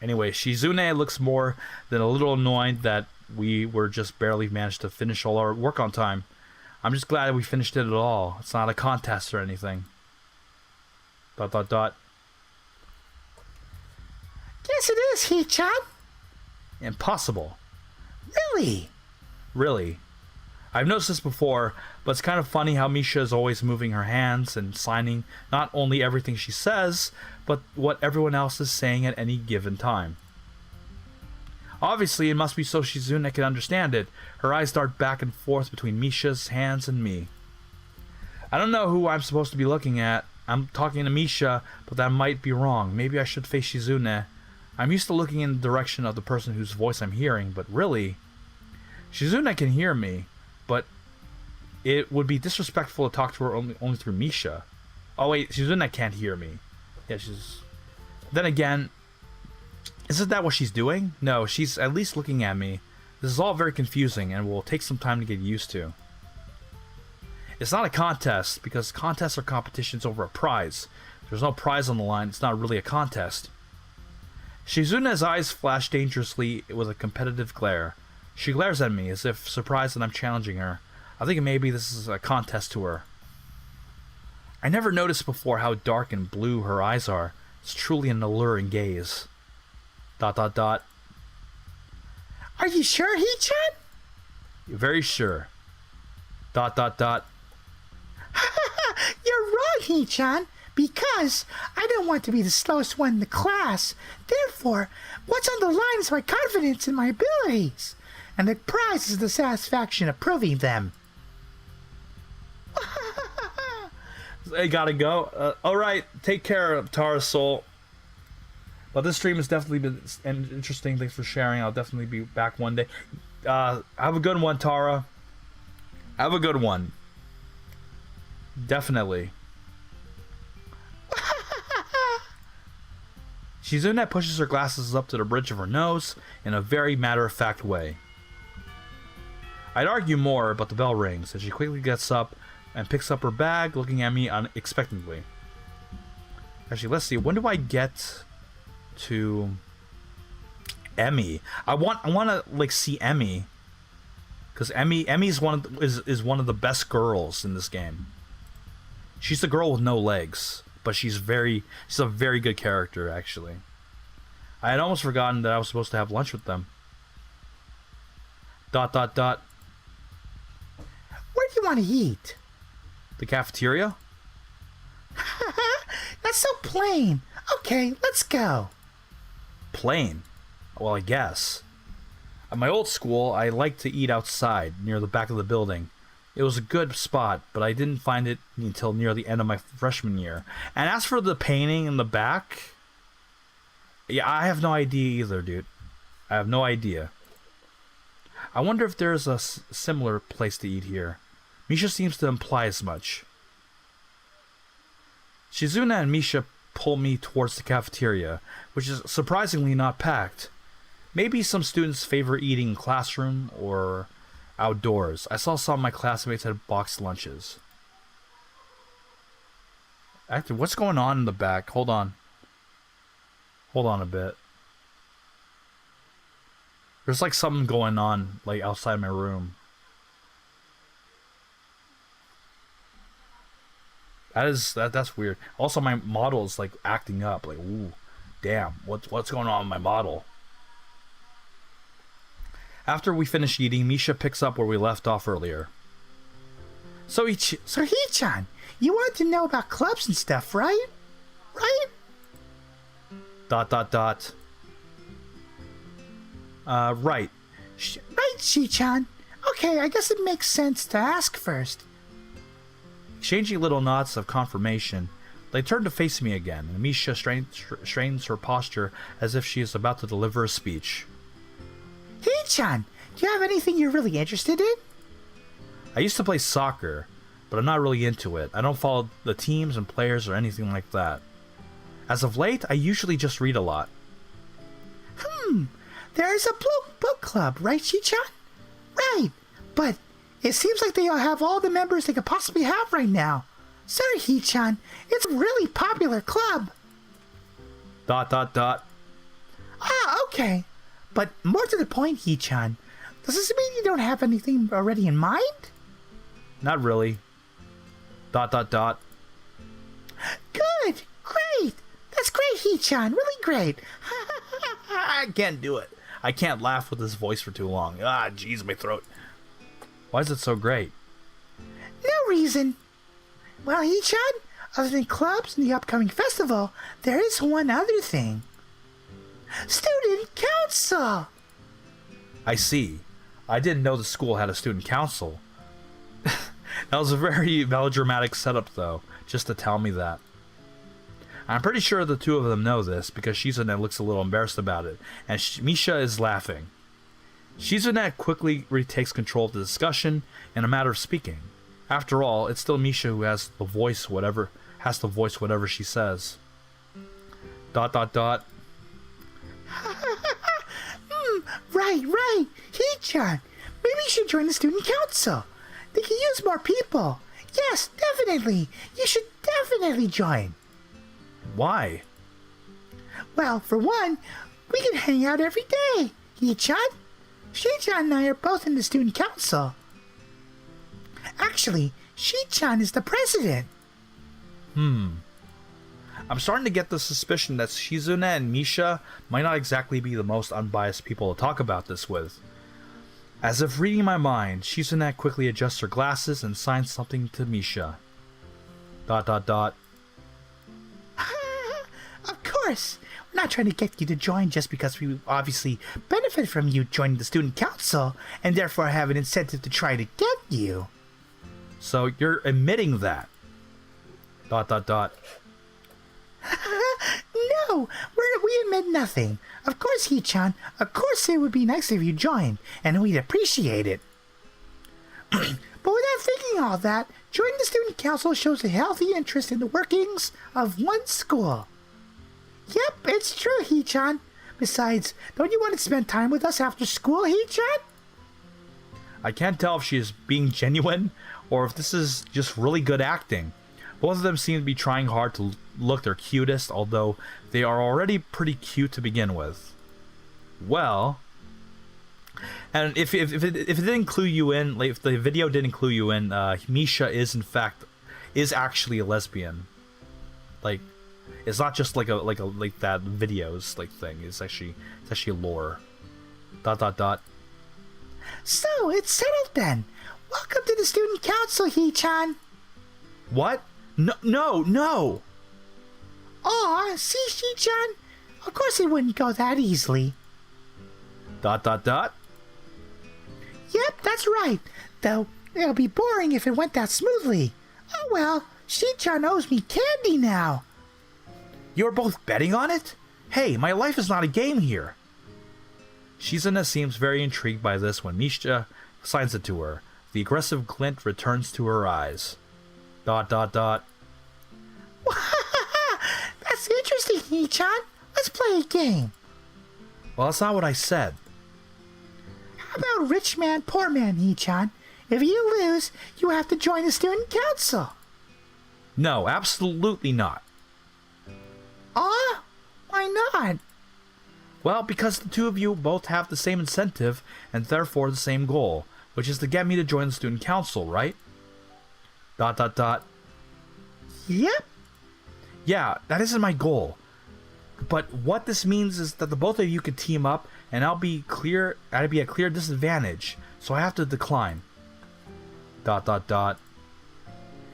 anyway, Shizune looks more than a little annoyed that we were just barely managed to finish all our work on time. I'm just glad we finished it at all. It's not a contest or anything. ... Yes, it is, He-chan. Impossible. Really? I've noticed this before, but it's kind of funny how Misha is always moving her hands and signing not only everything she says, but what everyone else is saying at any given time. Obviously, it must be so Shizune can understand it. Her eyes dart back and forth between Misha's hands and me. I don't know who I'm supposed to be looking at. I'm talking to Misha, but that might be wrong. Maybe I should face Shizune. I'm used to looking in the direction of the person whose voice I'm hearing, but really... Shizune can hear me, but it would be disrespectful to talk to her only through Misha. Oh wait, Shizune can't hear me. Yeah, she's... Then again, isn't that what she's doing? No, she's at least looking at me. This is all very confusing and will take some time to get used to. It's not a contest, because contests are competitions over a prize. There's no prize on the line, it's not really a contest. Shizune's eyes flash dangerously with a competitive glare. She glares at me as if surprised that I'm challenging her. I think maybe this is a contest to her. I never noticed before how dark and blue her eyes are. It's truly an alluring gaze. ... Are you sure, Hee-chan? Very sure. ... You're wrong, Hee-chan, because I don't want to be the slowest one in the class. Therefore, what's on the line is my confidence in my abilities, and the prize is the satisfaction of proving them. I gotta go. Alright, take care, Tara Soul. But this stream has definitely been interesting. Thanks for sharing. I'll definitely be back one day. Have a good one, Tara. Have a good one. Definitely. Shizune pushes her glasses up to the bridge of her nose in a very matter-of-fact way. I'd argue more, but the bell rings, and she quickly gets up and picks up her bag, looking at me unexpectedly. Actually, let's see. When do I get to Emmy? I want to like see Emmy, because Emmy's is one of the best girls in this game. She's the girl with no legs, but she's a very good character, actually. I had almost forgotten that I was supposed to have lunch with them. ... Where do you want to eat? The cafeteria? That's so plain. Okay, let's go. Plain? Well, I guess. At my old school, I liked to eat outside, near the back of the building. It was a good spot, but I didn't find it until near the end of my freshman year. And as for the painting in the back... Yeah, I have no idea either, dude. I have no idea. I wonder if there's a similar place to eat here. Misha seems to imply as much. Shizune and Misha pull me towards the cafeteria, which is surprisingly not packed. Maybe some students favor eating in classroom or outdoors. I saw some of my classmates had boxed lunches. Actually, what's going on in the back? Hold on. Hold on a bit. There's like something going on like outside my room. That's weird. Also, my model is like acting up. Like, ooh, damn, what's going on with my model? After we finish eating, Misha picks up where we left off earlier. So Hee-chan, you wanted to know about clubs and stuff, right? Right? ... Right. Right, Hee-chan. Okay, I guess it makes sense to ask first. Exchanging little nods of confirmation, they turn to face me again, and Misha strains her posture as if she is about to deliver a speech. Hee-chan, do you have anything you're really interested in? I used to play soccer, but I'm not really into it. I don't follow the teams and players or anything like that. As of late, I usually just read a lot. There is a book club, right, Hee-chan? Right, but it seems like they have all the members they could possibly have right now. Sorry, Hee-chan, it's a really popular club. ... Ah, okay. But more to the point, Hee-chan, does this mean you don't have anything already in mind? Not really. ... Good, great. That's great, Hee-chan, really great. I can't do it. I can't laugh with this voice for too long. Ah, jeez, my throat. Why is it so great? No reason. Well, Hee-chan, other than clubs and the upcoming festival, there is one other thing. Student council! I see. I didn't know the school had a student council. That was a very melodramatic setup, though, just to tell me that. I'm pretty sure the two of them know this, because Shizune looks a little embarrassed about it, and Misha is laughing. Shizune quickly retakes control of the discussion in a matter of speaking. After all, it's still Misha who has to voice whatever she says. ... Right. Hee-chan, maybe you should join the student council. They can use more people. Yes, definitely. You should definitely join. Why? Well, for one, we can hang out every day. Hee-chan, Shi-chan and I are both in the student council. Actually, Shi-chan is the president. I'm starting to get the suspicion that Shizune and Misha might not exactly be the most unbiased people to talk about this with. As if reading my mind, Shizune quickly adjusts her glasses and signs something to Misha. ... Of course, we're not trying to get you to join just because we obviously benefit from you joining the student council and therefore have an incentive to try to get you. So you're admitting that. ... No, we admit nothing. Of course, Hee-chan, of course it would be nice if you joined, and we'd appreciate it. But without thinking all that, joining the student council shows a healthy interest in the workings of one school. Yep, it's true, Hee-chan. Besides, don't you want to spend time with us after school, Hee-chan? I can't tell if she is being genuine or if this is just really good acting. Both of them seem to be trying hard to look their cutest, although they are already pretty cute to begin with. Well, and if it didn't clue you in, like if the video didn't clue you in, Misha is actually a lesbian. Like, it's not just like that videos like thing. It's actually lore. ... So it's settled then. Welcome to the student council, Hee-chan. What? No! Aw, see, Shi-chan? Of course it wouldn't go that easily. ... Yep, that's right. Though, it'll be boring if it went that smoothly. Oh well, Shi-chan owes me candy now. You're both betting on it? Hey, my life is not a game here. Shizune seems very intrigued by this when Misha signs it to her. The aggressive glint returns to her eyes. ... That's interesting, Hee-chan. Let's play a game. Well, that's not what I said. How about rich man, poor man, Hee-chan? If you lose, you have to join the student council. No, absolutely not. Aw, why not? Well, because the two of you both have the same incentive and therefore the same goal, which is to get me to join the student council, right? ... Yep. Yeah, that isn't my goal. But what this means is that the both of you could team up, and I'd be at clear disadvantage, so I have to decline. ...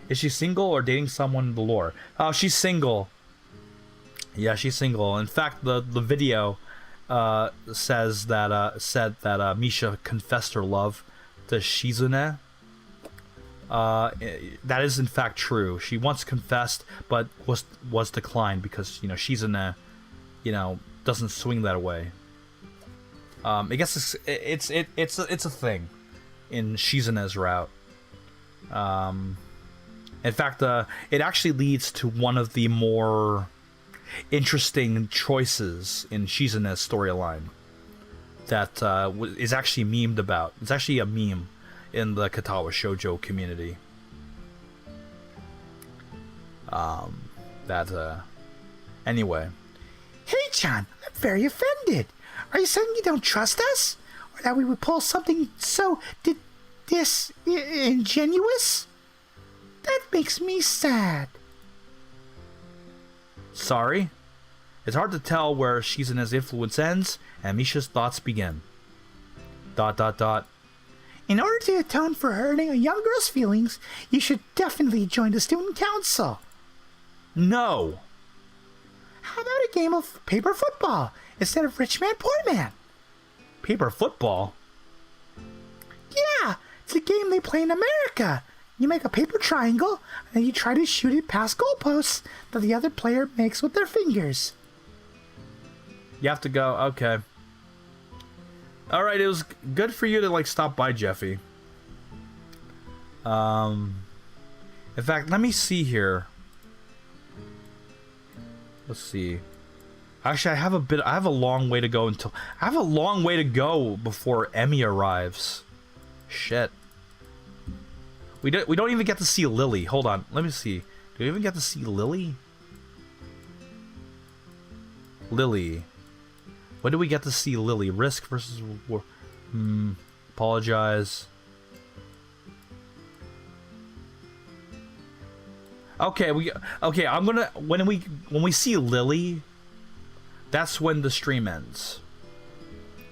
Is she single or dating someone in the lore? Oh, she's single. Yeah, she's single. In fact, the video said that Misha confessed her love to Shizune. That is in fact true. She once confessed, but was declined because Shizune, doesn't swing that way. I guess it's a thing in Shizune's route. In fact, it actually leads to one of the more interesting choices in Shizune's storyline that is actually memed about. It's actually a meme in the Katawa Shoujo community. Anyway. Hey-chan, I'm very offended. Are you saying you don't trust us? Or that we would pull something so disingenuous? That makes me sad. Sorry? It's hard to tell where Shizune's influence ends and Misha's thoughts begin. ... In order to atone for hurting a young girl's feelings, you should definitely join the student council. No! How about a game of paper football instead of rich man, poor man? Paper football? It's a game they play in America. You make a paper triangle, and you try to shoot it past goalposts that the other player makes with their fingers. You have to go. Okay. All right. It was good for you to like stop by, Jeffy. In fact, let me see here. Let's see. Actually, I have a long way to go before Emmy arrives. Shit. We don't even get to see Lily. Hold on. Let me see. Do we even get to see Lily? Lily. When do we get to see Lily? Risk versus war. Apologize. Okay, I'm gonna when we see Lily, that's when the stream ends.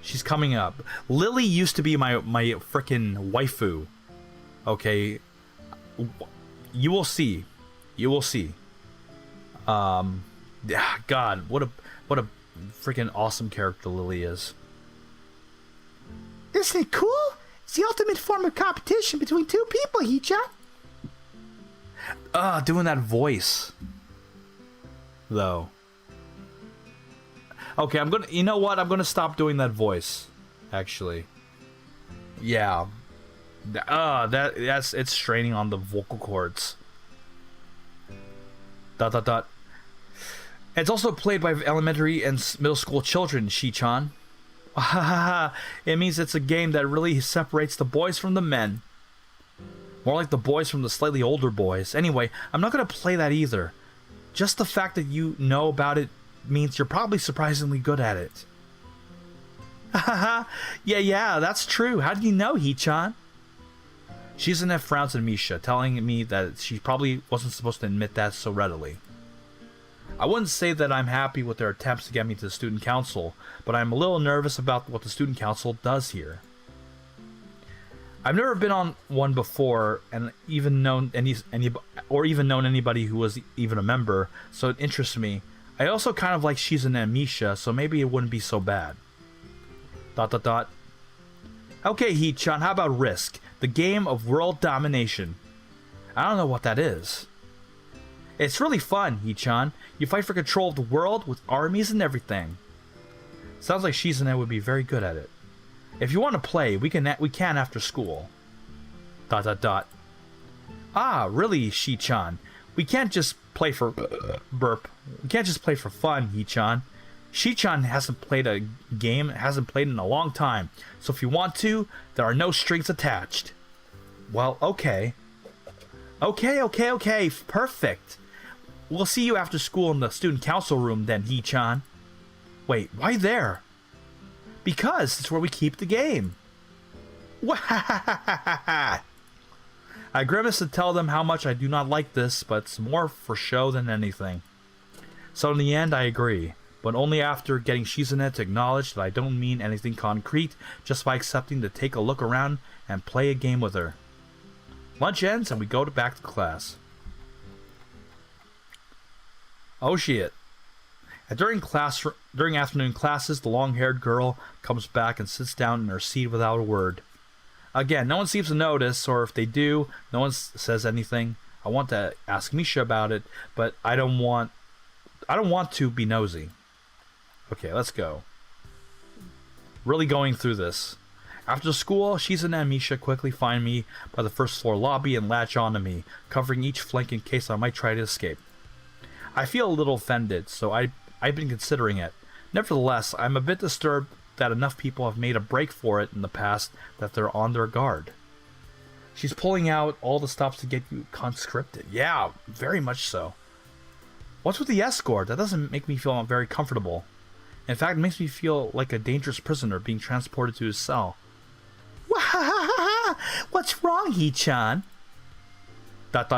She's coming up. Lily used to be my frickin' waifu. Okay, you will see. You will see. God, what a freaking awesome character Lily is. Isn't it cool? It's the ultimate form of competition between two people, Hee-chan. Doing that voice, though. Okay, you know what? I'm gonna stop doing that voice. Actually, yeah. It's straining on the vocal cords. ... It's also played by elementary and middle school children, Shi-chan. It means it's a game that really separates the boys from the men. More like the boys from the slightly older boys. Anyway, I'm not gonna play that either. Just the fact that you know about it means you're probably surprisingly good at it. Yeah, that's true. How did you know, Hee-chan? Shizune frowns at Misha, telling me that she probably wasn't supposed to admit that so readily. I wouldn't say that I'm happy with their attempts to get me to the student council, but I'm a little nervous about what the student council does here. I've never been on one before, and even known anybody who was even a member, so it interests me. I also kind of like Shizune and Misha, so maybe it wouldn't be so bad. ... Okay, Hee-chan, how about Risk? The game of world domination. I don't know what that is. It's really fun, Hee-chan. You fight for control of the world with armies and everything. Sounds like Shizune would be very good at it. If you want to play, we can after school. ... Ah, really, Shi-chan? We can't just play for burp. We can't just play for fun, Hee-chan. Shi-chan hasn't played a game, hasn't played in a long time. So if you want to, there are no strings attached. Well, okay. Okay, perfect. We'll see you after school in the student council room then, Hee-chan. Wait, why there? Because it's where we keep the game. I grimace to tell them how much I do not like this, but it's more for show than anything. So in the end, I agree, but only after getting Shizune to acknowledge that I don't mean anything concrete, just by accepting to take a look around and play a game with her. Lunch ends and we go back to class. Oh shit. And during afternoon classes, the long-haired girl comes back and sits down in her seat without a word. Again, no one seems to notice, or if they do, no one says anything. I want to ask Misha about it, but I don't want to be nosy. Okay, let's go. Really going through this. After school, Shizune and Misha quickly find me by the first floor lobby and latch onto me, covering each flank in case I might try to escape. I feel a little offended, so I've been considering it. Nevertheless, I'm a bit disturbed that enough people have made a break for it in the past that they're on their guard. She's pulling out all the stops to get you conscripted. Yeah, very much so. What's with the escort? That doesn't make me feel very comfortable. In fact, it makes me feel like a dangerous prisoner being transported to his cell. What's wrong, Hee-chan? ... That's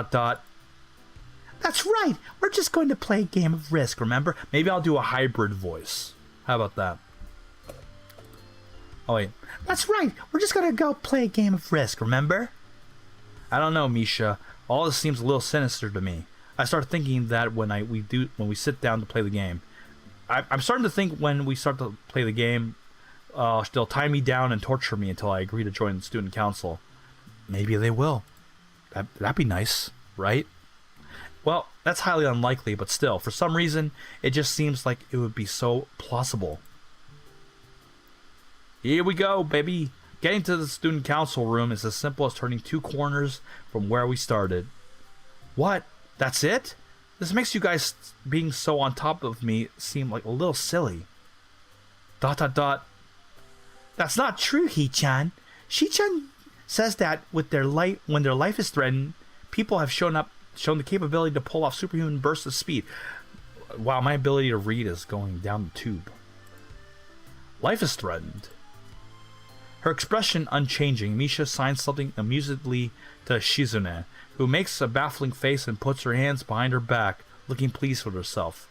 right. We're just going to play a game of Risk, remember? Maybe I'll do a hybrid voice. How about that? Oh, wait. That's right. We're just going to go play a game of Risk, remember? I don't know, Misha. All this seems a little sinister to me. I start thinking that when we sit down to play the game. I'm starting to think when we start to play the game, they'll tie me down and torture me until I agree to join the student council. Maybe they will. That'd be nice, right? Well, that's highly unlikely, but still, for some reason, it just seems like it would be so plausible. Here we go, baby. Getting to the student council room is as simple as turning 2 corners from where we started. What? That's it? This makes you guys being so on top of me seem like a little silly. ... That's not true, Hee-chan. Shi-chan says that when their life is threatened, people have shown the capability to pull off superhuman bursts of speed. Wow, my ability to read is going down the tube. Life is threatened. Her expression unchanging, Misha signs something amusedly to Shizune, who makes a baffling face and puts her hands behind her back, looking pleased with herself.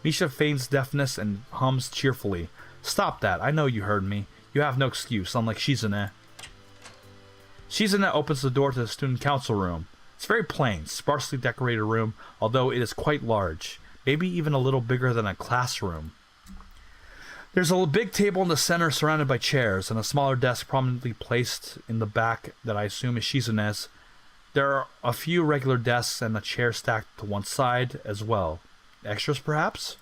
Misha feigns deafness and hums cheerfully. Stop that, I know you heard me. You have no excuse, unlike Shizune. Shizune opens the door to the student council room. It's very plain, sparsely decorated room, although it is quite large, maybe even a little bigger than a classroom. There's a big table in the center surrounded by chairs, and a smaller desk prominently placed in the back that I assume is Shizune's. There are a few regular desks and a chair stacked to one side as well. Extras, perhaps?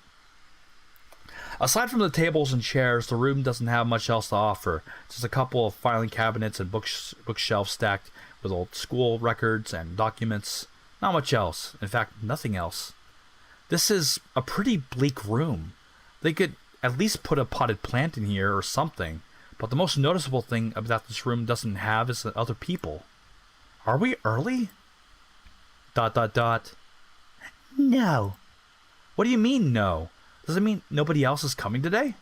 Aside from the tables and chairs, the room doesn't have much else to offer. Just a couple of filing cabinets and bookshelves stacked with old school records and documents. Not much else. In fact, nothing else. This is a pretty bleak room. They could at least put a potted plant in here or something. But the most noticeable thing about this room doesn't have is the other people. Are we early? ... No. What do you mean, no? Does it mean nobody else is coming today? ...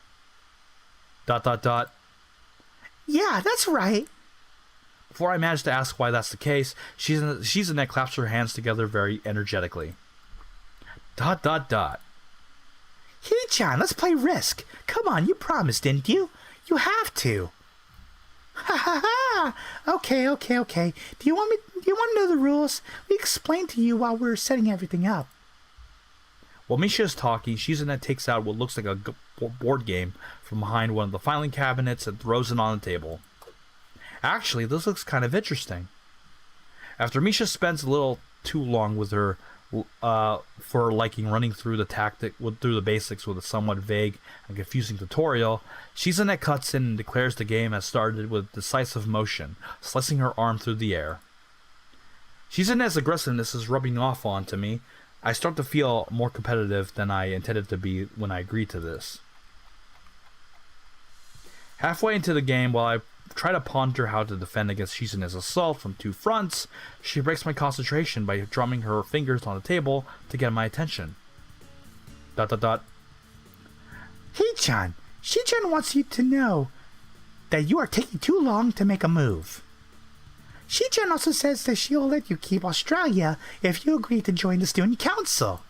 Yeah, that's right. Before I manage to ask why that's the case, Shizune claps her hands together very energetically. ... Hee-chan, let's play Risk. Come on, you promised, didn't you? You have to. Ha ha ha! Okay. Do you want to know the rules? We explained to you while we were setting everything up. While Misha is talking, Shizune takes out what looks like a board game from behind one of the filing cabinets and throws it on the table. Actually, this looks kind of interesting. After Misha spends a little too long with her for liking running through the basics with a somewhat vague and confusing tutorial, Shizune cuts in and declares the game has started with decisive motion, slicing her arm through the air. Shizune's aggressiveness is rubbing off onto me. I start to feel more competitive than I intended to be when I agreed to this. Halfway into the game, while I try to ponder how to defend against Shizune's assault from 2 fronts, she breaks my concentration by drumming her fingers on the table to get my attention. ... Hee-chan, Shi-chan wants you to know that you are taking too long to make a move. Shi-chan also says that she'll let you keep Australia if you agree to join the student council.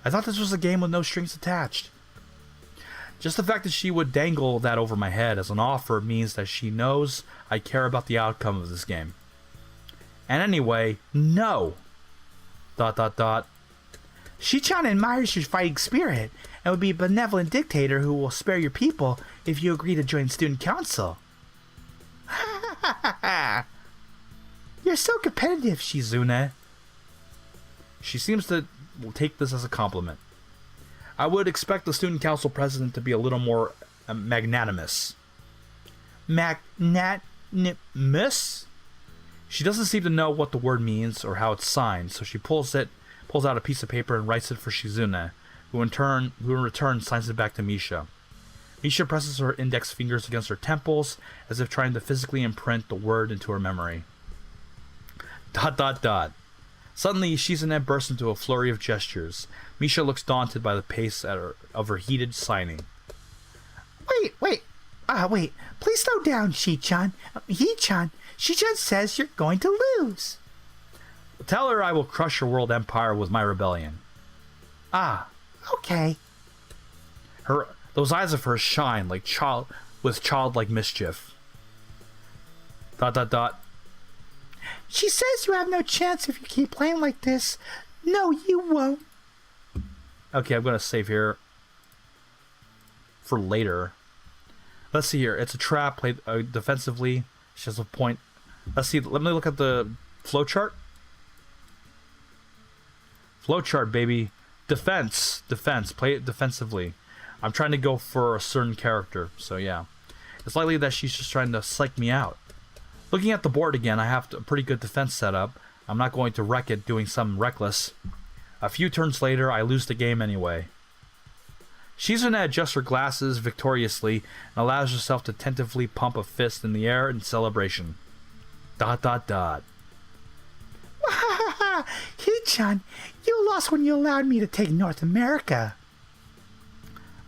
I thought this was a game with no strings attached. Just the fact that she would dangle that over my head as an offer means that she knows I care about the outcome of this game. And anyway, no. ... Shi-chan admires your fighting spirit and would be a benevolent dictator who will spare your people if you agree to join student council. You're so competitive, Shizune. She seems to take this as a compliment. I would expect the student council president to be a little more magnanimous. Magnanimous? She doesn't seem to know what the word means or how it's signed, so she pulls out a piece of paper and writes it for Shizune, who in return signs it back to Misha. Misha presses her index fingers against her temples, as if trying to physically imprint the word into her memory. ... Suddenly, Shizune bursts into a flurry of gestures. Misha looks daunted by the pace of her heated signing. Wait. Please slow down, Shi-chan. Hee-chan. Shi-chan says you're going to lose. Tell her I will crush her world empire with my rebellion. Okay. Those eyes of hers shine like childlike mischief. ... She says you have no chance if you keep playing like this. No, you won't. Okay, I'm going to save here for later. Let's see here. It's a trap. Played defensively. She has a point. Let's see. Let me look at the flowchart. Flowchart, baby. Defense. Play it defensively. I'm trying to go for a certain character. So, yeah. It's likely that she's just trying to psych me out. Looking at the board again, I have a pretty good defense setup. I'm not going to wreck it doing something reckless. A few turns later, I lose the game anyway. Shizune adjusts her glasses victoriously and allows herself to tentatively pump a fist in the air in celebration. ... Hee-chan, you lost when you allowed me to take North America.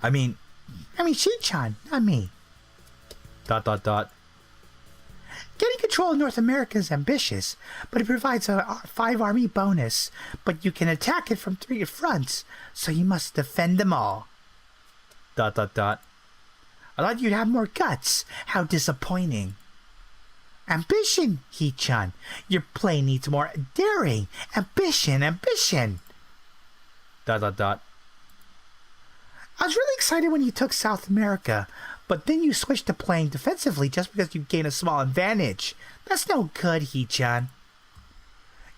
I mean, Shi-chan, not me. ... Getting control of North America is ambitious, but it provides a 5-army bonus. But you can attack it from 3 fronts, so you must defend them all. ... I thought you'd have more guts. How disappointing. Ambition, Hee-chan. Your play needs more daring. Ambition. ... I was really excited when you took South America, but then you switched to playing defensively just because you gained a small advantage. That's no good, Hee-chan.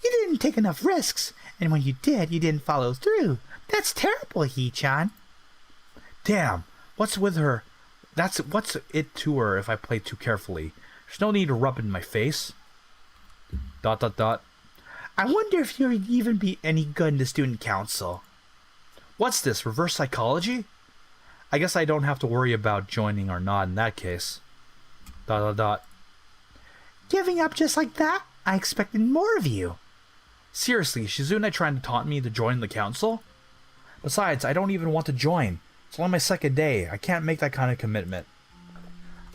You didn't take enough risks, and when you did, you didn't follow through. That's terrible, Hee-chan. Damn, what's with her? What's it to her if I play too carefully? There's no need to rub it in my face. ... I wonder if you'd even be any good in the student council. What's this, reverse psychology? I guess I don't have to worry about joining or not in that case. ... Giving up just like that? I expected more of you. Seriously, Shizune trying to taunt me to join the council? Besides, I don't even want to join. It's only my second day. I can't make that kind of commitment.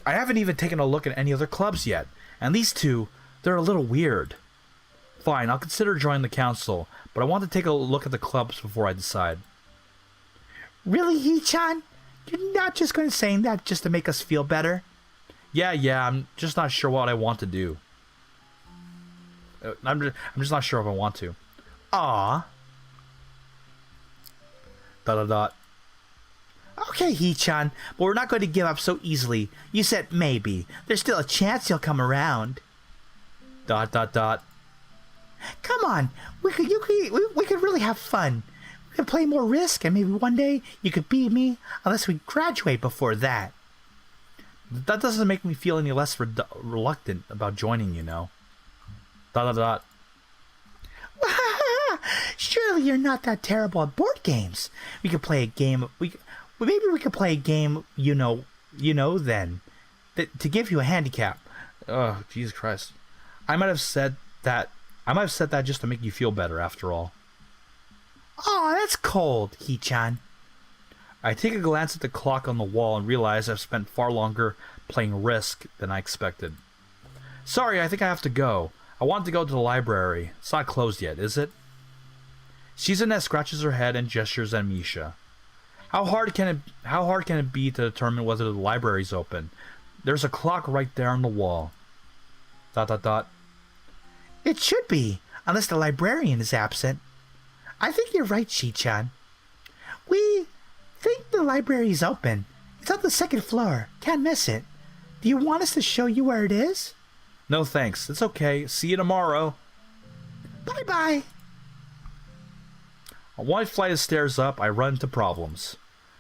I haven't even taken a look at any other clubs yet, and these two, they're a little weird. Fine, I'll consider joining the council, but I want to take a look at the clubs before I decide. Really, Hee-chan? You're not just going to say that just to make us feel better? Yeah, I'm just not sure what I want to do. I'm just not sure if I want to. Aww. ... Okay, Hee-chan, but we're not going to give up so easily. You said maybe. There's still a chance you'll come around. ... Come on, we could really have fun. We could play more Risk, and maybe one day you could beat me, unless we graduate before that. That doesn't make me feel any less reluctant about joining, you know. ... Surely you're not that terrible at board games. We could play a game. Maybe we could play a game. You know. Then, to give you a handicap. Oh, Jesus Christ! I might have said that just to make you feel better. After all. Oh, that's cold, Hee-chan. I take a glance at the clock on the wall and realize I've spent far longer playing Risk than I expected. Sorry, I think I have to go. I want to go to the library. It's not closed yet, is it? Shizune scratches her head and gestures at Misha. How hard can it be to determine whether the library's open? There's a clock right there on the wall. ... It should be, unless the librarian is absent. I think you're right, Shi-chan. We think the library is open. It's on the 2nd floor. Can't miss it. Do you want us to show you where it is? No thanks. It's okay. See you tomorrow. Bye-bye. On one flight of stairs up, I run into problems.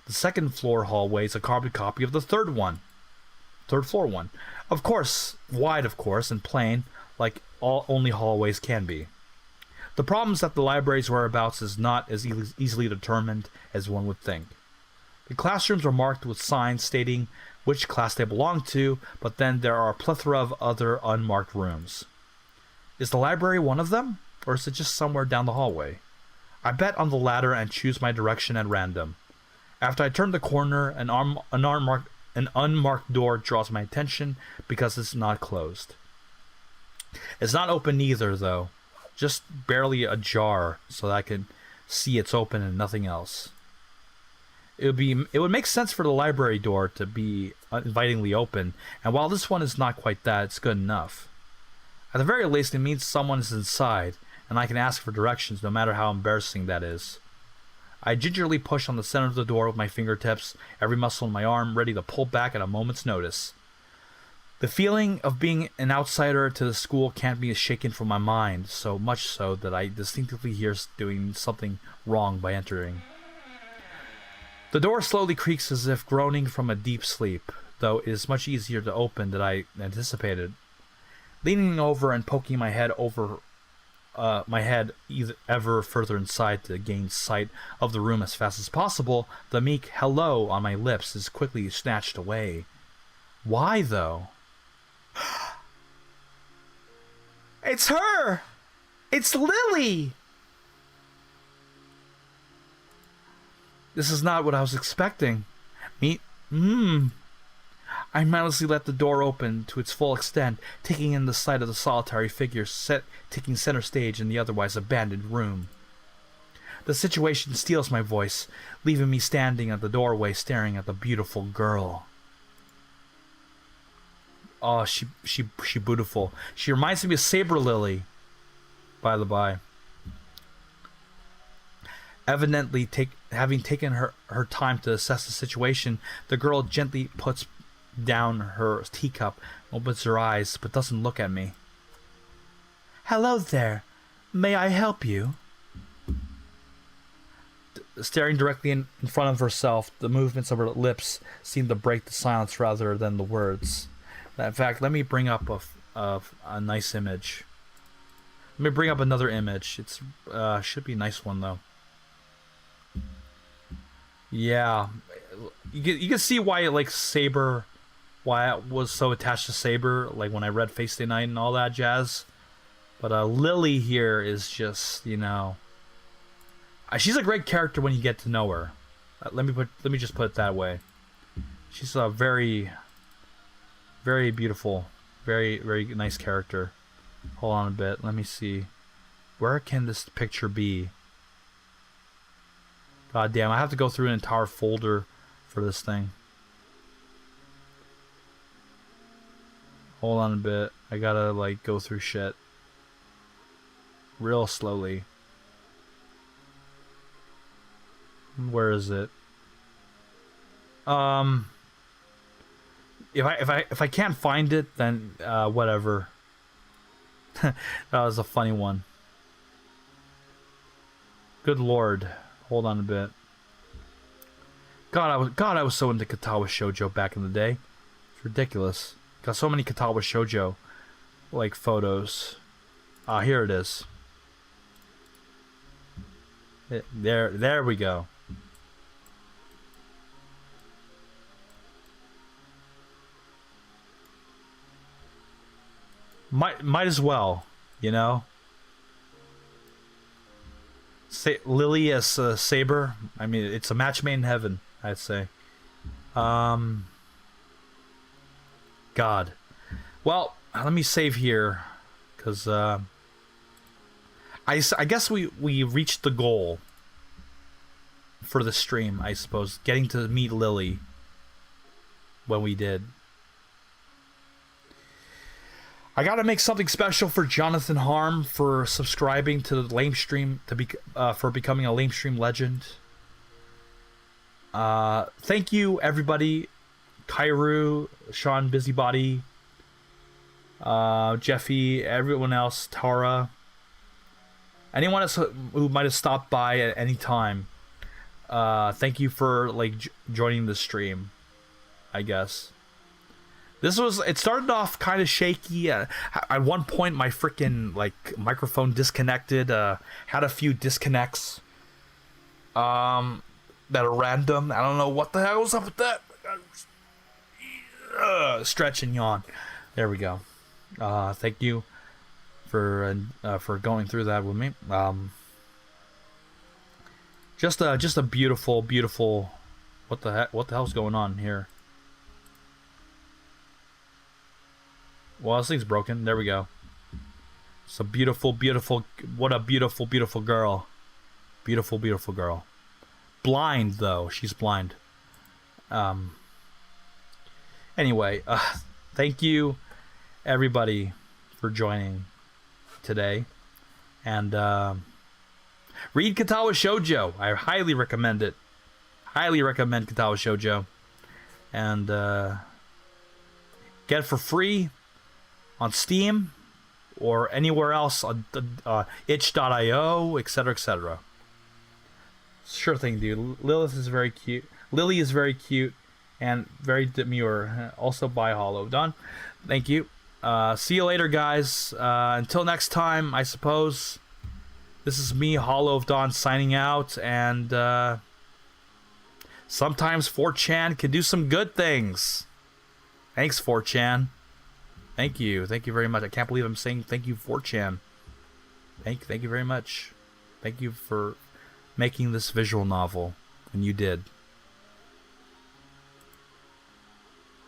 The 2nd floor hallway is a carbon copy of the third floor one. Of course, wide of course, and plain, like only hallways can be. The problem is that the library's whereabouts is not as easily determined as one would think. The classrooms are marked with signs stating which class they belong to, but then there are a plethora of other unmarked rooms. Is the library one of them, or is it just somewhere down the hallway? I bet on the latter and choose my direction at random. After I turn the corner, an unmarked door draws my attention because it's not closed. It's not open either, though. Just barely ajar so that I can see it's open and nothing else. It would make sense for the library door to be invitingly open, and while this one is not quite that, it's good enough. At the very least, it means someone is inside, and I can ask for directions no matter how embarrassing that is. I gingerly push on the center of the door with my fingertips, every muscle in my arm ready to pull back at a moment's notice. The feeling of being an outsider to the school can't be shaken from my mind, so much so that I distinctly hear doing something wrong by entering. The door slowly creaks as if groaning from a deep sleep, though it is much easier to open than I anticipated. Leaning over and poking my head ever further inside to gain sight of the room as fast as possible, the meek hello on my lips is quickly snatched away. Why, though? It's her! It's Lily! This is not what I was expecting. I mindlessly let the door open to its full extent, taking in the sight of the solitary figure taking center stage in the otherwise abandoned room. The situation steals my voice, leaving me standing at the doorway staring at the beautiful girl. Oh, she beautiful. She reminds me of Saber Lily, by the by. Evidently, having taken her time to assess the situation, the girl gently puts down her teacup, opens her eyes, but doesn't look at me. Hello there. May I help you? Staring directly in front of herself, the movements of her lips seem to break the silence rather than the words. In fact, let me bring up a nice image. Let me bring up another image. It's should be a nice one though. Yeah, you can see why I was so attached to Saber, like when I read Face Day Night and all that jazz. But Lily here is just, she's a great character when you get to know her. Let me just put it that way. She's a very, very beautiful, very, very nice character. Hold on a bit. Let me see. Where can this picture be? God damn, I have to go through an entire folder for this thing. Hold on a bit. I gotta, go through shit. Real slowly. Where is it? If I can't find it, then whatever. That was a funny one. Good lord. Hold on a bit. God, I was so into Katawa Shoujo back in the day. It's ridiculous. Got so many Katawa Shoujo photos. Here it is. There we go. Might as well, Say Lily as Saber. I mean, it's a match made in heaven, I'd say. God. Well, let me save here, because I guess we reached the goal for the stream, I suppose. Getting to meet Lily when we did. I gotta make something special for Jonathan Harm for subscribing to the lame stream for becoming a lame stream legend. Thank you everybody, Kairu, Sean Busybody, Jeffy, everyone else, Tara, anyone else who might have stopped by at any time. Thank you for joining the stream, I guess. It started off kind of shaky. At one point, my freaking microphone disconnected. Had a few disconnects. That are random. I don't know what the hell was up with that. Stretch and yawn. There we go. Thank you for going through that with me. Just a beautiful, beautiful. What the hell's going on here? Well, this thing's broken. There we go. It's a beautiful, beautiful... What a beautiful, beautiful girl. Beautiful, beautiful girl. Blind, though. She's blind. Anyway, thank you, everybody, for joining today. And, Read Katawa Shoujo. I highly recommend it. Highly recommend Katawa Shoujo. And get it for free on Steam or anywhere else on itch.io, etc., etc. Sure thing, dude. Lilith is very cute. Lily is very cute and very demure. Also by Hollow. Done. Thank you. See you later, guys. Until next time, I suppose. This is me, Hollow of Dawn, signing out. And sometimes 4chan can do some good things. Thanks, 4chan. Thank you. Thank you very much. I can't believe I'm saying thank you, 4chan. Thank you very much. Thank you for making this visual novel. And you did.